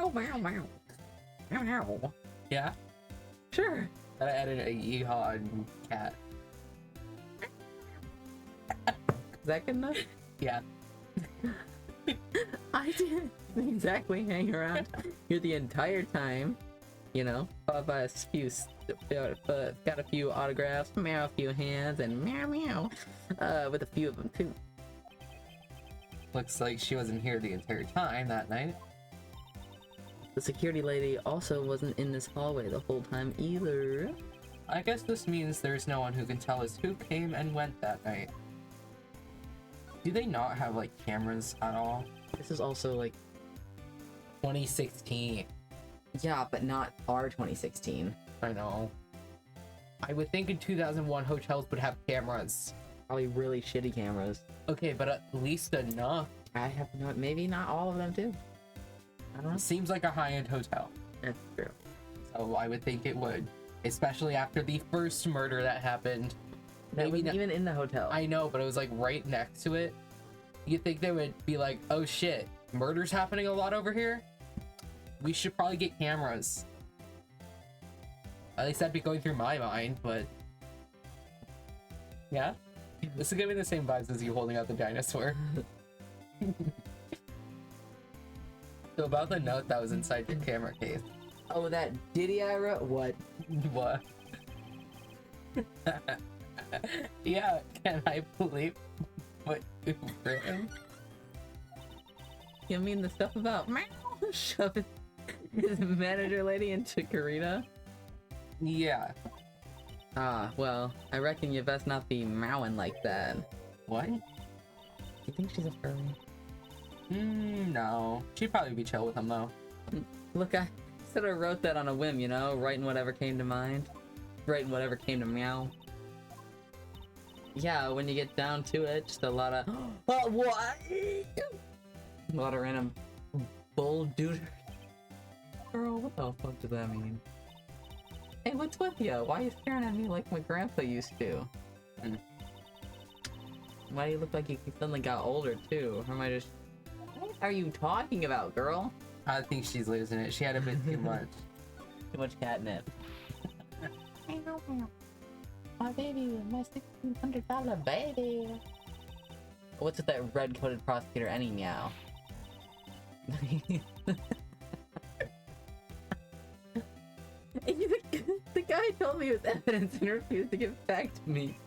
Yeah? Sure. I added a yeehaw and cat. Is that good enough? Yeah. I didn't exactly hang around here the entire time, you know, followed by a few, got a few autographs, meow, a few hands, and meow meow, with a few of them too. Looks like she wasn't here the entire time that night. The security lady also wasn't in this hallway the whole time either. I guess this means there's no one who can tell us who came and went that night. Do they not have, like, cameras at all? This is also like 2016. Yeah, but not our 2016. I know. I would think in 2001 hotels would have cameras. Probably really shitty cameras. Okay, but at least enough. I have not, maybe not all of them too. I don't know. Seems like a high-end hotel. That's true. So I would think it would. Especially after the first murder that happened. That Maybe was not- even in the hotel. I know, but it was like right next to it. You'd think they would be like, oh shit, murder's happening a lot over here? We should probably get cameras. At least that'd be going through my mind, but... Yeah? This is giving me the same vibes as you holding out the dinosaur. So about the note that was inside your camera case. Oh, that ditty I wrote? What? What? Yeah, can I believe what you've written? You mean the stuff about shoving his manager lady into Karina? Yeah. Ah, well, I reckon you best not be mowing like that. What? You think she's a furry? No. She'd probably be chill with him, though. Look, I sort of wrote that on a whim, you know? Writing whatever came to mind. Writing whatever came to meow. Yeah, when you get down to it, just a lot of... Oh, what? A lot of random bull dude. Girl, what the fuck does that mean? Hey, what's with you? Why are you staring at me like my grandpa used to? Why do you look like you suddenly got older, too? Or am I just... What are you talking about, girl? I think she's losing it. She had a bit too much. Too much catnip. My baby, my $1,600 baby. What's with that red-coated prosecutor any meow? The guy told me it was evidence and refused to give it back to me.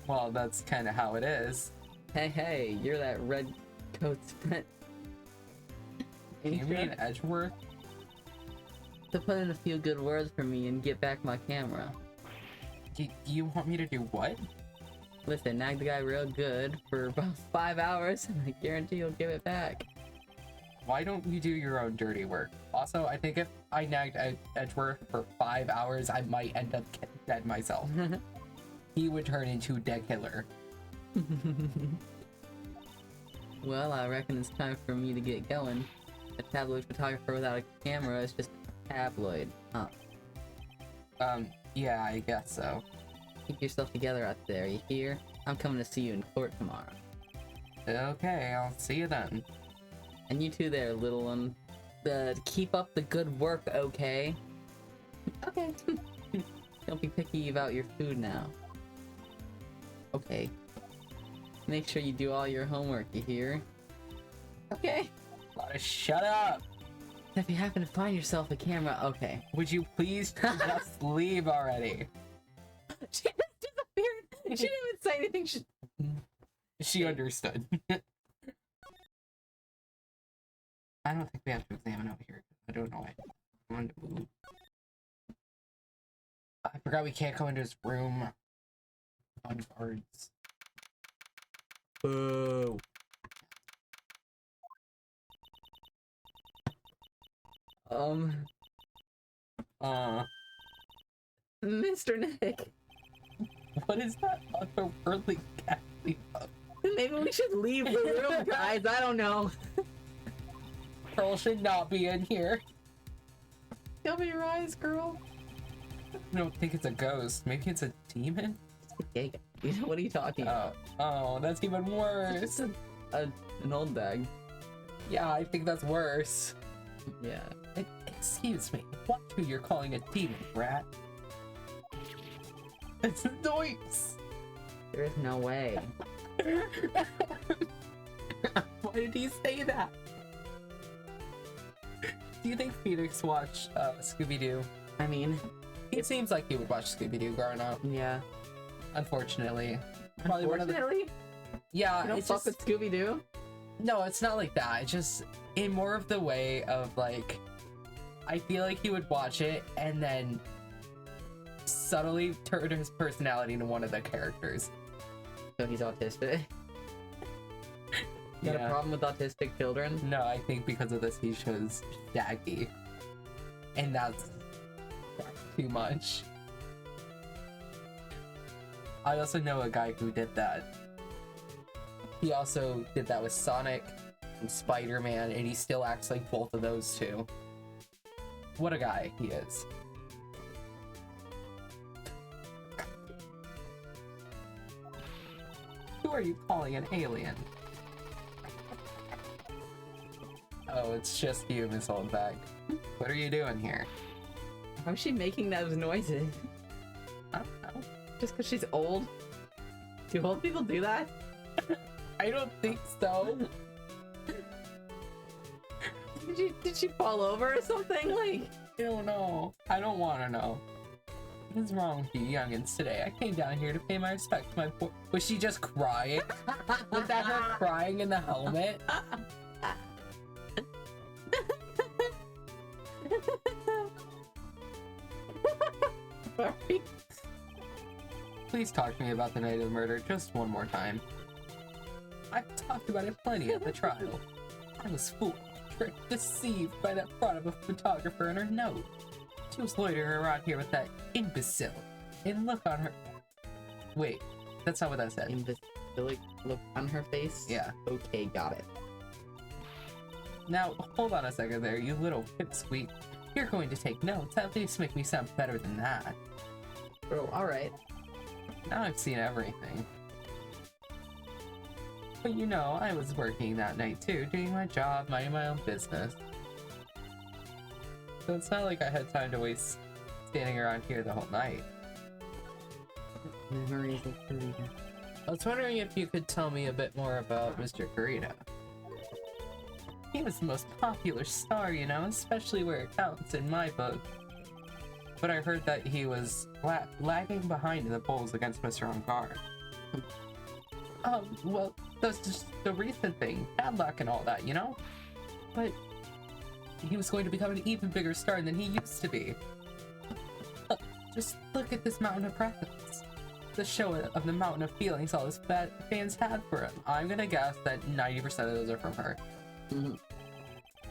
Well, that's kind of how it is. Hey, you're that red coat's friend. You mean Edgeworth? To put in a few good words for me and get back my camera. Do you want me to do what? Listen, nag the guy real good for about 5 hours, and I guarantee you'll give it back. Why don't you do your own dirty work? Also, I think if I nagged Edgeworth for 5 hours, I might end up dead myself. He would turn into a dead killer. Well, I reckon it's time for me to get going. A tabloid photographer without a camera is just a tabloid, huh? Yeah, I guess so. Keep yourself together out there, you hear? I'm coming to see you in court tomorrow. Okay, I'll see you then. And you too there, little one. Keep up the good work, okay? Okay. Don't be picky about your food now. Okay. Make sure you do all your homework, you hear? Okay. Shut up! If you happen to find yourself a camera, okay. Would you please just leave already? She just disappeared! She didn't even say anything, She understood. I don't think we have to examine out here. I don't know why. On the move. I forgot we can't go into his room. On guards. Boo. Mr. Nick, What is that otherworldly casting up? maybe we should leave the room, guys. I don't know. Pearl should not be in here. Cover your eyes, girl. I don't think it's a ghost. Maybe it's a demon? Okay, what are you talking about? Oh, that's even worse. It's an old bag. Yeah, I think that's worse. Yeah. Excuse me, watch who you're calling a demon, rat. It's a Doips! There is no way. Why did he say that? Do you think Phoenix watched Scooby-Doo? I mean, He seems like he would watch Scooby-Doo growing up, yeah. unfortunately. Probably one of the... Unfortunately, Yeah, you don't it's fuck just... with Scooby-Doo? No, it's not like that. It's just in more of the way of like, I feel like he would watch it and then subtly turn his personality into one of the characters. So he's autistic? You got a problem with autistic children? No, I think because of this he chose Shaggy. And that's too much. I also know a guy who did that. He also did that with Sonic and Spider-Man, and he still acts like both of those two. What a guy he is. Who are you calling an alien? Oh, it's just you, Miss Oldbag. What are you doing here? How is she making those noises? I don't know. Just because she's old? Do old people do that? I don't think so. Did she fall over or something? Like, I don't know. I don't want to know. What is wrong with you youngins today? I came down here to pay my respect to my poor... Was she just crying? Was that her crying in the helmet? sorry. Please talk to me about the night of the murder just one more time. I've talked about it plenty at the trial. I was fooled, tricked, deceived by that fraud of a photographer and her note. She was loitering around here with that imbecile. And look on her... Wait, that's not what I said. Imbecilic look on her face? Yeah. Okay, got it. Now, hold on a second there, you little pipsqueak. You're going to take notes. At least make me sound better than that. Bro, alright. Now I've seen everything. But you know, I was working that night too, doing my job, minding my own business. So it's not like I had time to waste standing around here the whole night. Memories of Karita. I was wondering if you could tell me a bit more about Mr. Karita. He was the most popular star, you know, especially where it counts in my book. But I heard that he was lagging behind in the polls against Mr. Ongar. Well, that's just the recent thing. Bad luck and all that, you know? But he was going to become an even bigger star than he used to be. Just look at this mountain of practice. The show of the mountain of feelings all his fans had for him. I'm gonna guess that 90% of those are from her. Mm-hmm.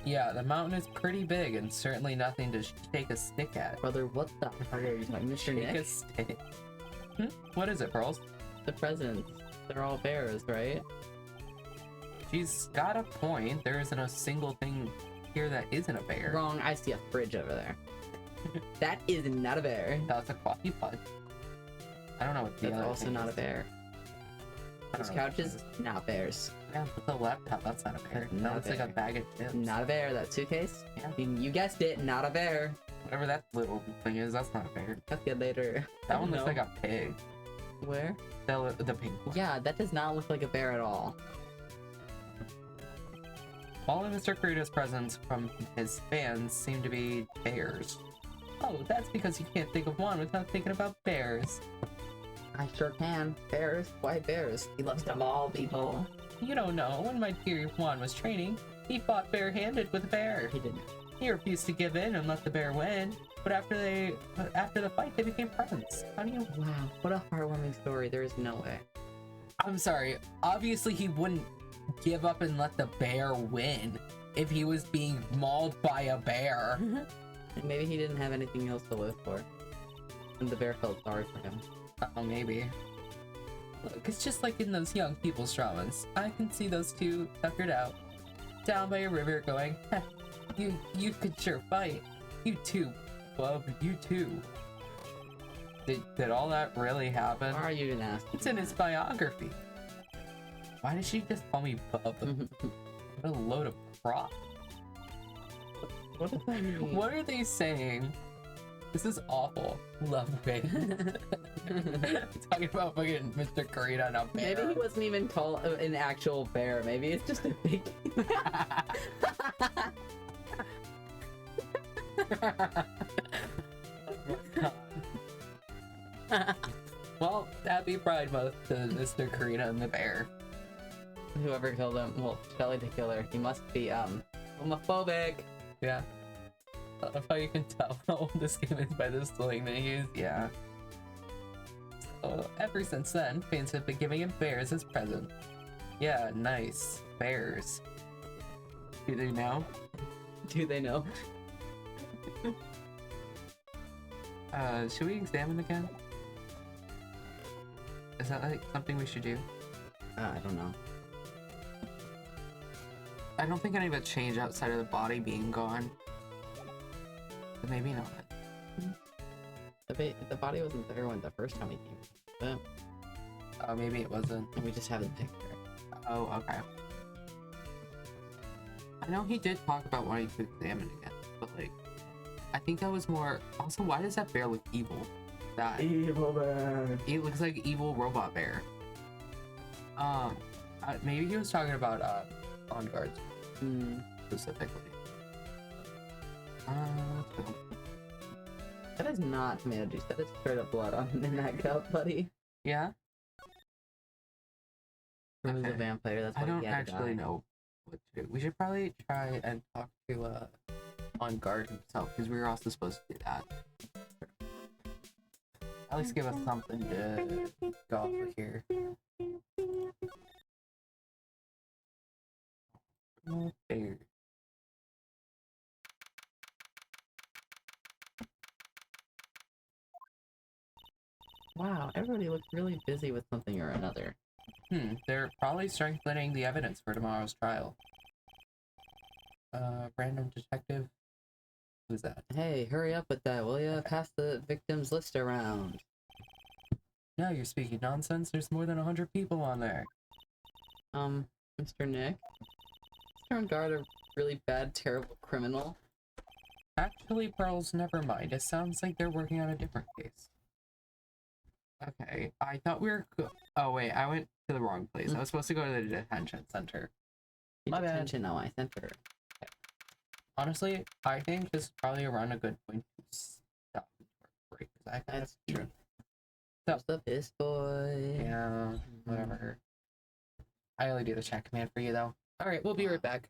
Yeah, the mountain is pretty big and certainly nothing to take a stick at. Brother, what the fuck are you talking? Mr. Take a Nick? stick. What is it, Pearls? The presents. They're all bears, right? She's got a point. There isn't a single thing here that isn't a bear. Wrong, I see a fridge over there. That is not a bear. That's a coffee pot. I don't know what the That's other also thing not a is. bear. I Those don't know what couches, this is. not bears. Yeah, but the laptop, that's not a bear. That's That not a looks like a bear. bag of chips. Not a bear, that suitcase? Yeah. I mean, you guessed it, not a bear. Whatever that little thing is, that's not a bear. That's good later. That one looks like a pig. Where? The pink one. Yeah, that does not look like a bear at all. All of Mr. Kurita's presents from his fans seem to be bears. Oh, that's because you can't think of one without thinking about bears. I sure can. Bears? Why bears? He loves to maul people. You don't know, when my dear Juan was training, He fought barehanded with a bear. He didn't. He refused to give in and let the bear win. But after the fight, they became friends. How do you? Wow, what a heartwarming story. There is no way. I'm sorry. Obviously, he wouldn't give up and let the bear win if he was being mauled by a bear. Maybe he didn't have anything else to live for. And the bear felt sorry for him. Oh, maybe. Look, it's just like in those young people's dramas. I can see those two tuckered out, down by a river going, you could sure fight. You too, bub, you too. Did all that really happen? Why are you even asking? It's in his biography. Why did she just call me bub? What a load of crap. What does that mean? What are they saying? This is awful. Love bait. Talking about fucking Mr. Karina and a bear. Maybe he wasn't even called an actual bear. Maybe it's just a big. Well, happy Pride Month to Mr. Karina and the bear. Whoever killed him, well, Shelly the killer, he must be homophobic. Yeah. I love how you can tell how old this game is by the slang they use. Yeah. So, ever since then, fans have been giving him bears as presents. Yeah, nice. Bears. Do they know? Do they know? Should we examine again? Is that like something we should do? I don't know. I don't think any of it changed outside of the body being gone. But maybe not. The body wasn't there when the first time he came. But Oh, maybe it wasn't. we just have the picture. Oh, okay. I know he did talk about wanting to examine again, but like, I think that was more. Also, why does that bear look evil? That Evil bear. it looks like evil robot bear. Maybe he was talking about on guards specifically. That is not tomato juice. That is straight up blood on in that cup, buddy. Yeah, He was a Okay. vampire. That's why I don't he had to actually die. know what to do. We should probably try and talk to on guard himself because we were also supposed to do that. At least give us something to go off of here. Okay. Wow, everybody looks really busy with something or another. They're probably strengthening the evidence for tomorrow's trial. Random detective. Who's that? Hey, hurry up with that, will ya? Pass the victims list around. No, you're speaking nonsense. There's more than 100 people on there. Mr. Nick? Is your guard a really bad, terrible criminal? Actually, Pearls, never mind. It sounds like they're working on a different case. Okay, I thought we were. Oh wait, I went to the wrong place. I was supposed to go to the detention center. My bad. Detention, no, I sent her. Honestly, I think this is probably around a good point to stop for break. That's true. What's up, this boy? Yeah, whatever. I only do the chat command for you though. All right, we'll be right back.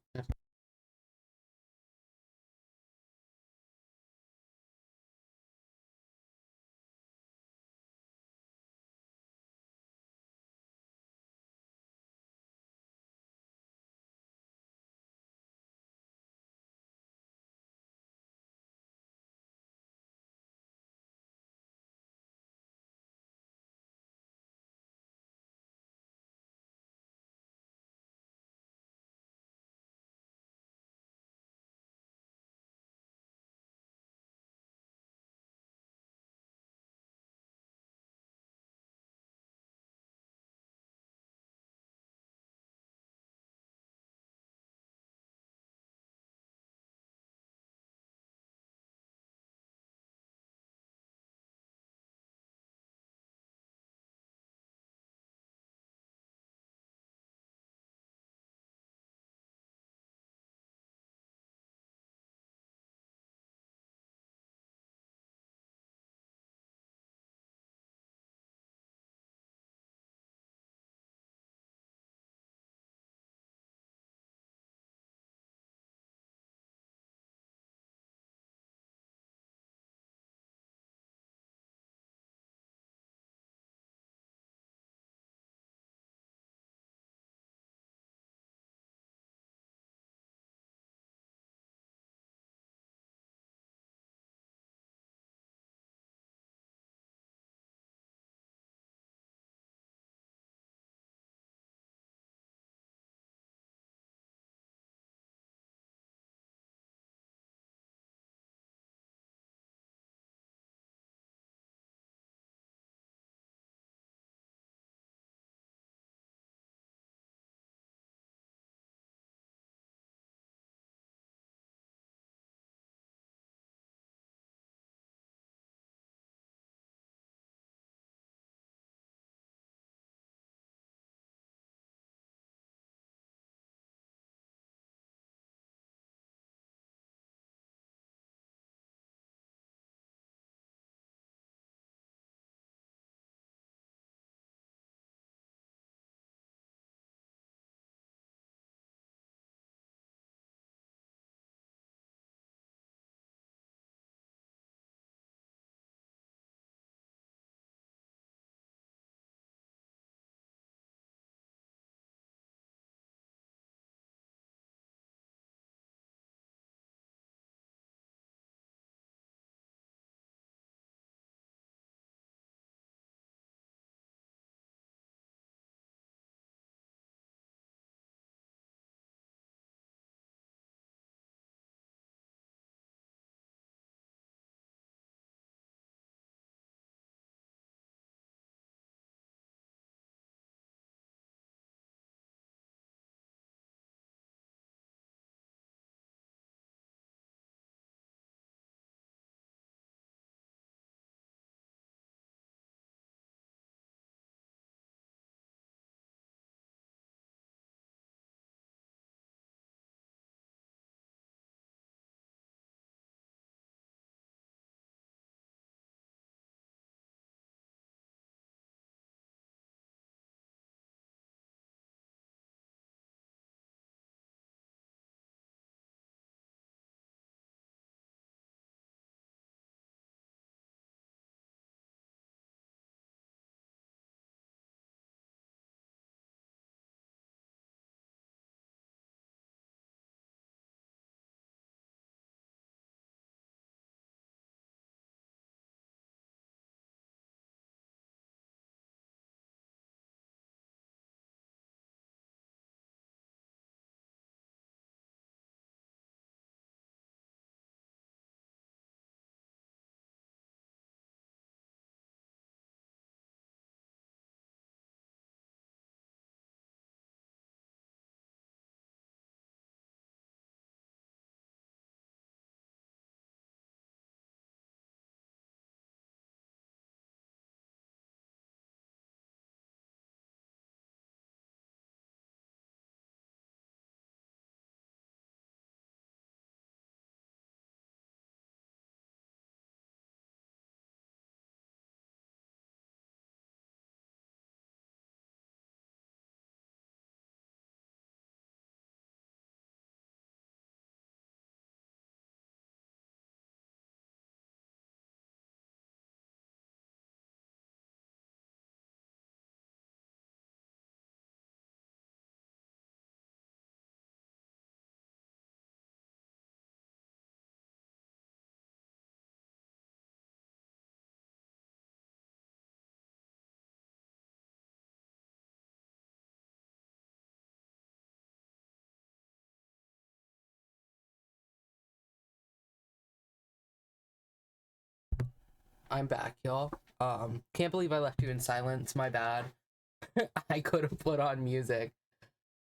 I'm back, y'all. Can't believe I left you in silence. My bad. I could have put on music.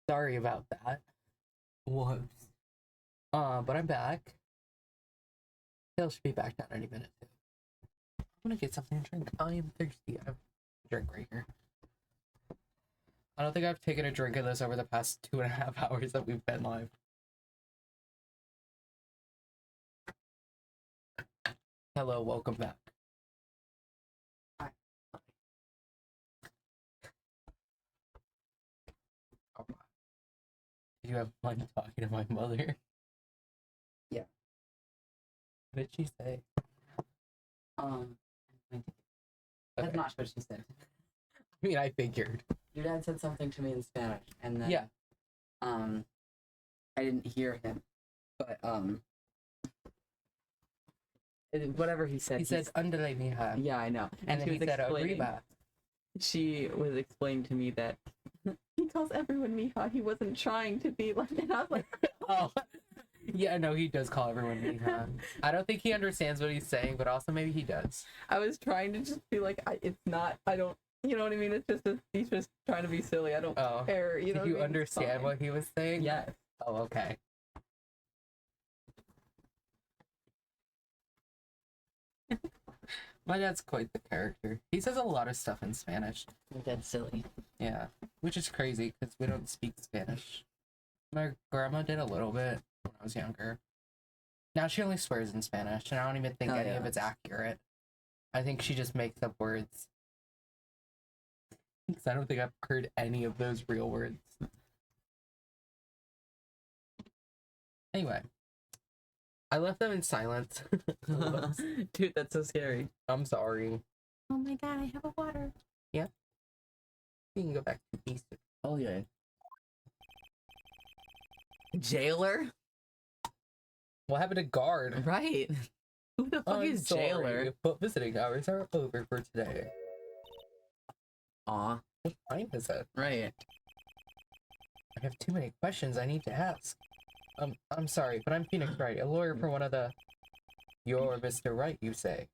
Sorry about that. Whoops. But I'm back. He'll should be back down any minute too. I'm gonna get something to drink. I am thirsty. I have a drink right here. I don't think I've taken a drink of this over the past 2.5 hours that we've been live. Hello, welcome back. Hi. Did you have fun talking to my mother? Yeah. What did she say? That's Okay. not what she said. I mean, I figured. Your dad said something to me in Spanish, and then Yeah. I didn't hear him, but whatever he said. He said, "Andale, mija." "Yeah, I know." And then she he was said, explaining- "Arriba." She was explaining to me that he calls everyone mija. He wasn't trying to be like that. I was like, Oh, yeah, no, he does call everyone mija. I don't think he understands what he's saying, but also maybe he does. I was trying to just be like, it's not. I don't. You know what I mean? It's just he's just trying to be silly. I don't Oh, care. You know. did you what I mean? It's understand fine. what he was saying? Yes. Oh, okay. My dad's quite the character. He says a lot of stuff in Spanish. That's silly. Yeah, which is crazy because we don't speak Spanish. My grandma did a little bit when I was younger. Now she only swears in Spanish, and I don't even think Oh, any yeah. of it's accurate. I think she just makes up words. Because I don't think I've heard any of those real words. Anyway, I left them in silence. Whoops. Dude, that's so scary. I'm sorry. Oh my god, I have a water. You can go back to East. Oh yeah. Jailer? What happened to guard? Right. Who the fuck I'm is sorry, jailer? but visiting hours are over for today. Aw. What time is it? Right. I have too many questions I need to ask. I'm sorry, but I'm Phoenix Wright, a lawyer for one of the... You're Mr. Wright, you say?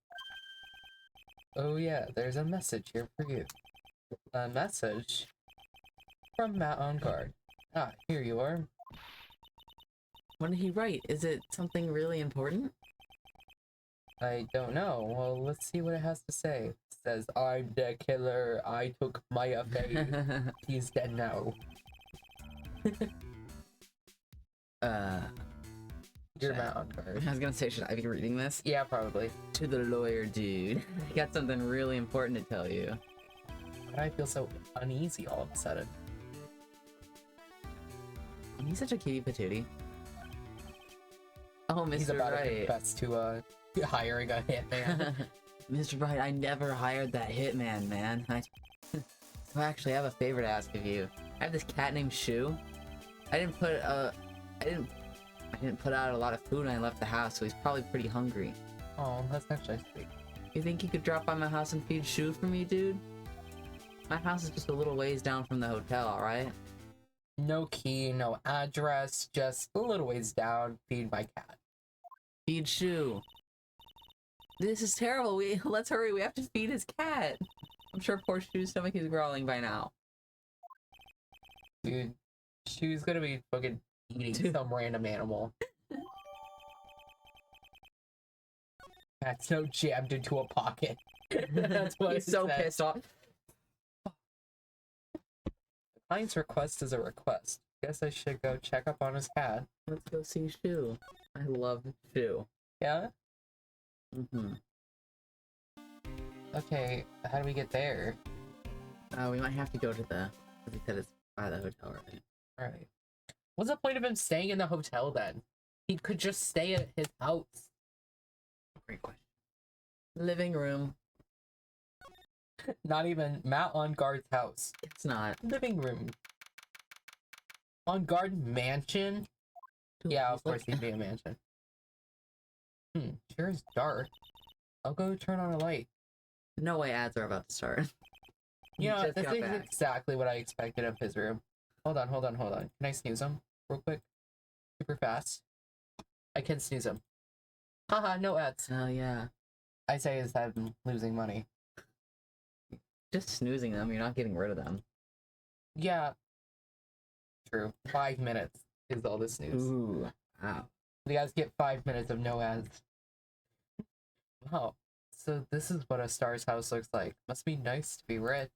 Oh yeah, there's a message here for you. A message? From Matt on guard. Ah, here you are. What did he write? Is it something really important? I don't know. Well, let's see what it has to say. It says, I'm the killer. I took Maya Faye. He's dead now. You're Should Matt on guard. I was gonna say, should I be reading this? Yeah, probably. To the lawyer, dude. I got something really important to tell you. But I feel so uneasy all of a sudden. And he's such a cutie patootie. Oh, He's Mr. about to Wright. confess to hiring a hitman. Mr. Wright, I never hired that hitman, man. So actually, I have a favor to ask of you. I have this cat named Shu. I didn't put out a lot of food when I left the house, so he's probably pretty hungry. Oh, that's actually sweet. You think you could drop by my house and feed Shu for me, dude? My house is just a little ways down from the hotel, alright? No key, no address, just a little ways down. Feed my cat. Feed Shu. This is terrible. Let's hurry. We have to feed his cat. I'm sure poor Shu's stomach is growling by now. Dude, she's gonna be fucking eating Dude. some random animal. That's so jammed into a pocket. That's what He's it so says. pissed off. The client's request is a request. Guess I should go check up on his cat. Let's go see Shu. I love Shu. Yeah? Mm-hmm. Okay, how do we get there? We might have to go to the... Because he said it's by the hotel, right? Alright. What's the point of him staying in the hotel then? He could just stay at his house. Great question. Living room. Not even Matt on guard's house. It's not. Living room. On guard mansion? Dude, Yeah, he's of course like- he'd be a mansion. Sure is dark. I'll go turn on a light. No way ads are about to start. He Yeah, just this got is back. exactly what I expected of his room. Hold on. Can I snooze him real quick? Super fast. I can snooze him. Haha, no ads. Oh, yeah. I say is that I'm losing money. Just snoozing them, you're not getting rid of them. Yeah, true. 5 minutes is all this news. Ooh, wow. You guys get 5 minutes of no ads. Wow. So this is what a star's house looks like. Must be nice to be rich.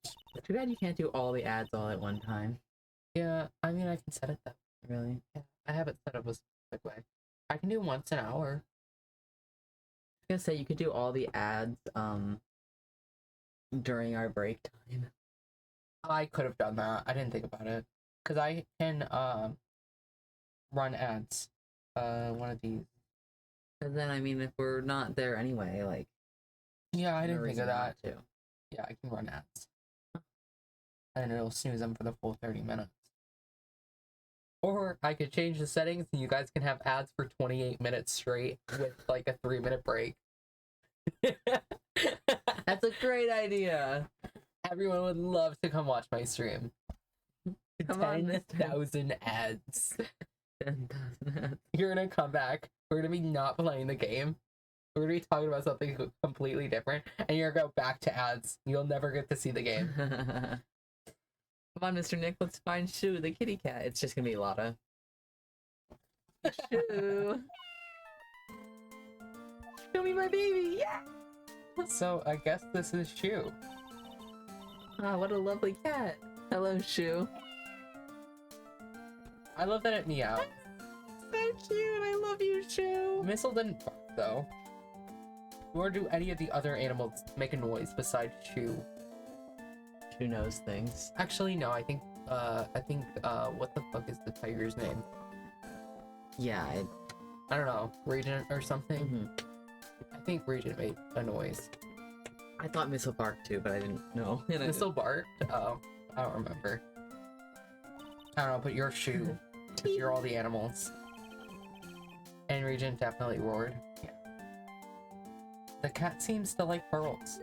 Too bad you can't do all the ads all at one time. Yeah, I mean, I can set it that way. Really? Yeah, I have it set up a specific way. I can do once an hour. I was gonna say you could do all the ads during our break time. I could have done that. I didn't think about it. Because I can run ads. One of these. And then I mean if we're not there anyway, like Yeah, I no didn't think reason of that. not to. Yeah, I can run ads. And it'll snooze them for the full 30 minutes. Or I could change the settings and you guys can have ads for 28 minutes straight with like a 3-minute break. That's a great idea. Everyone would love to come watch my stream. Come on, mister. 10,000 ads. 10,000 ads. You're gonna come back. We're gonna be not playing the game. We're gonna be talking about something completely different, and you're gonna go back to ads. You'll never get to see the game. Come on, Mr. Nick, let's find Shu, the kitty cat. It's just gonna be Lotta. Shu! Show me my baby! Yeah! So I guess this is Shu. Ah, what a lovely cat. Hello, Shu. I love that it meows. So cute, I love you, Shu. Missile didn't bark though. Nor do any of the other animals make a noise besides Shu. Shu knows things. Actually, no. I think what the fuck is the tiger's name? Yeah, I don't know. Regent or something. mhm. I think Regent made a noise. I thought Missile barked too, but I didn't know. And I Missile barked? Oh, I don't remember. I don't know, but you're Shu. 'Cause you're all the animals. And Regent definitely roared. Yeah. The cat seems to like pearls.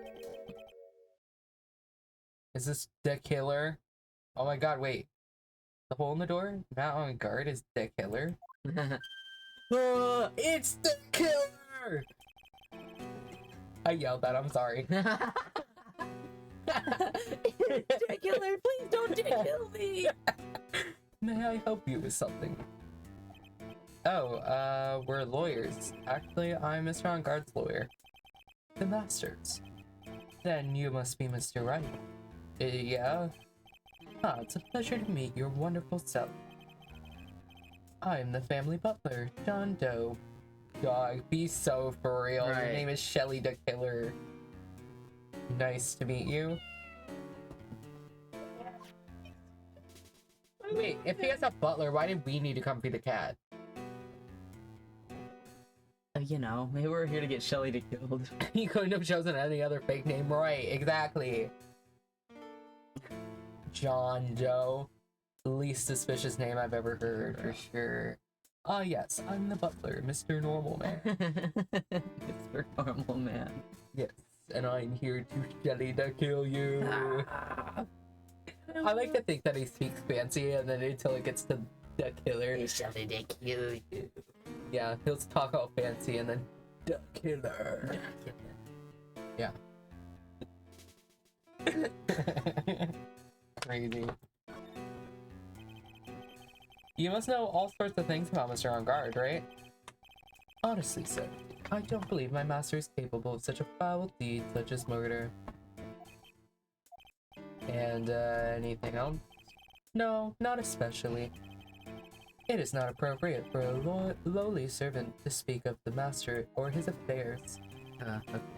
Is this the killer? Oh my god, wait. The hole in the door? Not on guard is the killer? It's the killer! I yelled that, I'm sorry. Killer, please don't kill me! May I help you with something? Oh, we're lawyers. Actually, I'm Mr. On Guard's lawyer. The Masters. Then you must be Mr. Wright. Yeah? Ah, it's a pleasure to meet your wonderful self. I'm the family butler, John Doe. Dog, be so for real. Your Right. name is Shelly the Killer. Nice to meet you. Wait, if he has a butler, why did we need to come be the cat? You know, maybe we're here to get Shelly killed. He couldn't have chosen any other fake name. Right, exactly. John Doe. The least suspicious name I've ever heard, for sure. Ah, yes, I'm the butler, Mr. Normal Man. Mr. Normal Man. Yes, and I'm here to Shelly to kill you. Ah. I like to think that he speaks fancy, and then until it gets to the killer. Hey, Shelly to kill you. Yeah, he'll talk all fancy, and then the killer. Yeah. Crazy. You must know all sorts of things about Mr. On Guard, right? Honestly, sir, I don't believe my master is capable of such a foul deed such as murder. And, anything else? No, not especially. It is not appropriate for a lowly servant to speak of the master or his affairs.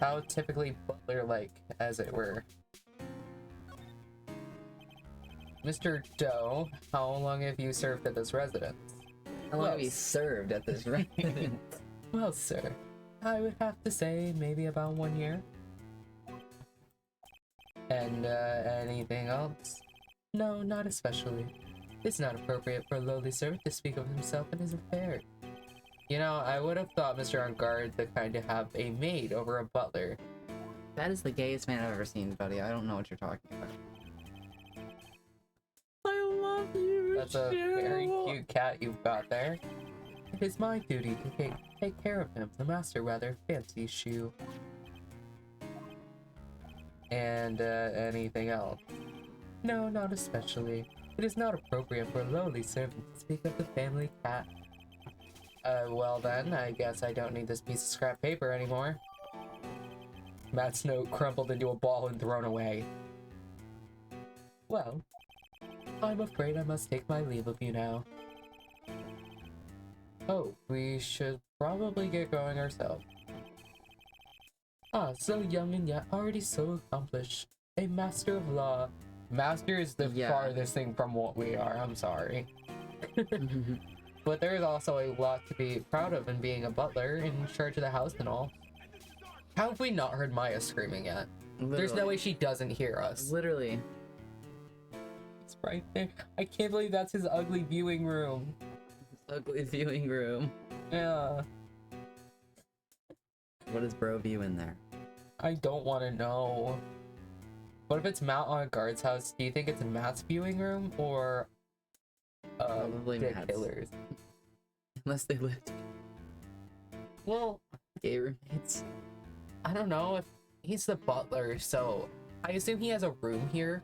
How typically butler-like, as it were. Mr. Doe, how long have you served at this residence? How long have you served at this residence? Well, sir, I would have to say maybe about 1 year. And, anything else? No, not especially. It's not appropriate for a lowly servant to speak of himself and his affairs. You know, I would have thought Mr. On Guard to kind of have a maid over a butler. That is the gayest man I've ever seen, buddy. I don't know what you're talking about. I love you, That's a very cute cat you've got there. It is my duty to take care of him. The master rather fancies Shu. And anything else? No, not especially. It is not appropriate for a lowly servant to speak of the family cat. Well then, I guess I don't need this piece of scrap paper anymore. Matt's note crumpled into a ball and thrown away. Well, I'm afraid I must take my leave of you now. Oh, we should probably get going ourselves. Ah, so young and yet already so accomplished. A master of law. Master is the farthest thing from what we are, I'm sorry. But there is also a lot to be proud of in being a butler in charge of the house and all. How have we not heard Maya screaming yet? Literally. There's no way she doesn't hear us. Literally. It's right there. I can't believe that's his ugly viewing room. His ugly viewing room. Yeah. What is bro view in there? I don't want to know. What if it's Matt on a guard's house? Do you think it's Matt's viewing room or probably the Matt's. killers? Unless they lived. Well, Gay roommates. I don't know if he's the butler, so I assume he has a room here.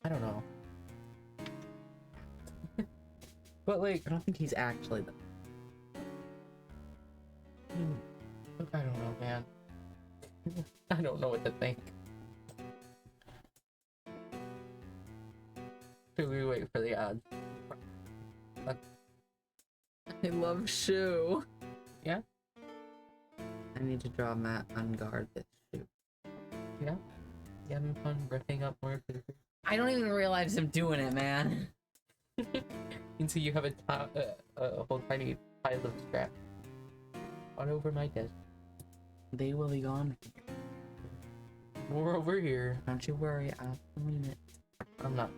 I don't know. But like, I don't think he's actually the. I don't know, man. I don't know what to think. Should we wait for the ads? I love Shu. Yeah? I need to draw Matt on guard this Shu. Yeah? You having fun ripping up more food? I don't even realize I'm doing it, man. Until you have a whole tiny pile of scrap on over my desk. They will be gone. We're over here. Don't you worry, I'll clean it. I'm not.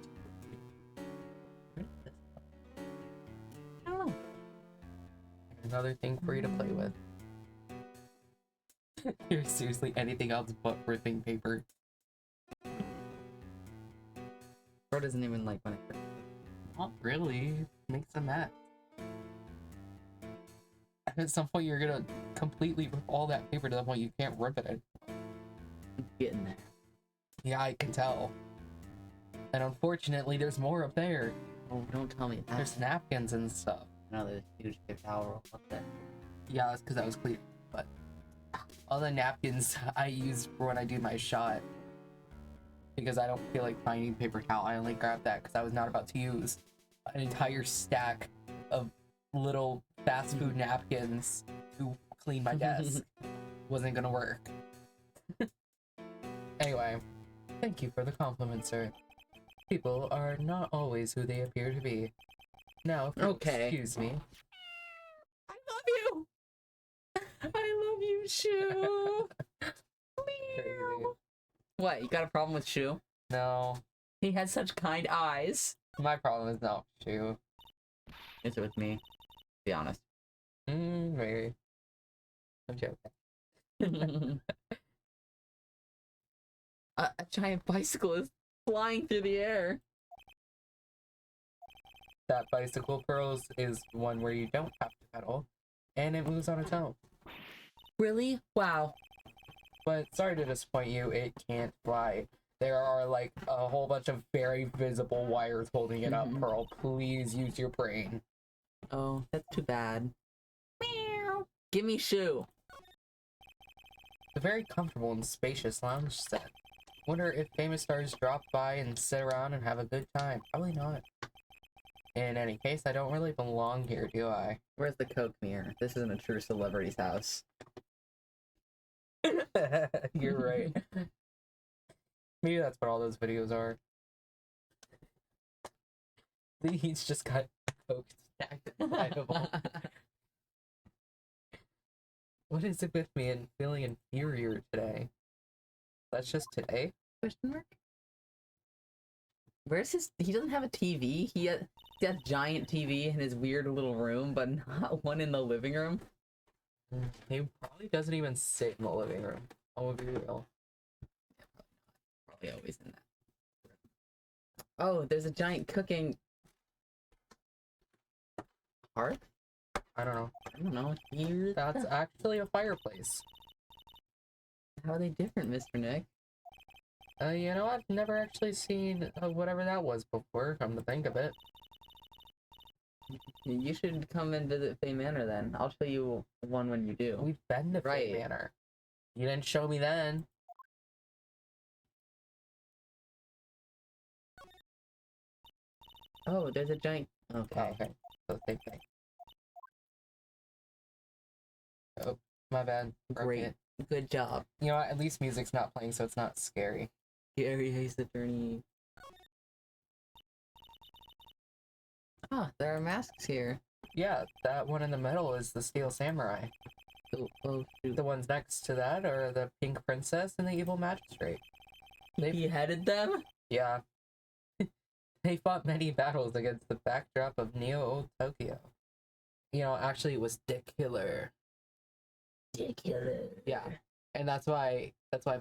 I don't know. Another thing for you to play with. Here's seriously anything else but ripping paper. Bro doesn't even like when I rip. Not really. Makes a mess. At some point, you're gonna completely rip all that paper to the point you can't rip it. Getting there. Yeah, I can tell. And unfortunately, there's more up there. Oh, don't tell me that. There's napkins and stuff. No, there's a huge paper towel up there. Yeah, that's because I was clean. But all the napkins I use for when I do my shot. Because I don't feel like finding paper towel. I only grabbed that because I was not about to use an entire stack of little fast food napkins to clean my desk. Wasn't gonna work. Anyway, thank you for the compliment, sir. People are not always who they appear to be. Now, if you'll excuse me. I love you! I love you, Shu! What, you got a problem with Shu? No, He has such kind eyes. my problem is not Shu. It's with me. Be honest. Maybe. I'm joking. A giant bicycle is flying through the air. That bicycle pearls is one where you don't have to pedal, and it moves on its own. Really? Wow. But sorry to disappoint you, it can't fly. There are like a whole bunch of very visible wires holding it up, Pearl. Please use your brain. Oh, that's too bad. Meow. Give me Shu. It's a very comfortable and spacious lounge set. Wonder if famous stars drop by and sit around and have a good time. Probably not. In any case, I don't really belong here, do I? Where's the Coke mirror? This isn't a true celebrity's house. You're right. Maybe that's what all those videos are. He's just got Coke stacked inside of him. What is it with me and feeling inferior today? That's just today? Question mark? Where's his... He doesn't have a TV. He has a giant TV in his weird little room, but not one in the living room. He probably doesn't even sit in the living room. I'll be real. Probably always in that. Oh, there's a giant cooking... hearth? I don't know. I don't know. It's weird. That's actually a fireplace. It How are they different, Mr. Nick? You know, I've never actually seen whatever that was before, come to think of it. You should come and visit Fay Manor then. I'll show you one when you do. We've been to Fay Right. Manor. You didn't show me then. Oh, there's a giant... Okay. Oh, okay. So same thing. Oh, my bad. Broke Great. it. Good job. You know what? At least music's not playing, so it's not scary. Gary Ace Attorney. Ah, there are masks here. Yeah, that one in the middle is the Steel Samurai. Oh, shoot. The ones next to that are the Pink Princess and the Evil Magistrate. They Beheaded them? Yeah. They fought many battles against the backdrop of Neo Tokyo. You know, actually it was Dick Killer. Ridiculous. Yeah. And that's why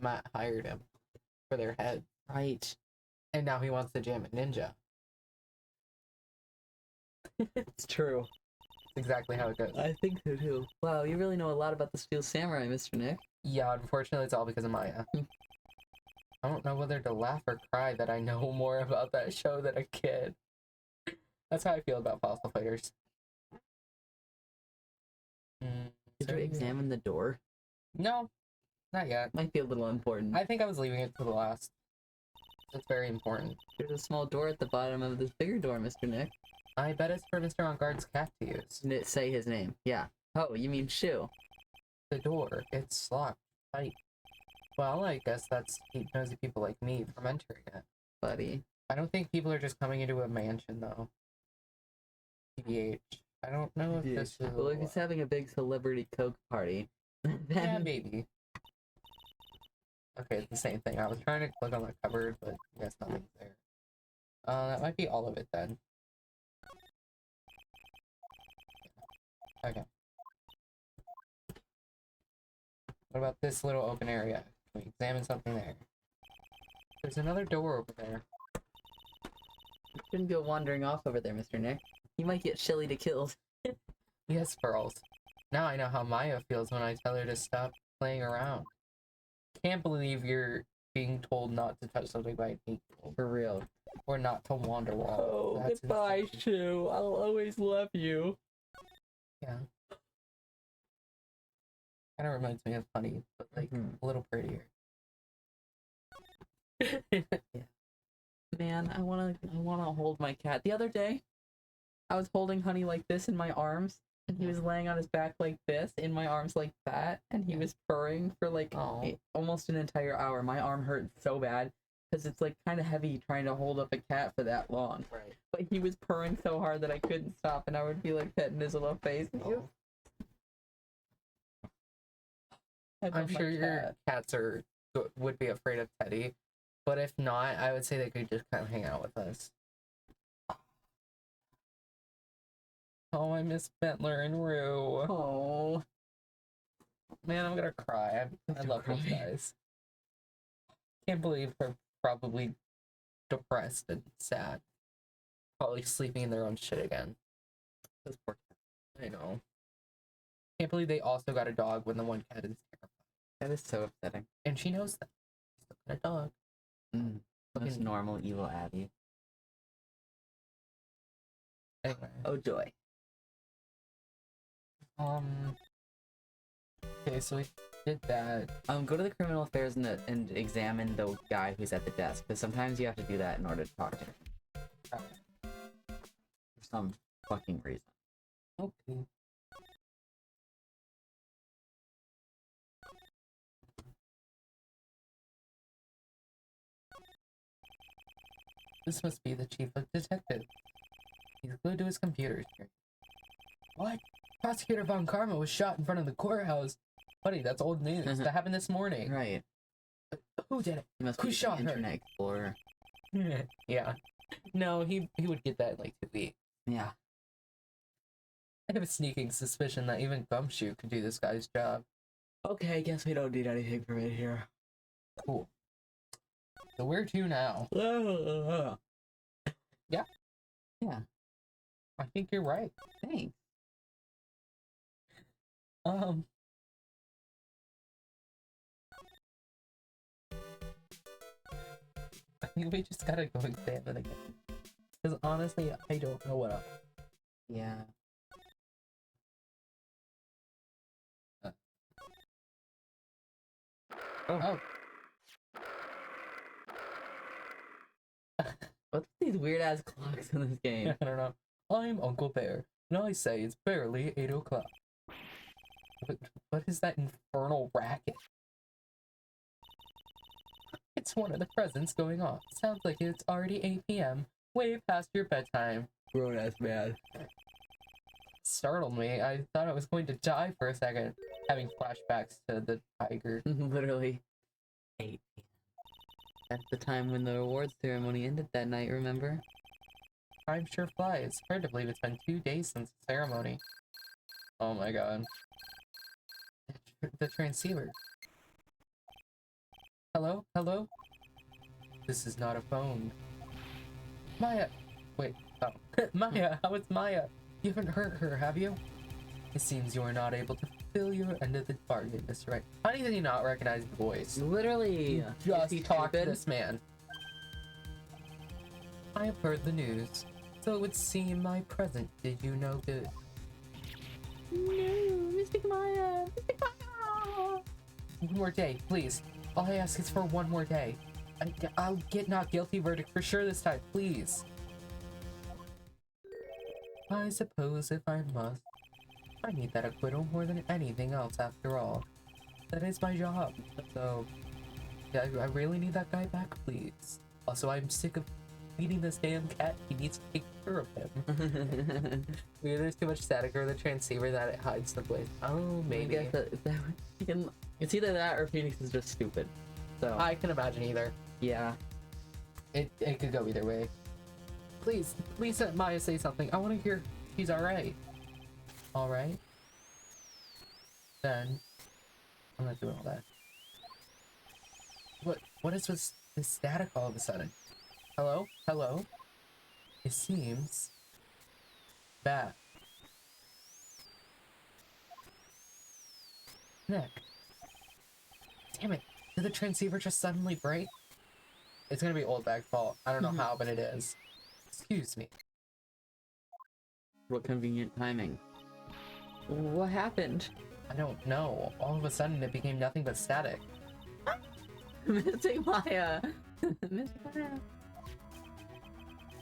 Matt hired him for their head. Right. And now he wants to jam a ninja. It's true. That's exactly how it goes. I think so too. Wow, you really know a lot about the Steel Samurai, Mr. Nick. Yeah, unfortunately it's all because of Maya. I don't know whether to laugh or cry that I know more about that show than a kid. That's how I feel about Fossil Fighters. Did you examine the door? No, not yet. Might be a little important. I think I was leaving it to the last. It's very important. There's a small door at the bottom of this bigger door, Mr. Nick. I bet it's for Mr. On Guard's cat to use. Didn't it say his name? Yeah. Oh, you mean Shu. The door, it's locked tight. Well, I guess that's nosy people like me from entering it. Buddy. I don't think people are just coming into a mansion, though. TBH. I don't know if this is... Well, if he's having a big celebrity Coke party, then... Yeah, maybe. Okay, it's the same thing. I was trying to click on the cupboard, but I guess nothing's there. That might be all of it, then. Okay. What about this little open area? Can we examine something there? There's another door over there. You shouldn't go wandering off over there, Mr. Nick. You might get Shelly to kills. Yes, Pearls. Now I know how Maya feels when I tell her to stop playing around. Can't believe you're being told not to touch something by an 8-year-old. For real. Or not to wander walls. That's insane. Shu. I'll always love you. Yeah. Kind of reminds me of Honey, but like a little prettier. Yeah. Man, I wanna hold my cat. The other day, I was holding Honey like this in my arms, and he was laying on his back like this in my arms like that, and he was purring for like almost an entire hour. My arm hurt so bad because it's like kind of heavy trying to hold up a cat for that long. Right. But he was purring so hard that I couldn't stop, and I would be like petting his little face. And he was... I'm sure your cats would be afraid of Teddy, but if not, I would say they could just kind of hang out with us. Oh, I miss Bentler and Rue. Oh, Man, I'm gonna cry. I love those guys. Can't believe they're probably depressed and sad. Probably sleeping in their own shit again. Those poor cats. I know. Can't believe they also got a dog when the one cat is terrified. that is so upsetting. And she knows that. Still got a dog. That's normal evil Abby. Anyway. Oh joy. Okay, so we did that. Go to the criminal affairs and examine the guy who's at the desk, because sometimes you have to do that in order to talk to him. For some fucking reason. Okay. This must be the chief of detective. He's glued to his computer screen. What? Prosecutor Von Karma was shot in front of the courthouse. Buddy, that's old news. That happened this morning. Right. Who did it? He must Who be shot an her? Internet Explorer. Yeah. No, he would get that in like 2 weeks. Yeah. I have a sneaking suspicion that even Gumshoe could do this guy's job. Okay, I guess we don't need anything from it here. Cool. So where to now? Yeah. Yeah. I think you're right. Thanks. We just gotta go examine again. Because honestly, I don't know what else. Yeah. Oh. What's these weird ass clocks in this game? I don't know. I'm Uncle Bear, and I say it's barely 8 o'clock. What is that infernal racket? It's one of the presents going on. Sounds like it's already 8 p.m. Way past your bedtime. Grown ass man. Startled me. I thought I was going to die for a second, having flashbacks to the tiger. Literally 8 p.m. That's the time when the awards ceremony ended that night, remember? Time sure flies. Hard to believe it's been 2 days since the ceremony. Oh my god. The transceiver. Hello? Hello? This is not a phone. Maya! Wait, oh. Maya, how is Maya? You haven't hurt her, have you? It seems you are not able to fulfill your end of the bargain, Mr. Right. How did you not recognize the voice? Literally. Just talk to this man. I have heard the news, so it would seem my present did you no good. No, Mystic Maya! Mystic Maya! One more day, please. All I ask is for one more day. I'll get not guilty verdict for sure this time, please. I suppose if I must. I need that acquittal more than anything else after all. That is my job, so... Yeah, I really need that guy back, please. Also, I'm sick of feeding this damn cat. He needs to take care of him. Maybe there's too much static or the transceiver that it hides the place. Oh, maybe. It's either that or Phoenix is just stupid. So I can imagine either. yeah. It could go either way. Please let Maya say something. I want to hear she's alright. Alright? Then, I'm not doing all that. What is this static all of a sudden? Hello? Hello? It seems bad. Nick. Damn it. Did the transceiver just suddenly break? It's gonna be old bag's fault. I don't know how, but it is. Excuse me. What convenient timing. What happened? I don't know. All of a sudden it became nothing but static. Mystic Maya! Mystic Maya!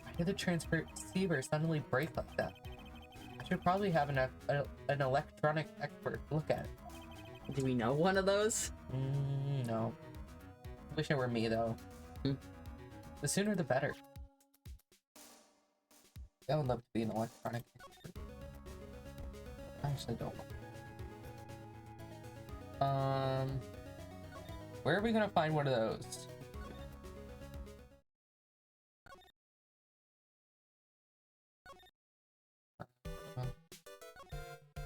Why did the transceiver suddenly break like that? I should probably have an electronic expert look at it. Do we know one of those? No. Wish it were me though. The sooner the better. I would love to be an electronic expert. I actually don't. Where are we gonna find one of those?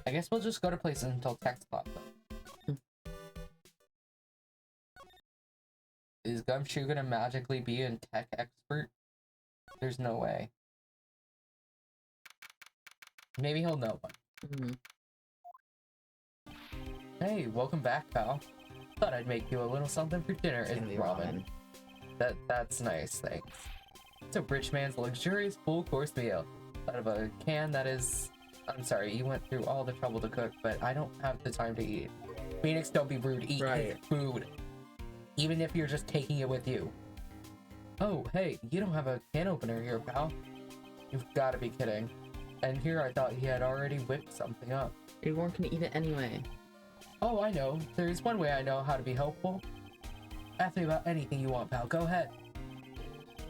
I guess we'll just go to places until text pops up. Is Gumshoe gonna magically be a tech expert? There's no way. Maybe he'll know one. Hey, welcome back, pal. Thought I'd make you a little something for dinner. It's ramen. That's nice, thanks. It's a rich man's luxurious full-course meal. Out of a can that is... I'm sorry, you went through all the trouble to cook, but I don't have the time to eat. Phoenix, don't be rude. Eat his food. Even if you're just taking it with you. Oh, hey, you don't have a can opener here, pal. You've got to be kidding. And here I thought he had already whipped something up. You weren't gonna eat it anyway. Oh, I know. There's one way I know how to be helpful. Ask me about anything you want, pal. Go ahead.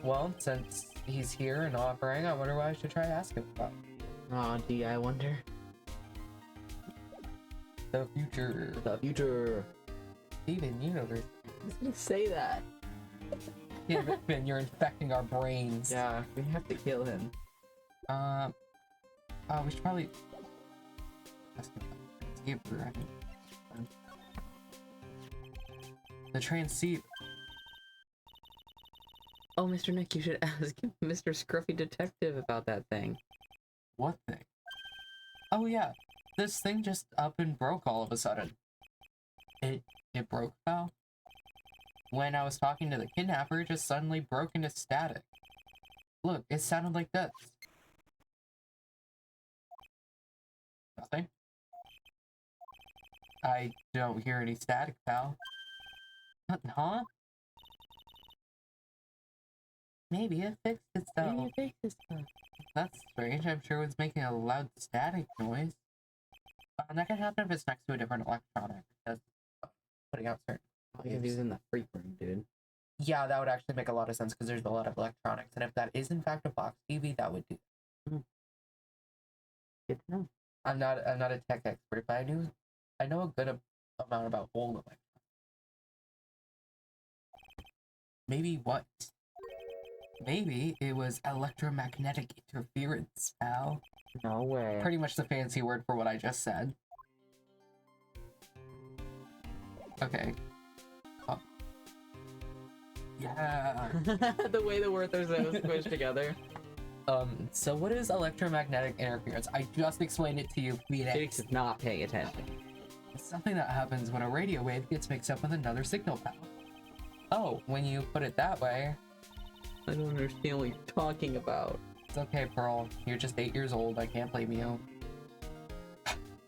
Well, since he's here and offering, I wonder what I should try asking about. Aw, gee, I wonder. The future. The future. Steven Universe. Who's gonna say that? Yeah, Ben, you're infecting our brains. Yeah, we have to kill him. We should probably ask him about the transceiver. The transceiver. Oh, Mr. Nick, you should ask Mr. Scruffy Detective about that thing. What thing? Oh yeah, this thing just up and broke all of a sudden. It broke, pal? when I was talking to the kidnapper, it just suddenly broke into static. Look, it sounded like this. Nothing? I don't hear any static, pal. Huh? Maybe it fixed itself. That's strange. I'm sure it was making a loud static noise. And that can happen if it's next to a different electronic. That's putting out certain. Because he was in the freak room, dude. Yeah, that would actually make a lot of sense because there's a lot of electronics, and if that is in fact a box TV, that would do. Good to know. I'm not a tech expert, but I know a good amount about old electronics. Maybe what? Maybe it was electromagnetic interference, pal. No way. Pretty much the fancy word for what I just said. Okay. Oh. Yeah. The way the words are so squished together. So what is electromagnetic interference? I just explained it to you. Felix is not paying attention. It's something that happens when a radio wave gets mixed up with another signal path. Oh, when you put it that way. I don't understand what you're talking about. It's okay, Pearl. You're just 8 years old. I can't blame you.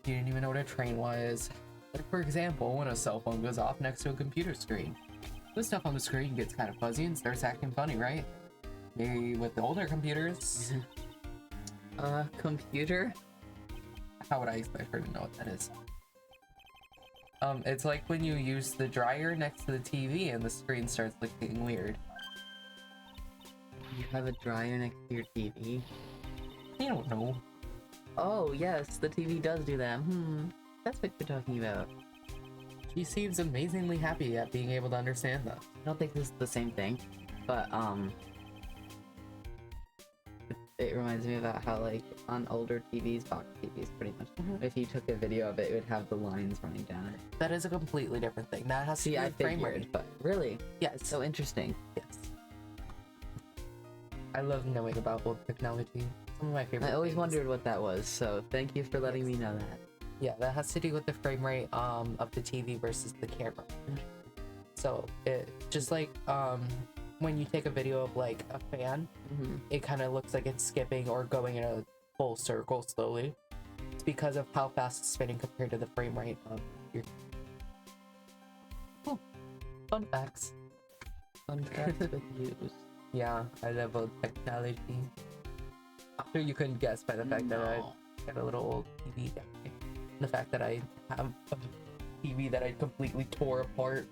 You didn't even know what a train was. Like, for example, when a cell phone goes off next to a computer screen. The stuff on the screen gets kind of fuzzy and starts acting funny, right? Maybe with the older computers. Computer? How would I expect her to know what that is? It's like when you use the dryer next to the TV and the screen starts looking weird. You have a dryer next to your TV? I don't know. Oh, yes, the TV does do that. That's what you're talking about. She seems amazingly happy at being able to understand that. I don't think this is the same thing, but, it reminds me about how, like, on older TVs, box TVs, pretty much, if you took a video of it, it would have the lines running down it. That is a completely different thing. That has to See, do I with frame rate. figured, but really? Yeah, It's so interesting. yes. I love knowing about old technology. Some of my favorite I always things. wondered what that was, so thank you for letting me know that. Yeah, that has to do with the frame rate of the TV versus the camera. So it just like when you take a video of like a fan, it kind of looks like it's skipping or going in a full circle slowly. It's because of how fast it's spinning compared to the frame rate of your. Oh, fun facts. Fun facts with use. Yeah, I love old technology. I'm sure you couldn't guess by the fact that I got a little old TV guy. The fact that I have a TV that I completely tore apart.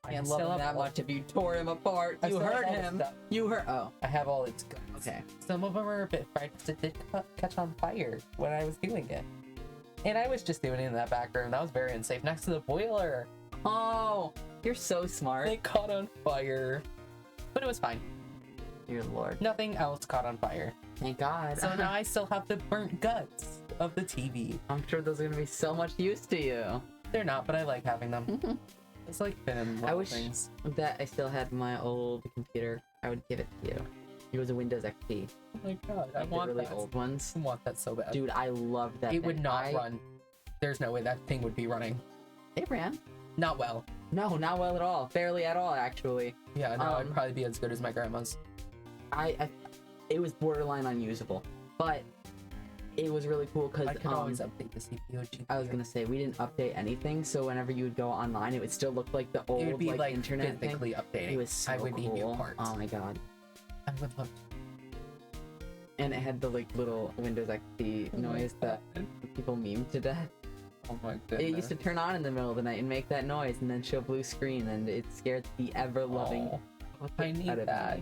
I can't love him that much if you tore him apart. You hurt him. You hurt. Oh. I have all its guns. Okay. Some of them are a bit fried because it did catch on fire when I was doing it. And I was just doing it in that back room. That was very unsafe next to the boiler. Oh, you're so smart. They caught on fire. But it was fine. Dear Lord. Nothing else caught on fire. Thank God. So now I still have the burnt guts of the TV. I'm sure those are gonna be so much use to you. They're not, but I like having them. It's like thin I wish things. that I still had my old computer. I would give it to you. It was a Windows XP. Oh my god, I Like the want really that. old ones. I want that so bad. Dude, I love that. It would thing. not run. There's no way that thing would be running. It ran. Not well. No, not well at all. Barely at all, actually. Yeah, no, it'd probably be as good as my grandma's. It was borderline unusable, but it was really cool because I could always update the CPU. GPU. I was gonna say we didn't update anything, so whenever you would go online, it would still look like the old It would be like internet thing. physically updating. It was so I would need new cool. parts. Oh my god! I would love. And it had the like little Windows XP noise that people meme to death. Oh my goodness. It used to turn on in the middle of the night and make that noise, and then show blue screen, and it scared the ever-loving. Oh, I need that.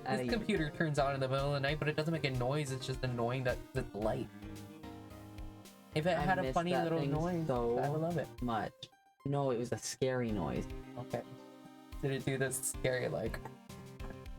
This computer turns on in the middle of the night, but it doesn't make a noise. It's just annoying that it's light. If it had a funny little noise, I would love it. Much. No, it was a scary noise. Okay. Did it do this scary like?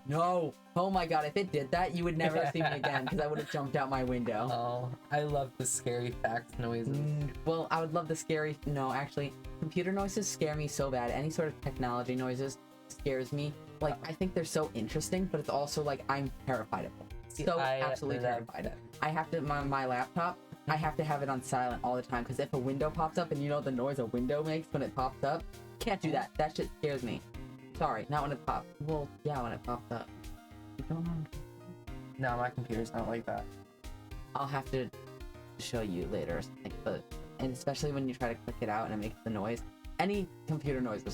No. Oh my god, if it did that, you would never see me again because I would have jumped out my window. Oh, I love the scary fax noises. Well, I would love the scary. No, actually, computer noises scare me so bad. Any sort of technology noises scares me. Like, I think they're so interesting, but it's also like I'm terrified of them. So absolutely terrified. I have to my laptop. I have to have it on silent all the time because if a window pops up and you know the noise a window makes when it pops up, can't do that. That shit scares me. Sorry, not when it pops. Well, yeah, when it pops up. You don't know. No, my computer's not like that. I'll have to show you later or something, but and especially when you try to click it out and it makes the noise. Any computer noise will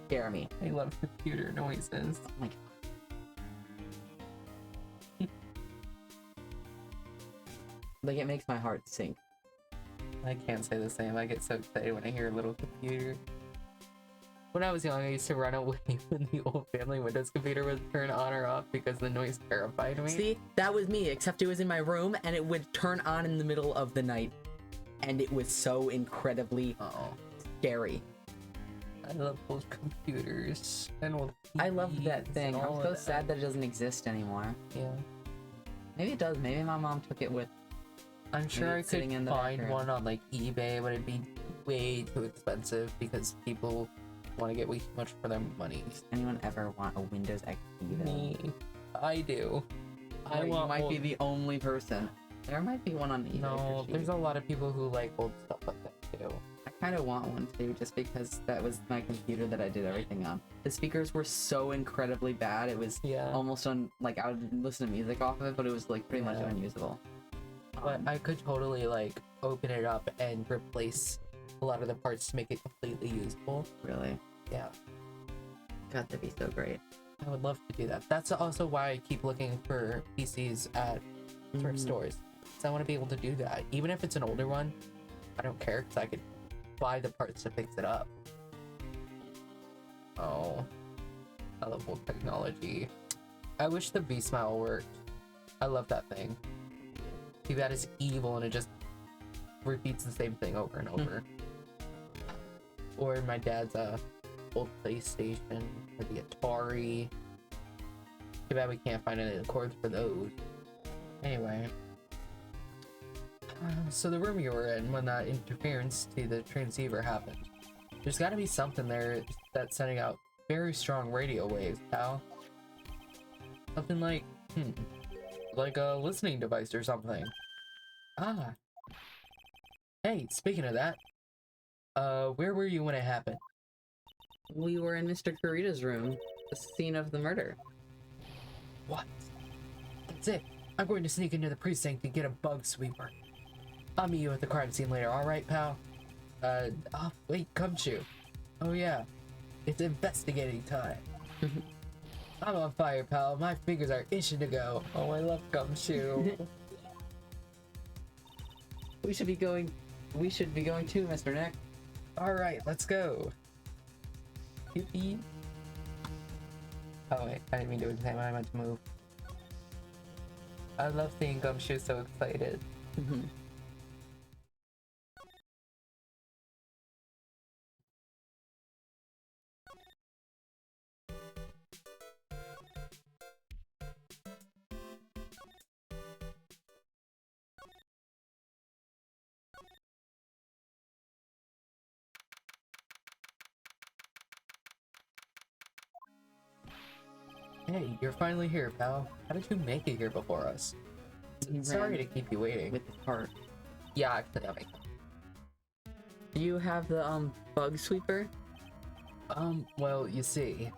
scare me. I love computer noises. Oh my god. Like, it makes my heart sink. I can't say the same. I get so excited when I hear a little computer. When I was young, I used to run away when the old family Windows computer would turn on or off because the noise terrified me. See, that was me, except it was in my room and it would turn on in the middle of the night. And it was so incredibly scary. I love old computers and old I love that TVs thing. and I'm all so of sad that. that it doesn't exist anymore. Yeah. Maybe it does. Maybe my mom took it with. I'm sure I it's sitting could in the find background. one on like eBay, but it'd be way too expensive because people want to get way too much for their money. Does anyone ever want a Windows XP though? Me, I do. I Or want you might be old- the only person. There might be one on eBay. No, for cheap. there's a lot of people who like old stuff like that too. I kind of want one too, just because that was my computer that I did everything on. The speakers were so incredibly bad. It was Yeah. almost like I would listen to music off of it, but it was like pretty much Yeah. unusable. But I could totally like open it up and replace a lot of the parts to make it completely usable. Really, Yeah, God, that'd be so great. I would love to do that. That's also why I keep looking for PCs at thrift stores. So I want to be able to do that. Even if it's an older one, I don't care because I could buy the parts to fix it up. Oh, I love old technology. I wish the V-Smile worked. I love that thing. Too bad it's evil and it just repeats the same thing over and over. Or my dad's old PlayStation or the Atari. Too bad we can't find any cords for those. Anyway. So the room you were in when that interference to the transceiver happened. There's gotta be something there that's sending out very strong radio waves, pal. Something like, like a listening device or something. Ah. Hey, speaking of that, where were you when it happened? We were in Mr. Kurita's room, the scene of the murder. What? That's it. I'm going to sneak into the precinct and get a bug sweeper. I'll meet you at the crime scene later, alright, pal? Oh, wait, Gumshoe. Oh, yeah. It's investigating time. I'm on fire, pal. My fingers are itching to go. Oh, I love Gumshoe. We should be going too, Mr. Nick. Alright, let's go. Yippee. Oh, wait, I didn't mean to do the same. I meant to move. I love seeing Gumshoe so excited. Hey, you're finally here, pal. How did you make it here before us? Sorry to keep you waiting. With the cart. Yeah, actually, I'll make it. Do you have the bug sweeper? Well, you see,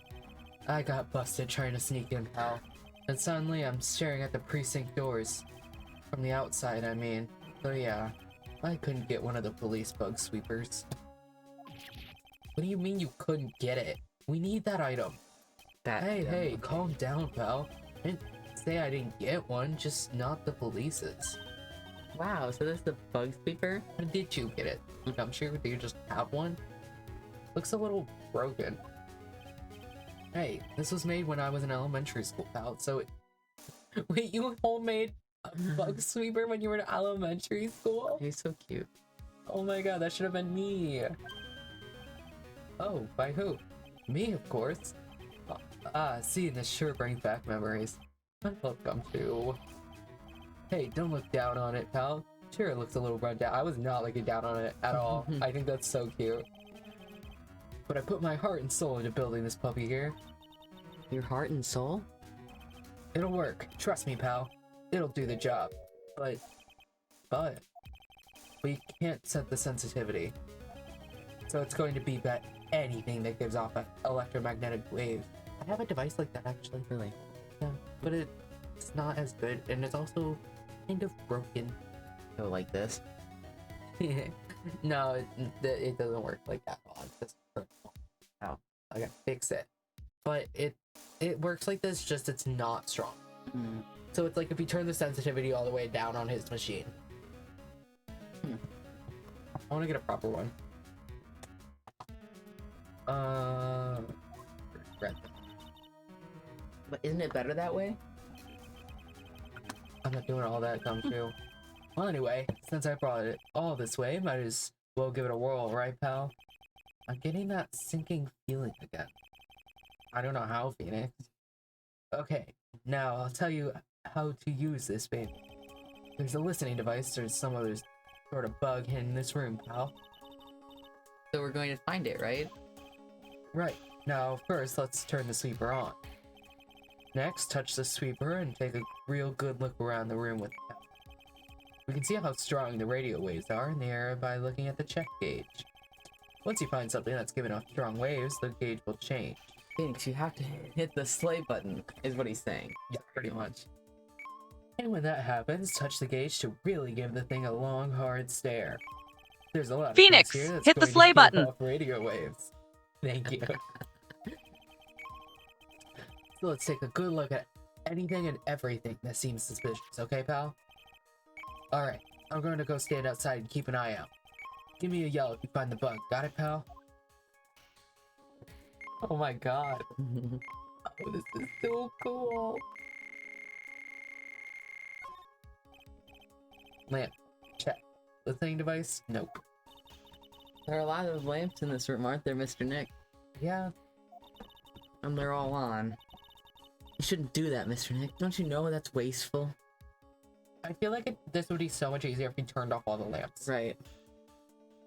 I got busted trying to sneak in, pal. And suddenly I'm staring at the precinct doors. From the outside, I mean. So yeah, I couldn't get one of the police bug sweepers. What do you mean you couldn't get it? We need that item. Hey, calm down, pal. I didn't say I didn't get one, just not the police's. Wow, so this is the bug sweeper? How did you get it? I'm sure do you just have one? Looks a little broken. Hey, this was made when I was in elementary school, pal, so it... Wait, you homemade a bug sweeper when you were in elementary school? He's so cute. Oh my god, that should have been me. Oh, by who? Me, of course. Seeing this sure brings back memories. I love Gumshoe. Hey, don't look down on it, pal. Sure, it looks a little run down. I was not looking down on it at all. I think that's so cute. But I put my heart and soul into building this puppy here. Your heart and soul? It'll work. Trust me, pal. It'll do the job. But... We can't set the sensitivity. So it's going to beep at anything that gives off an electromagnetic wave. I have a device like that actually. Really? Yeah, but it's not as good, and it's also kind of broken. Go like this. No, it doesn't work like that. Oh, it's just personal. No, I gotta fix it. But it works like this, just it's not strong. Mm. So it's like if you turn the sensitivity all the way down on his machine. Hmm. I want to get a proper one. Red. But isn't it better that way? I'm not doing all that dumb too. Well, anyway, since I brought it all this way, might as well give it a whirl, right, pal? I'm getting that sinking feeling again. I don't know how, Phoenix. Okay, now I'll tell you how to use this baby. There's a listening device, there's some other sort of bug hidden in this room, pal. So we're going to find it, right? Right, now first let's turn the sweeper on. Next, touch the sweeper and take a real good look around the room with it. We can see how strong the radio waves are in the air by looking at the check gauge. Once you find something that's giving off strong waves, the gauge will change. Phoenix, you have to hit the slay button, is what he's saying. Yeah, pretty much. And when that happens, touch the gauge to really give the thing a long, hard stare. There's a lot of Phoenix, things here that's hit the going to slay give button. off radio waves. Thank you. So let's take a good look at anything and everything that seems suspicious, okay, pal? Alright, I'm going to go stand outside and keep an eye out. Give me a yell if you find the bug. Got it, pal? Oh my god. Oh, this is so cool. Lamp. Check. Listening device? Nope. There are a lot of lamps in this room, aren't there, Mr. Nick? Yeah. And they're all on. You shouldn't do that, Mr. Nick. Don't you know that's wasteful? I feel like this would be so much easier if you turned off all the lamps. Right.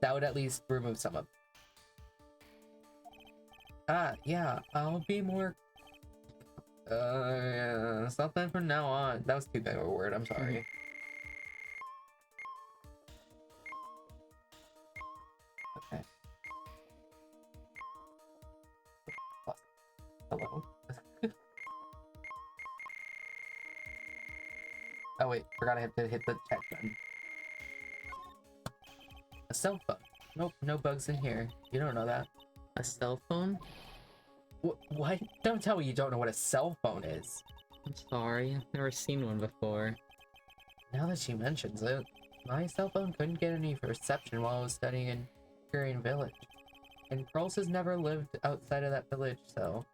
That would at least remove some of them. Yeah, I'll be more... something from now on. That was too big of a word, I'm sorry. Okay. Hello? Oh wait, forgot I have to hit the check button. A cell phone. Nope, no bugs in here. You don't know that. A cell phone? What? Don't tell me you don't know what a cell phone is. I'm sorry, I've never seen one before. Now that she mentions it, my cell phone couldn't get any reception while I was studying in Korean Village. And Pearls has never lived outside of that village, so...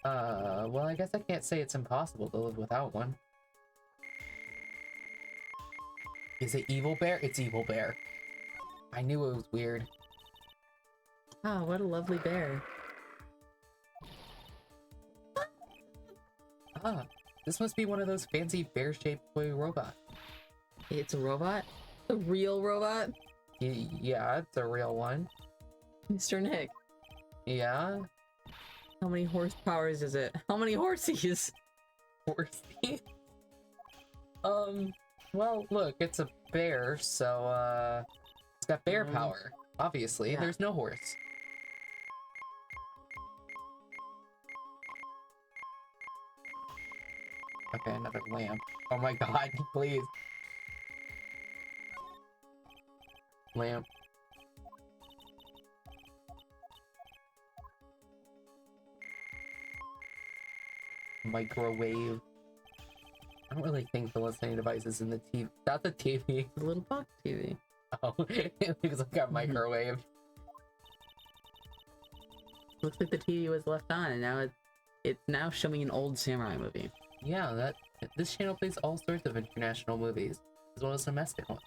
well, I guess I can't say it's impossible to live without one. Is it Evil Bear? It's Evil Bear. I knew it was weird. Oh, what a lovely bear. Ah, this must be one of those fancy bear-shaped toy robots. It's a robot? A real robot? Yeah, it's a real one. Mr. Nick, Yeah? how many horsepowers is it? How many horsies? Horsey? Well, look, it's a bear, so, it's got bear power. Obviously, yeah. there's no horse. Okay, another lamp. Oh my god, please. Lamp. Microwave. I don't really think the listening device is in the TV. That's a TV. A little box TV. Oh, it looks like a microwave. Looks like the TV was left on, and now it's now showing an old samurai movie. Yeah, this channel plays all sorts of international movies, as well as domestic ones.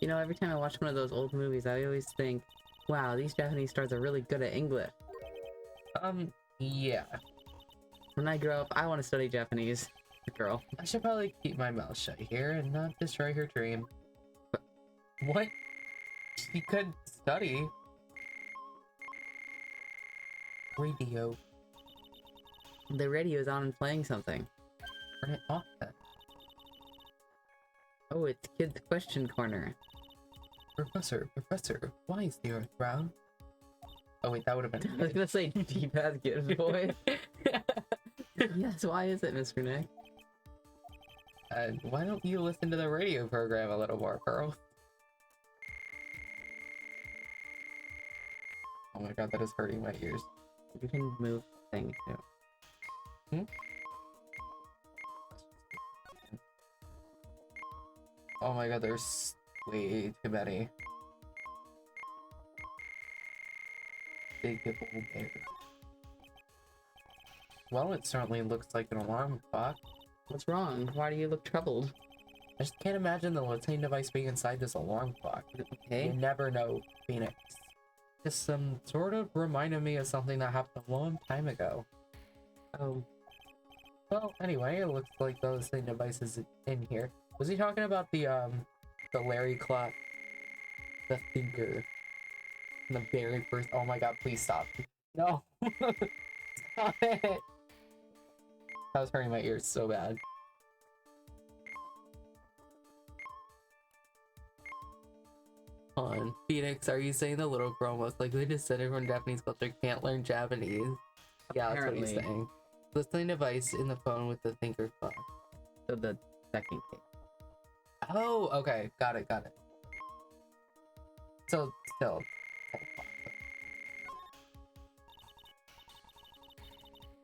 You know, every time I watch one of those old movies, I always think, wow, these Japanese stars are really good at English. Yeah. When I grow up, I want to study Japanese. Girl. I should probably keep my mouth shut here and not destroy her dream. What? She could study. Radio. The radio's on and playing something. Turn it off then. Oh, it's Kids Question Corner. Professor, why is the Earth round? Oh wait, that would have I was been. gonna say D-pad Gibbs voice. Yes, why is it, Mr. Nick? Why don't you listen to the radio program a little more, Pearl? Oh my god, that is hurting my ears. You can move things too. Hmm? Oh my god, there's way too many. Big old bear. Well, it certainly looks like an alarm clock. What's wrong? Why do you look troubled? I just can't imagine the listening device being inside this alarm clock. Okay. You never know, Phoenix. Just sort of reminded me of something that happened a long time ago. Oh, Well, anyway, it looks like the listening device is in here. Was he talking about the Larry clock? The thinker. The very first— oh my god, please stop. No! Stop it! That was hurting my ears so bad. On Phoenix, are you saying the little girl most likely descended from Japanese culture can't learn Japanese? Yeah, that's what he's Apparently. saying. Listening device in the phone with the thinker clock. so the second case. Oh, okay, got it. So, still.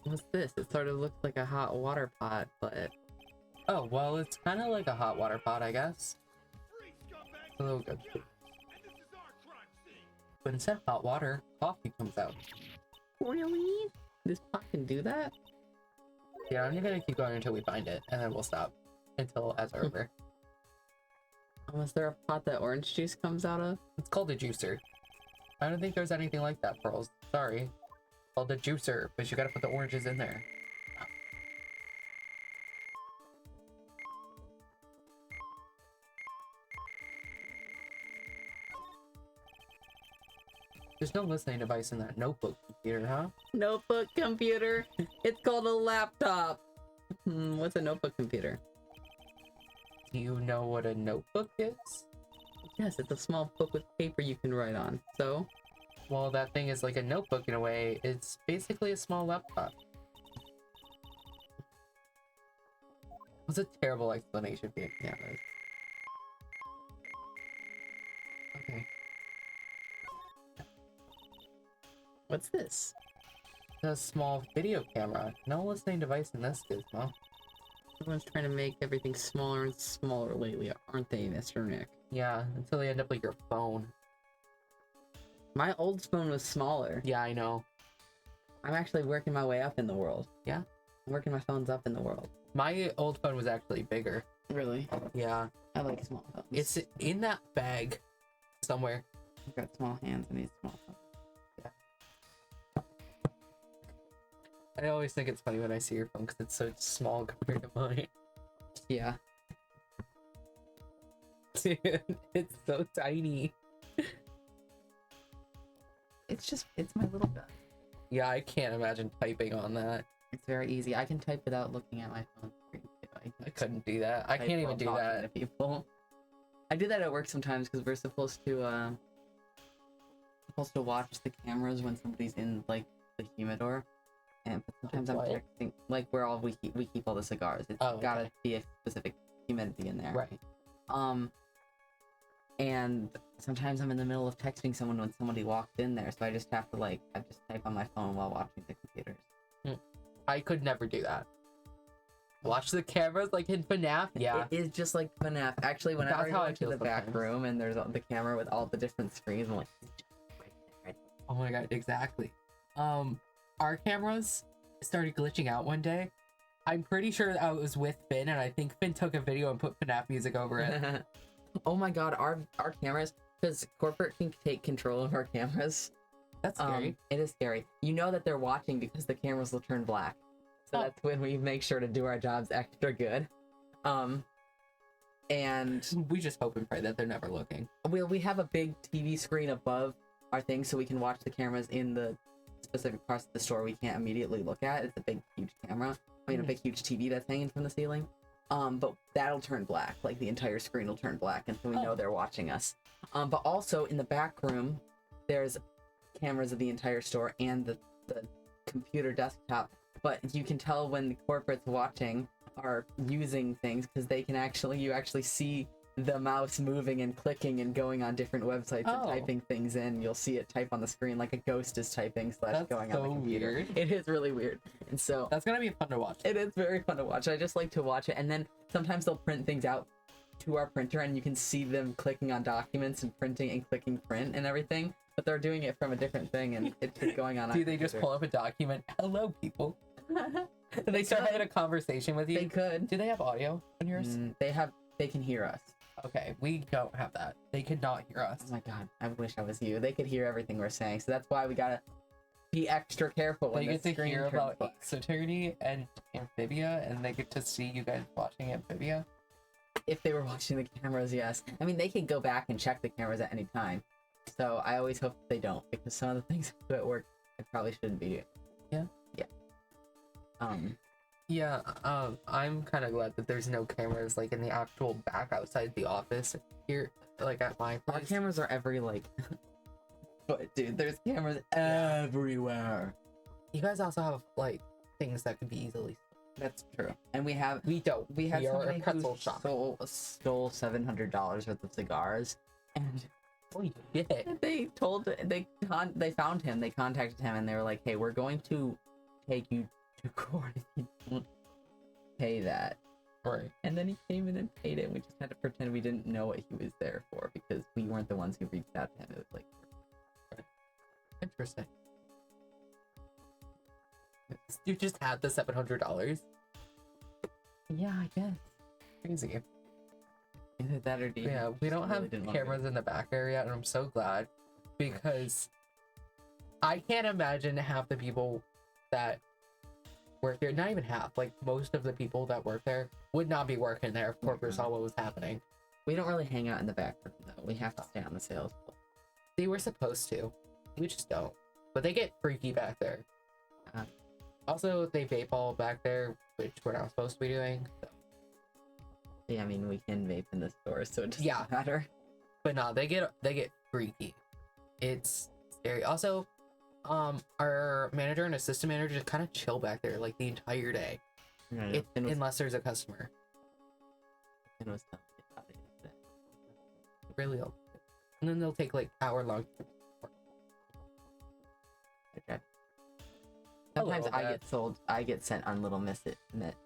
What's this? It sort of looks like a hot water pot, but Oh, well, it's kind of like a hot water pot, I guess. Free scumbags A little and good. cops, and this is our crime scene. But instead of hot water, coffee comes out. really? This pot can do that? Yeah, I'm gonna keep going until we find it, and then we'll stop until ads are over. Was there a pot that orange juice comes out of? It's called a juicer. I don't think there's anything like that, Pearls. Sorry. It's called a juicer, but you gotta put the oranges in there. There's no listening device in that notebook computer, huh? Notebook computer. It's called a laptop. What's a notebook computer? Do you know what a notebook is? Yes, it's a small book with paper you can write on. So, Well, that thing is like a notebook in a way. It's basically a small laptop. It's a terrible explanation, being honest. Okay. what's this? It's a small video camera. No listening device in this gizmo. Everyone's trying to make everything smaller and smaller lately, aren't they, Mr. Nick? Yeah, until they end up like your phone. My old phone was smaller. Yeah, I know. I'm actually working my way up in the world. Yeah? I'm working my phones up in the world. My old phone was actually bigger. Really? Yeah. I like small phones. It's in that bag somewhere. I've got small hands and these small phones. I always think it's funny when I see your phone because it's so small compared to mine. Yeah. Dude, it's so tiny. It's my little gun. Yeah, I can't imagine typing on that. It's very easy. I can type without looking at my phone screen too. I couldn't do that. I type can't while even do talking that. to people. I do that at work sometimes because we're supposed to watch the cameras when somebody's in like the humidor. And but sometimes I'm What? texting, like we keep all the cigars. It's Oh, gotta okay. be a specific humidity in there. Right. And sometimes I'm in the middle of texting someone when somebody walks in there, so I just have to I just type on my phone while watching the computers. I could never do that. Watch the cameras like in FNAF? Yeah. It is just like FNAF. Actually, whenever That's I how go I into feel the back sometimes. room and there's the camera with all the different screens, I'm like, Oh my god, exactly. Our cameras started glitching out one day. I'm pretty sure I was with Finn, and I think Finn took a video and put FNAF music over it. oh my god, our cameras, because corporate can take control of our cameras. That's scary. It is scary. You know that they're watching because the cameras will turn black. So Oh. that's when we make sure to do our jobs extra good. And We just hope and pray that they're never looking. we have a big TV screen above our thing so we can watch the cameras in the specific parts of the store we can't immediately look at. It's a big, huge camera. I mean, a big, huge TV that's hanging from the ceiling. But that'll turn black, like the entire screen will turn black, and so we know Oh. they're watching us. But also in the back room, there's cameras of the entire store and the computer desktop. But you can tell when the corporates watching are using things because they can you actually see the mouse moving and clicking and going on different websites and Oh. typing things in. You'll see it type on the screen like a ghost is typing / That's going on the so computer. weird. It is really weird. And so That's gonna be fun to watch. it is very fun to watch. I just like to watch it. And then sometimes they'll print things out to our printer and you can see them clicking on documents and printing and clicking print and everything. But they're doing it from a different thing and it's just going on. Do they just pull up a document? Hello, people. they They start could. having a conversation with you. They could. Do they have audio on yours? They can hear us. Okay, we don't have that. They could not hear us. Oh my god, I wish I was you. They could hear everything we're saying, so that's why we gotta be extra careful when They the get to screen hear turns about black. Ace Attorney and Amphibia, and they get to see you guys watching Amphibia. If they were watching the cameras, yes. I mean, they could go back and check the cameras at any time. So I always hope they don't, because some of the things I do at work I probably shouldn't be doing. Yeah. Yeah. Yeah, I'm kind of glad that there's no cameras like in the actual back outside the office here, like at my Our place. cameras are every but dude, there's cameras everywhere. You guys also have like things that could be easily. That's true. And we have We don't. we had We are somebody a pretzel who shop. stole $700 worth of cigars, and Holy shit! they found him. They contacted him, and they were like, "Hey, we're going to take you to court if you don't pay that." Right. And then he came in and paid it. And we just had to pretend we didn't know what he was there for because we weren't the ones who reached out to him. It was like, Interesting. You just had the $700. yeah, I guess Crazy. either that or Yeah, we don't have cameras in the back area, and I'm so glad because I can't imagine half the people that work there, not even half, like most of the people that work there would not be working there if corporate saw what was happening. We don't really hang out in the back room though. We have to stay on the sales floor. They were supposed to. We just don't. But they get freaky back there. Also, they vape all back there, which we're not supposed to be doing. So. Yeah, I mean we can vape in the store, so it doesn't Yeah. matter. But no, they get freaky. It's scary. Also, our manager and assistant manager just kind of chill back there like the entire day, unless there's a customer. It was telling me about it yesterday. Really, and then they'll take like hour-long. Okay. Hello, Sometimes Beth. I get sent on little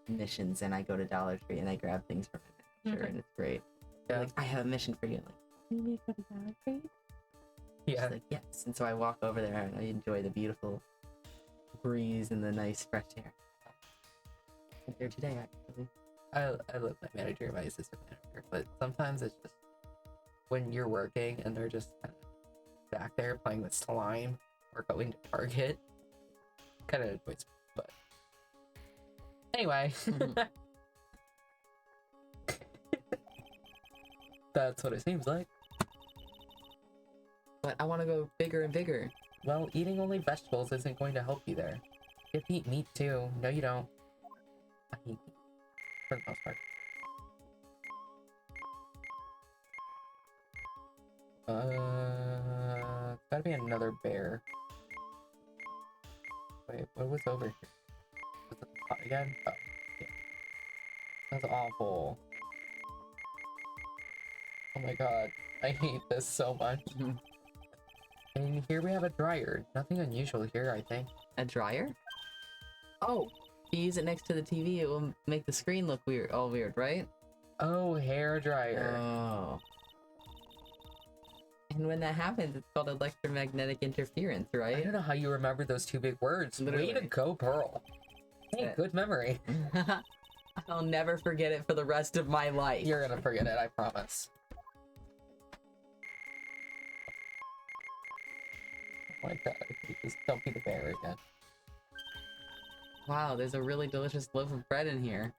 missions, and I go to Dollar Tree and I grab things from my manager, and it's great. They're Yeah. like, I have a mission for you. I'm like, you need to go to Dollar Tree? Yeah. She's like, yes. And so I walk over there and I enjoy the beautiful breeze and the nice fresh air. I'm here today, actually. I love my manager and my assistant manager, but sometimes it's just when you're working and they're just kind of back there playing with slime or going to Target, kind of annoys me. But anyway, that's what it seems like. But I want to go bigger and bigger. Well, eating only vegetables isn't going to help you there. You have to eat meat too. No, you don't. I eat meat for the most part. Gotta be another bear. Wait, what was over here? Was it the pot again? Oh, yeah. That's awful. Oh my god, I hate this so much. And here we have a dryer. Nothing unusual here, I think. A dryer? Oh, if you use it next to the TV, it will make the screen look weird. All weird, right? Oh, hair dryer. Oh. And when that happens, it's called electromagnetic interference, I right? don't know how you remember those two big words. Way to Literally. go, Pearl. Hey, Yeah. good memory. I'll never forget it for the rest of my life. You're gonna forget it, I promise. Oh my god, just don't be the bear again. Wow, there's a really delicious loaf of bread in here.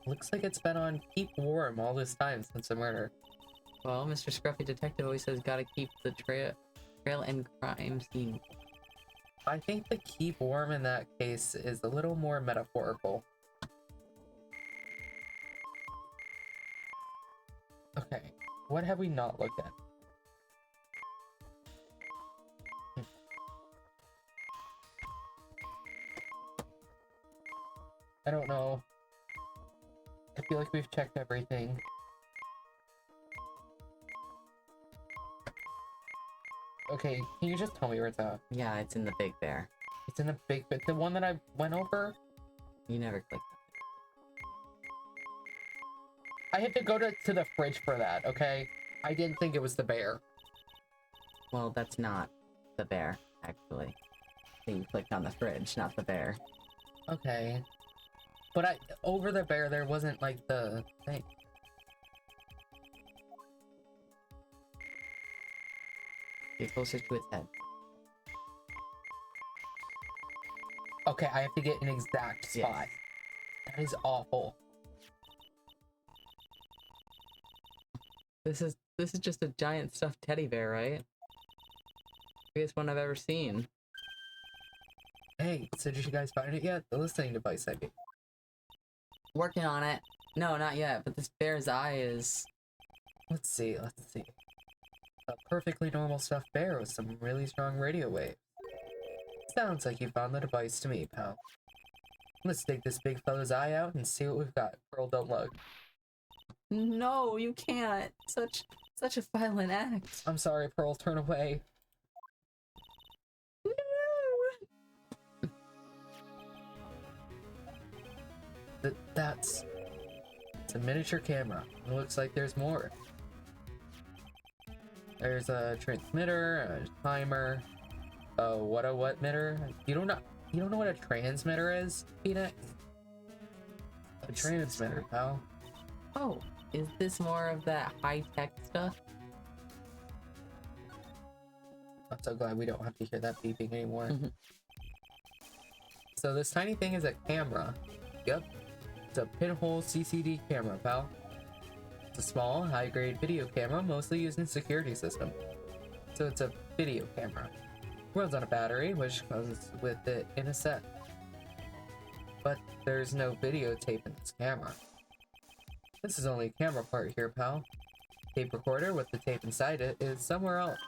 Looks like it's been on keep warm all this time since the murder. Well, Mr. Scruffy Detective always says gotta keep the trail and crime scene. I think the keep warm in that case is a little more metaphorical. What have we not looked at? I don't know. I feel like we've checked everything. Okay, can you just tell me where it's at? Yeah, it's in the big bear. It's in the big bit. The one that I went over? You never clicked I had to go to the fridge for that, okay? I didn't think it was the bear. it. Well, that's not the bear, actually. So you clicked on the fridge, not the bear. Okay. But over the bear, there wasn't, like, the thing. Get closer to its head. Okay, I have to get an exact spot. Yes. That is awful. This is just a giant stuffed teddy bear, right? Biggest one I've ever seen. Hey, so did you guys find it yet? The listening device I gave. Working on it. No, not yet, but this bear's eye is... Let's see. A perfectly normal stuffed bear with some really strong radio waves. Sounds like you found the device to me, pal. Let's take this big fella's eye out and see what we've got. Pearl, don't look. No, you can't. Such a violent act. I'm sorry, Pearl, turn away. No. It's a miniature camera. It looks like there's more. There's a transmitter, a timer, what mitter? You don't know what a transmitter is, Phoenix? A transmitter, pal. Oh, is this more of that high-tech stuff? I'm so glad we don't have to hear that beeping anymore. Mhm. So this tiny thing is a camera. Yep. It's a pinhole CCD camera, pal. It's a small, high-grade video camera, mostly used in security system. So it's a video camera. Runs on a battery, which comes with it in a set. But there's no videotape in this camera. This is only a camera part here, pal. Tape recorder with the tape inside it is somewhere else.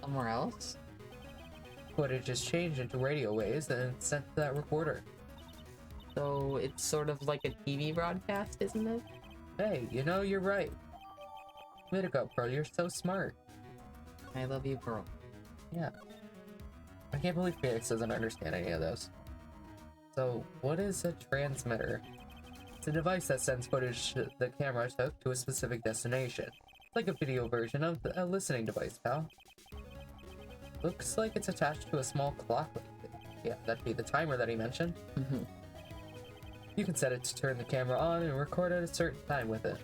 Somewhere else? Footage is changed into radio waves and sent to that recorder. So it's sort of like a TV broadcast, isn't it? Hey, you know, you're right. Way to go, Pearl, you're so smart. I love you, Pearl. Yeah. I can't believe Phoenix doesn't understand any of this. So, what is a transmitter? It's a device that sends footage the camera took to a specific destination. Like a video version of a listening device, pal. Looks like it's attached to a small clock. Yeah, that'd be the timer that he mentioned. Mhm. You can set it to turn the camera on and record at a certain time with it.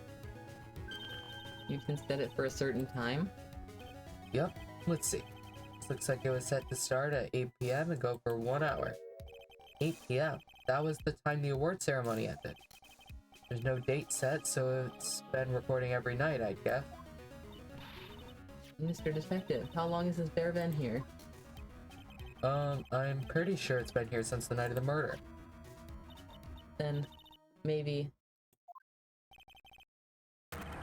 You can set it for a certain time? Yep, let's see. This looks like it was set to start at 8 p.m. and go for 1 hour. 8 p.m. That was the time the award ceremony ended. There's no date set, so it's been recording every night, I guess. Mr. Detective, how long has this bear been here? I'm pretty sure it's been here since the night of the murder. Then maybe...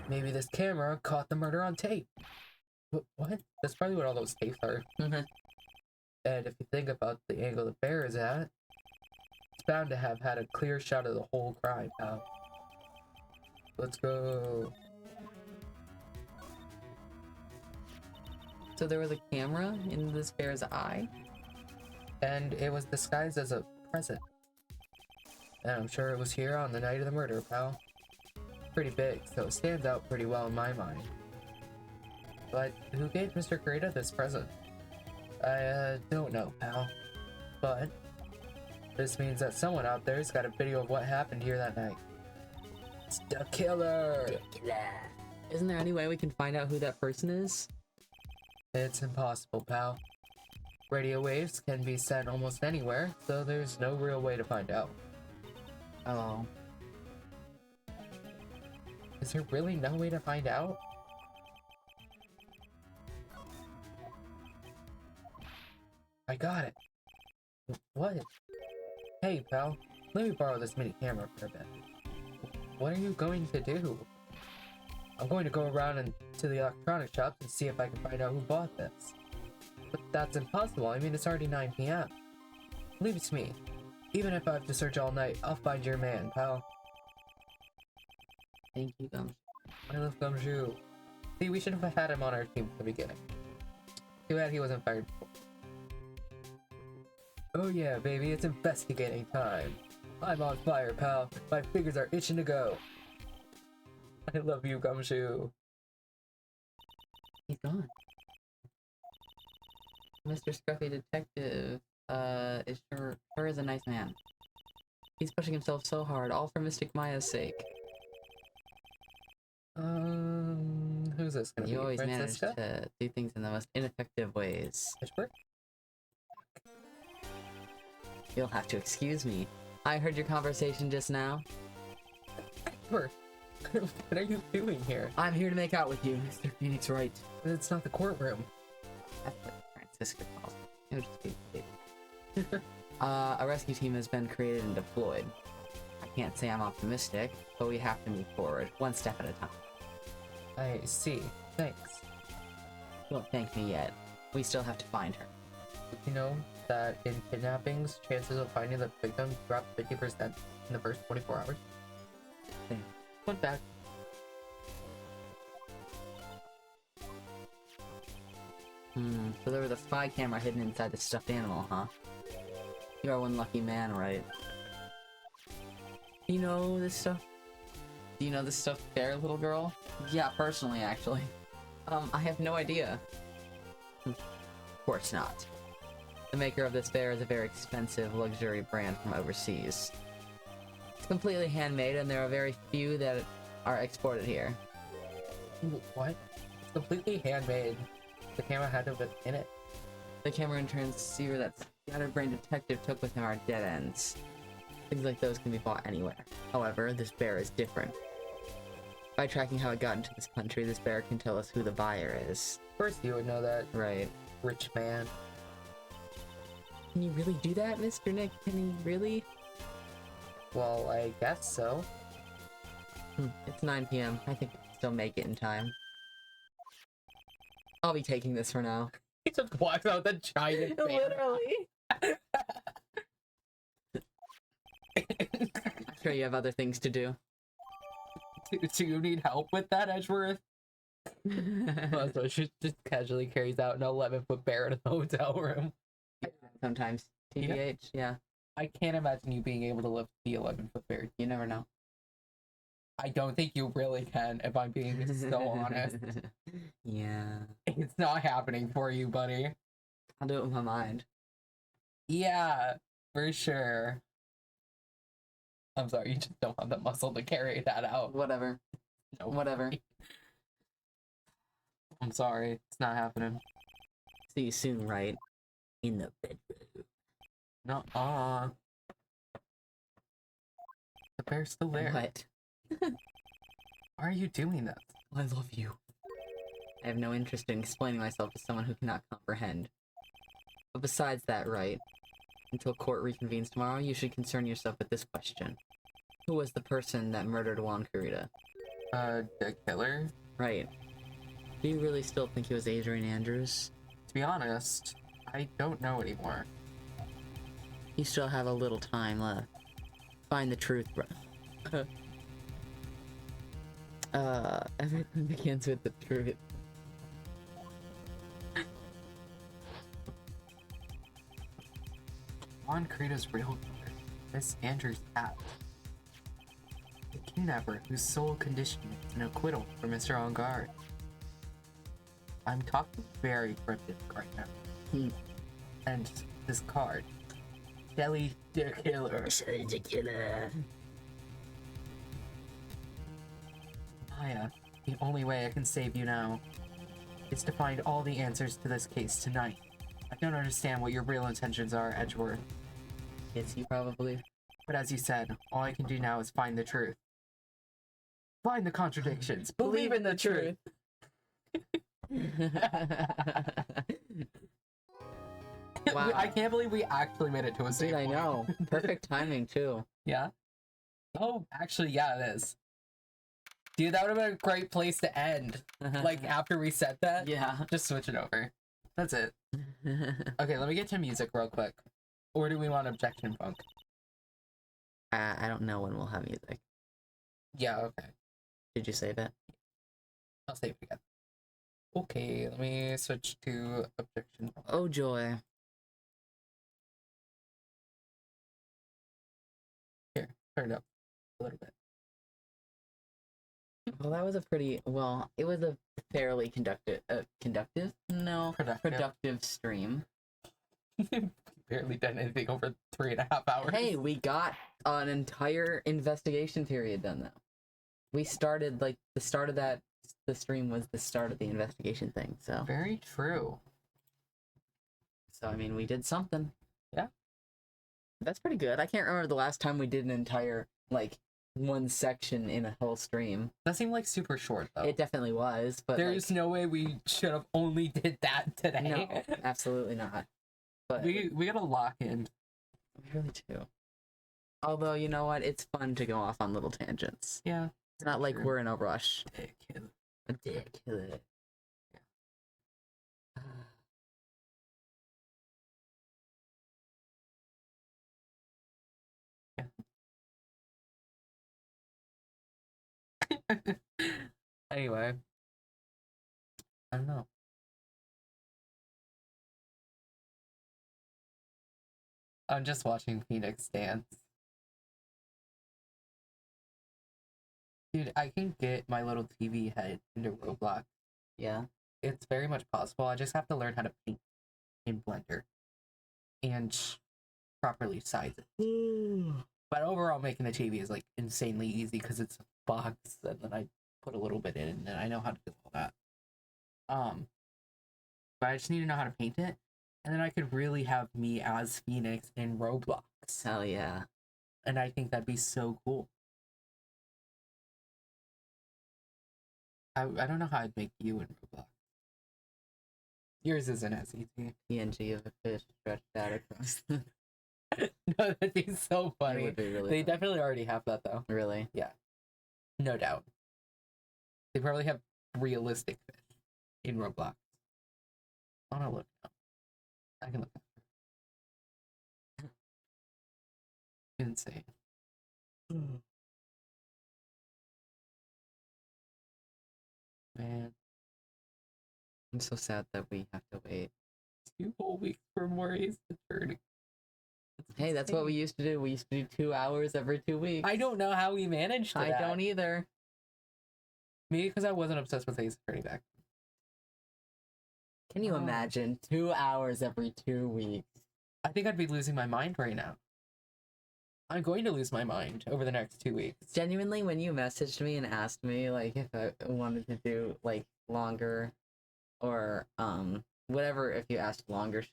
Maybe this camera caught the murder on tape. What? That's probably what all those tapes are. Mhm. And if you think about the angle the bear is at, it's bound to have had a clear shot of the whole crime, pal. Let's go. So there was a camera in this bear's eye? And it was disguised as a present. And I'm sure it was here on the night of the murder, pal. Pretty big, so it stands out pretty well in my mind. But who gave Mr. Karita this present? I don't know, pal. But this means that someone out there's got a video of what happened here that night. It's the killer! Isn't there any way we can find out who that person is? It's impossible, pal. Radio waves can be sent almost anywhere, so there's no real way to find out. Oh. Is there really no way to find out? I got it. What? Hey, pal. Let me borrow this mini camera for a bit. What are you going to do? I'm going to go around to the electronic shops and see if I can find out who bought this. But that's impossible. I mean, it's already 9 p.m. Leave it to me. Even if I have to search all night, I'll find your man, pal. Thank you, Gum. I love Gumshoe. See, we should have had him on our team from the beginning. Too bad he wasn't fired before. Oh yeah, baby, it's investigating time. I'm on fire, pal. My fingers are itching to go. I love you, Gumshoe. He's gone. Mr. Scruffy Detective, is sure is a nice man. He's pushing himself so hard, all for Mystic Maya's sake. Who's this gonna be? You always manage Francisca? to do things in the most ineffective ways. Pittsburgh? You'll have to excuse me. I heard your conversation just now. Pittsburgh. What are you doing here? I'm here to make out with you, Mr. Phoenix Wright. It's not the courtroom. That's what Francisca calls me. It would just be a rescue team has been created and deployed. I can't say I'm optimistic, but we have to move forward, one step at a time. I see. Thanks. Don't thank me yet. We still have to find her. Did you know that in kidnappings, chances of finding the victim drop 50% in the first 24 hours? Damn. Fun fact. So there was a spy camera hidden inside the stuffed animal, huh? You are one lucky man, right? You know this stuff? Do you know this stuffed bear, little girl? Yeah, personally, actually. I have no idea. Of course not. The maker of this bear is a very expensive luxury brand from overseas. It's completely handmade, and there are very few that are exported here. What? It's completely handmade. The camera had to have been in it. The camera and transceiver that Scatterbrain Detective took with him are dead ends. Things like those can be bought anywhere. However, this bear is different. By tracking how it got into this country, this bear can tell us who the buyer is. Of course you would know that, Right. rich man. Can you really do that, Mr. Nick? Can you really? Well, I guess so. It's 9 p.m. I think we can still make it in time. I'll be taking this for now. He just walks out with a giant bear. Literally. I'm sure you have other things to do. Do you need help with that, Edgeworth? So she just casually carries out an 11-foot bear in a hotel room. Sometimes. TBH, yeah. I can't imagine you being able to lift the 11-foot bear. You never know. I don't think you really can, if I'm being so honest. Yeah. It's not happening for you, buddy. I'll do it with my mind. Yeah, for sure. I'm sorry, you just don't have the muscle to carry that out. Whatever. No. Whatever. I'm sorry, it's not happening. See you soon, right? In the bedroom. Nuh-uh. The bear's still there. What? Why are you doing that? I love you. I have no interest in explaining myself to someone who cannot comprehend. But besides that, right? Until court reconvenes tomorrow, you should concern yourself with this question. Who was the person that murdered Juan Kurita? The killer? Right. Do you really still think it was Adrian Andrews? To be honest, I don't know anymore. You still have a little time left. Find the truth, bro. Everything begins with the truth. Juan Kurita's real killer, Miss Andrews' cat. The kidnapper whose sole condition is an acquittal for Mr. Onguard. I'm talking very cryptic right now. And this card. Shelly the Killer. Shelly the Killer. Maya, the only way I can save you now is to find all the answers to this case tonight. I don't understand what your real intentions are, Edgeworth. Yes, you probably. But as you said, all I can do now is find the truth. Find the contradictions. Believe in the truth. Wow. I can't believe we actually made it to a save Dude, I point. know. Perfect timing, too. Yeah? Oh, actually, yeah, it is. Dude, that would have been a great place to end. Like, after we said that, yeah. just switch it over. That's it. Okay, let me get to music real quick. Or do we want objection funk? I don't know when we'll have music. Yeah, okay. Did you save it? I'll save it again. Okay, let me switch to objection funk. Oh joy. Here, turn it up a little bit. Well, that was a pretty it was a fairly conductive? No, productive stream. Barely done anything over 3.5 hours. Hey, we got an entire investigation period done though. We started like the start of the stream was the start of the investigation thing, so Very true. I mean we did something. Yeah. That's pretty good. I can't remember the last time we did an entire like one section in a whole stream. That seemed like super short though. It definitely was, but There's no way we should have only did that today. no, absolutely not. But we gotta lock in. we really do. Although you know what, it's fun to go off on little tangents. Yeah. It's not like true. we're in a rush. Ridiculous. Anyway, I don't know. I'm just watching Phoenix dance. Dude, I can get my little TV head into Roblox. Yeah. It's very much possible. I just have to learn how to paint in Blender and properly size it. But overall, making the TV is like insanely easy because it's a box, and then I put a little bit in, and I know how to do all that. But I just need to know how to paint it, and then I could really have me as Phoenix in Roblox. Hell yeah. And I think that'd be so cool. I don't know how I'd make you in Roblox. Yours isn't as easy. PNG of a fish stretched out across. No, that'd be so funny. It would be really They funny. definitely already have that though. Really? No doubt. They probably have realistic fish in Roblox. I want to look now. I can look up. Insane. Man, I'm so sad that we have to wait. 2 whole weeks for Maurice to turn. Hey, that's what we used to do. We used to do 2 hours every 2 weeks. I don't know how we managed to I that. don't either. Maybe because I wasn't obsessed with Ace Attorney back. Can you Oh. imagine 2 hours every 2 weeks? I think I'd be losing my mind right now. I'm going to lose my mind over the next 2 weeks. Genuinely, when you messaged me and asked me like if I wanted to do like longer or whatever, if you asked longer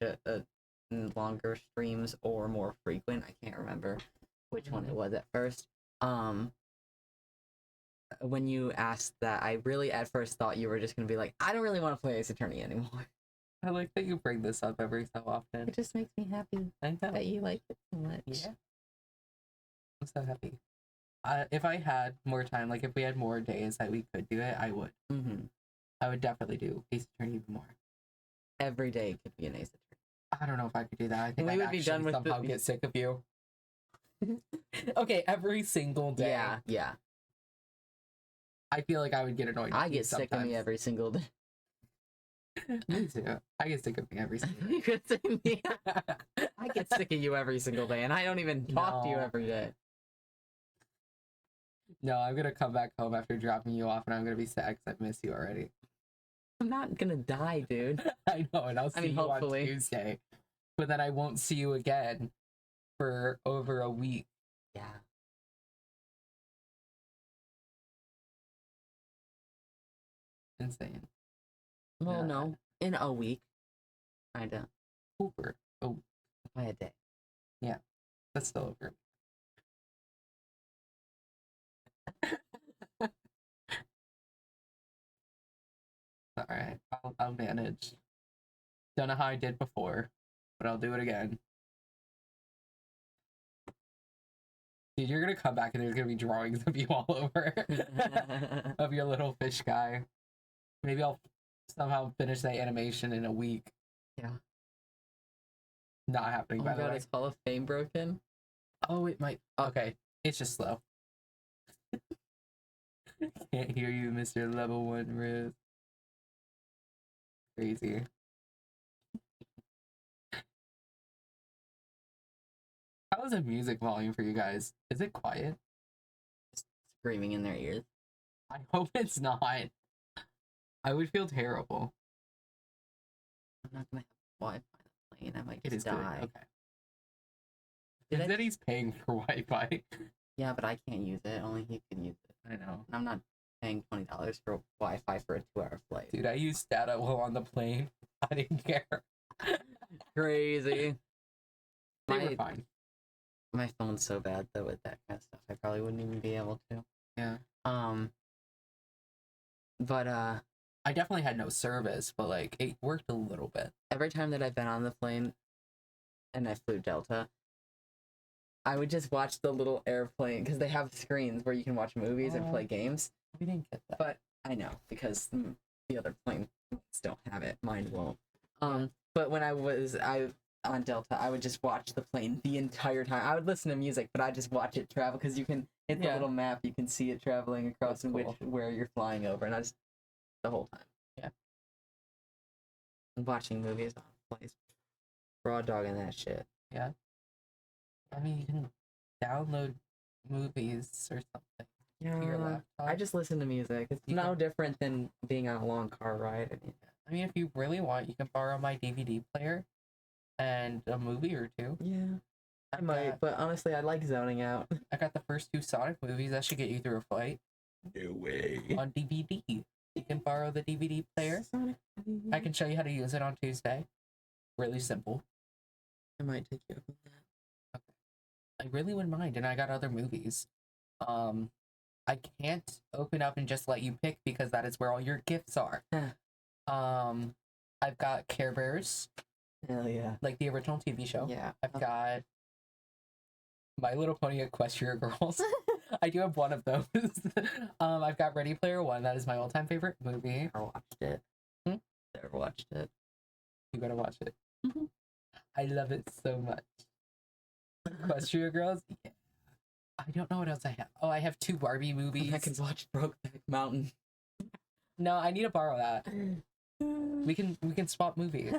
longer streams or more frequent, I can't remember which one it was at first. When you asked that, I really at first thought you were just gonna be like, I don't really want to play Ace Attorney anymore. I like that you bring this up every so often. It just makes me happy I know. that you like it so much. Yeah. I'm so happy. If I had more time, like if we had more days that we could do it, I would. Mm-hmm. I would definitely do Ace Attorney even more. Every day could be an Ace Attorney. I don't know if I could do that. I think We I'd would be actually done with somehow the- get sick of you. Okay, every single day. Yeah, yeah. I feel like I would get annoyed. I with you get sick of me sometimes. every single day. Me too. I get sick of me every single You could say me. I get sick of you every single day, and I don't even talk to you No. every day. No, I'm gonna come back home after dropping you off, and I'm gonna be sad because I miss you already. I'm not gonna die, dude. I know, and I'll see mean, you hopefully. on Tuesday, but then I won't see you again for over a week. Yeah. Insane. Well, Yeah. no, in a week, kinda Over. Oh, by a day. that's still over. All right, I'll manage. Don't know how I did before, but I'll do it again. Dude, you're gonna come back and there's gonna be drawings of you all over of your little fish guy. Maybe I'll somehow finish that animation in a week. Yeah. Not happening, Oh by my the god, way. is Hall of Fame broken? Oh, it might. Okay, it's just slow. Can't hear you, Mr. Level 1 Riz. Crazy. How is the music volume for you guys? Is it quiet? Screaming in their ears. I hope it's not. I would feel terrible. I'm not gonna have Wi-Fi on the plane. I might It just is good. die. Okay. Did He I said he's paying for Wi-Fi. Yeah, but I can't use it. Only he can use it. I know. And I'm not paying $20 for Wi-Fi for a 2-hour flight. Dude, I used data while on the plane. I didn't care. Crazy. They were fine. My phone's so bad though with that kind of stuff. I probably wouldn't even be able to. Yeah. But I definitely had no service, but like it worked a little bit. every time that I've been on the plane and I flew Delta, I would just watch the little airplane because they have screens where you can watch movies and play games. We didn't get that. But I know because the other planes don't have it. Mine won't. But when I on Delta, I would just watch the plane the entire time. I would listen to music, but I just watch it travel because you can. It's a little map. You can see it traveling across That's cool. where you're flying over, and I just the whole time. Yeah. And watching movies on planes. Raw dogging that shit. Yeah. I mean, you can download movies or something to your laptop. I just listen to music. It's You no can- different than being on a long car ride. I mean, if you really want, you can borrow my DVD player and a movie or two. Yeah. I I've might, got- but honestly, I like zoning out. I got the first 2 Sonic movies. That should get you through a flight No way. on DVD. You can borrow the DVD player. I can show you how to use it on Tuesday. Really simple. I might take you up on that. I really wouldn't mind, and I got other movies. I can't open up and just let you pick because that is where all your gifts are. I've got Care Bears, Hell yeah. like the original TV show. Yeah. I've got My Little Pony Equestria Girls. I do have one of those. I've got Ready Player One. That is my all-time favorite movie. Never watched it. Hmm? Never watched it. You gotta watch it. Mhm. I love it so much. Equestria Girls. Yeah. I don't know what else I have. Oh, I have 2 Barbie movies. I can watch Brokeback Mountain. No, I need to borrow that. We can swap movies.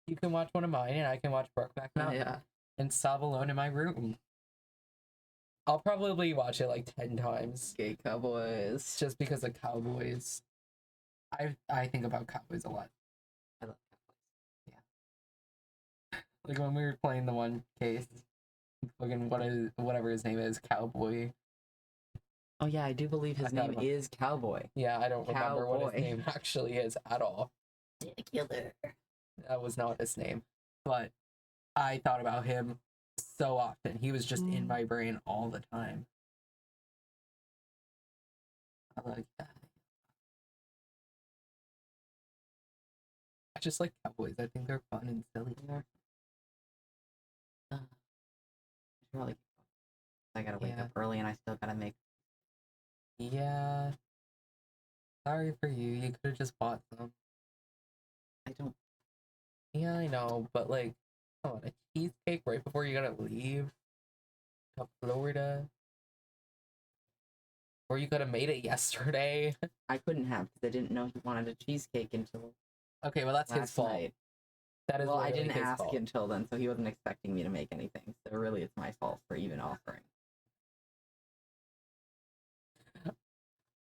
You can watch one of mine, and I can watch Brokeback Mountain. Yeah. And sob alone in my room. I'll probably watch it like 10 times Gay Cowboys. just because of cowboys. I think about cowboys a lot. I love Like when we were playing the one case, fucking whatever his name is, Cowboy. Oh yeah, I do believe his I thought name about- is Cowboy. Yeah, I don't remember what his Cowboy. name actually is at all. Killer. That was not his name. But I thought about him so often. He was just in my brain all the time. I like that. I just like cowboys. I think they're fun and silly. Really, I gotta wake Yeah. up early and I still gotta make. Yeah. Sorry for you. You could have just bought some. I don't. Yeah, I know, but like, come on, a cheesecake right before you gotta leave to Florida. Or you could have made it yesterday. I couldn't have because I didn't know he wanted a cheesecake until Okay, well that's his last fault. night. That is Well, I literally didn't his ask fault. until then, so he wasn't expecting me to make anything. So really, it's my fault for even offering.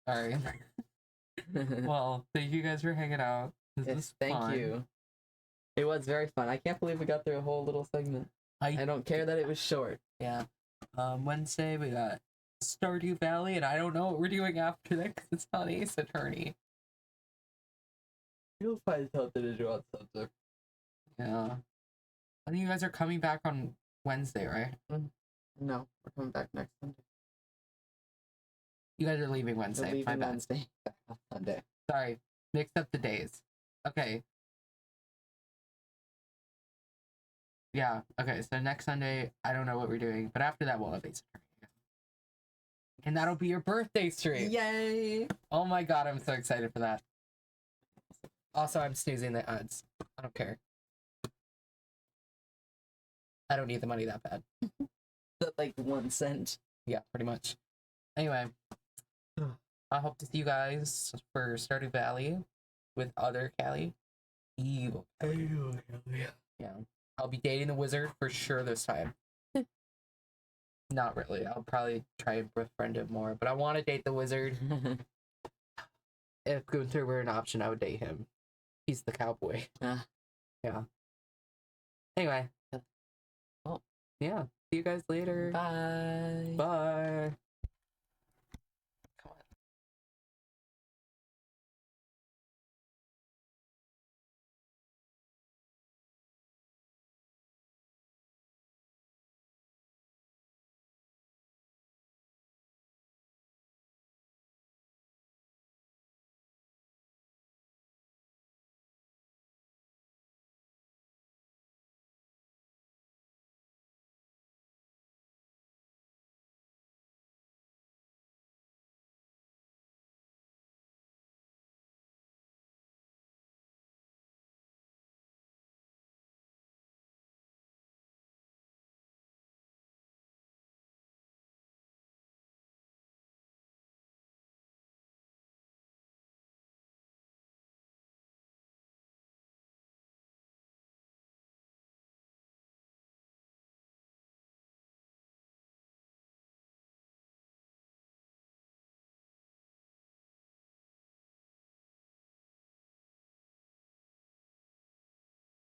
Alright. Well, thank you guys for hanging out. This Yes, was thank fun. you. It was very fun. I can't believe we got through a whole little segment. I don't care that it was short. Yeah. Wednesday we got Stardew Valley, and I don't know what we're doing after that because it's not Ace Attorney. You'll find something to do on something. Yeah. I think you guys are coming back on Wednesday, right? No, we're coming back next Sunday. You guys are leaving We're Wednesday. leaving My bad. Wednesday. Back on Sunday. Sorry. Mixed up the days. Okay. Yeah. Okay. So next Sunday, I don't know what we're doing, but after that, we'll have Ace Attorney. And that'll be your birthday stream. Yay! Oh my god, I'm so excited for that. Also, I'm snoozing the ads. I don't care. I don't need the money that bad. The, like 1 cent. Yeah, pretty much. Anyway, I hope to see you guys for Stardew Valley with other Callie. Evil Callie. Yeah. I'll be dating the wizard for sure this time. Not really. I'll probably try and befriend him more, but I want to date the wizard. If Gunther were an option, I would date him. He's the cowboy. Yeah. Anyway. Well. Yeah. See you guys later. Bye. Bye.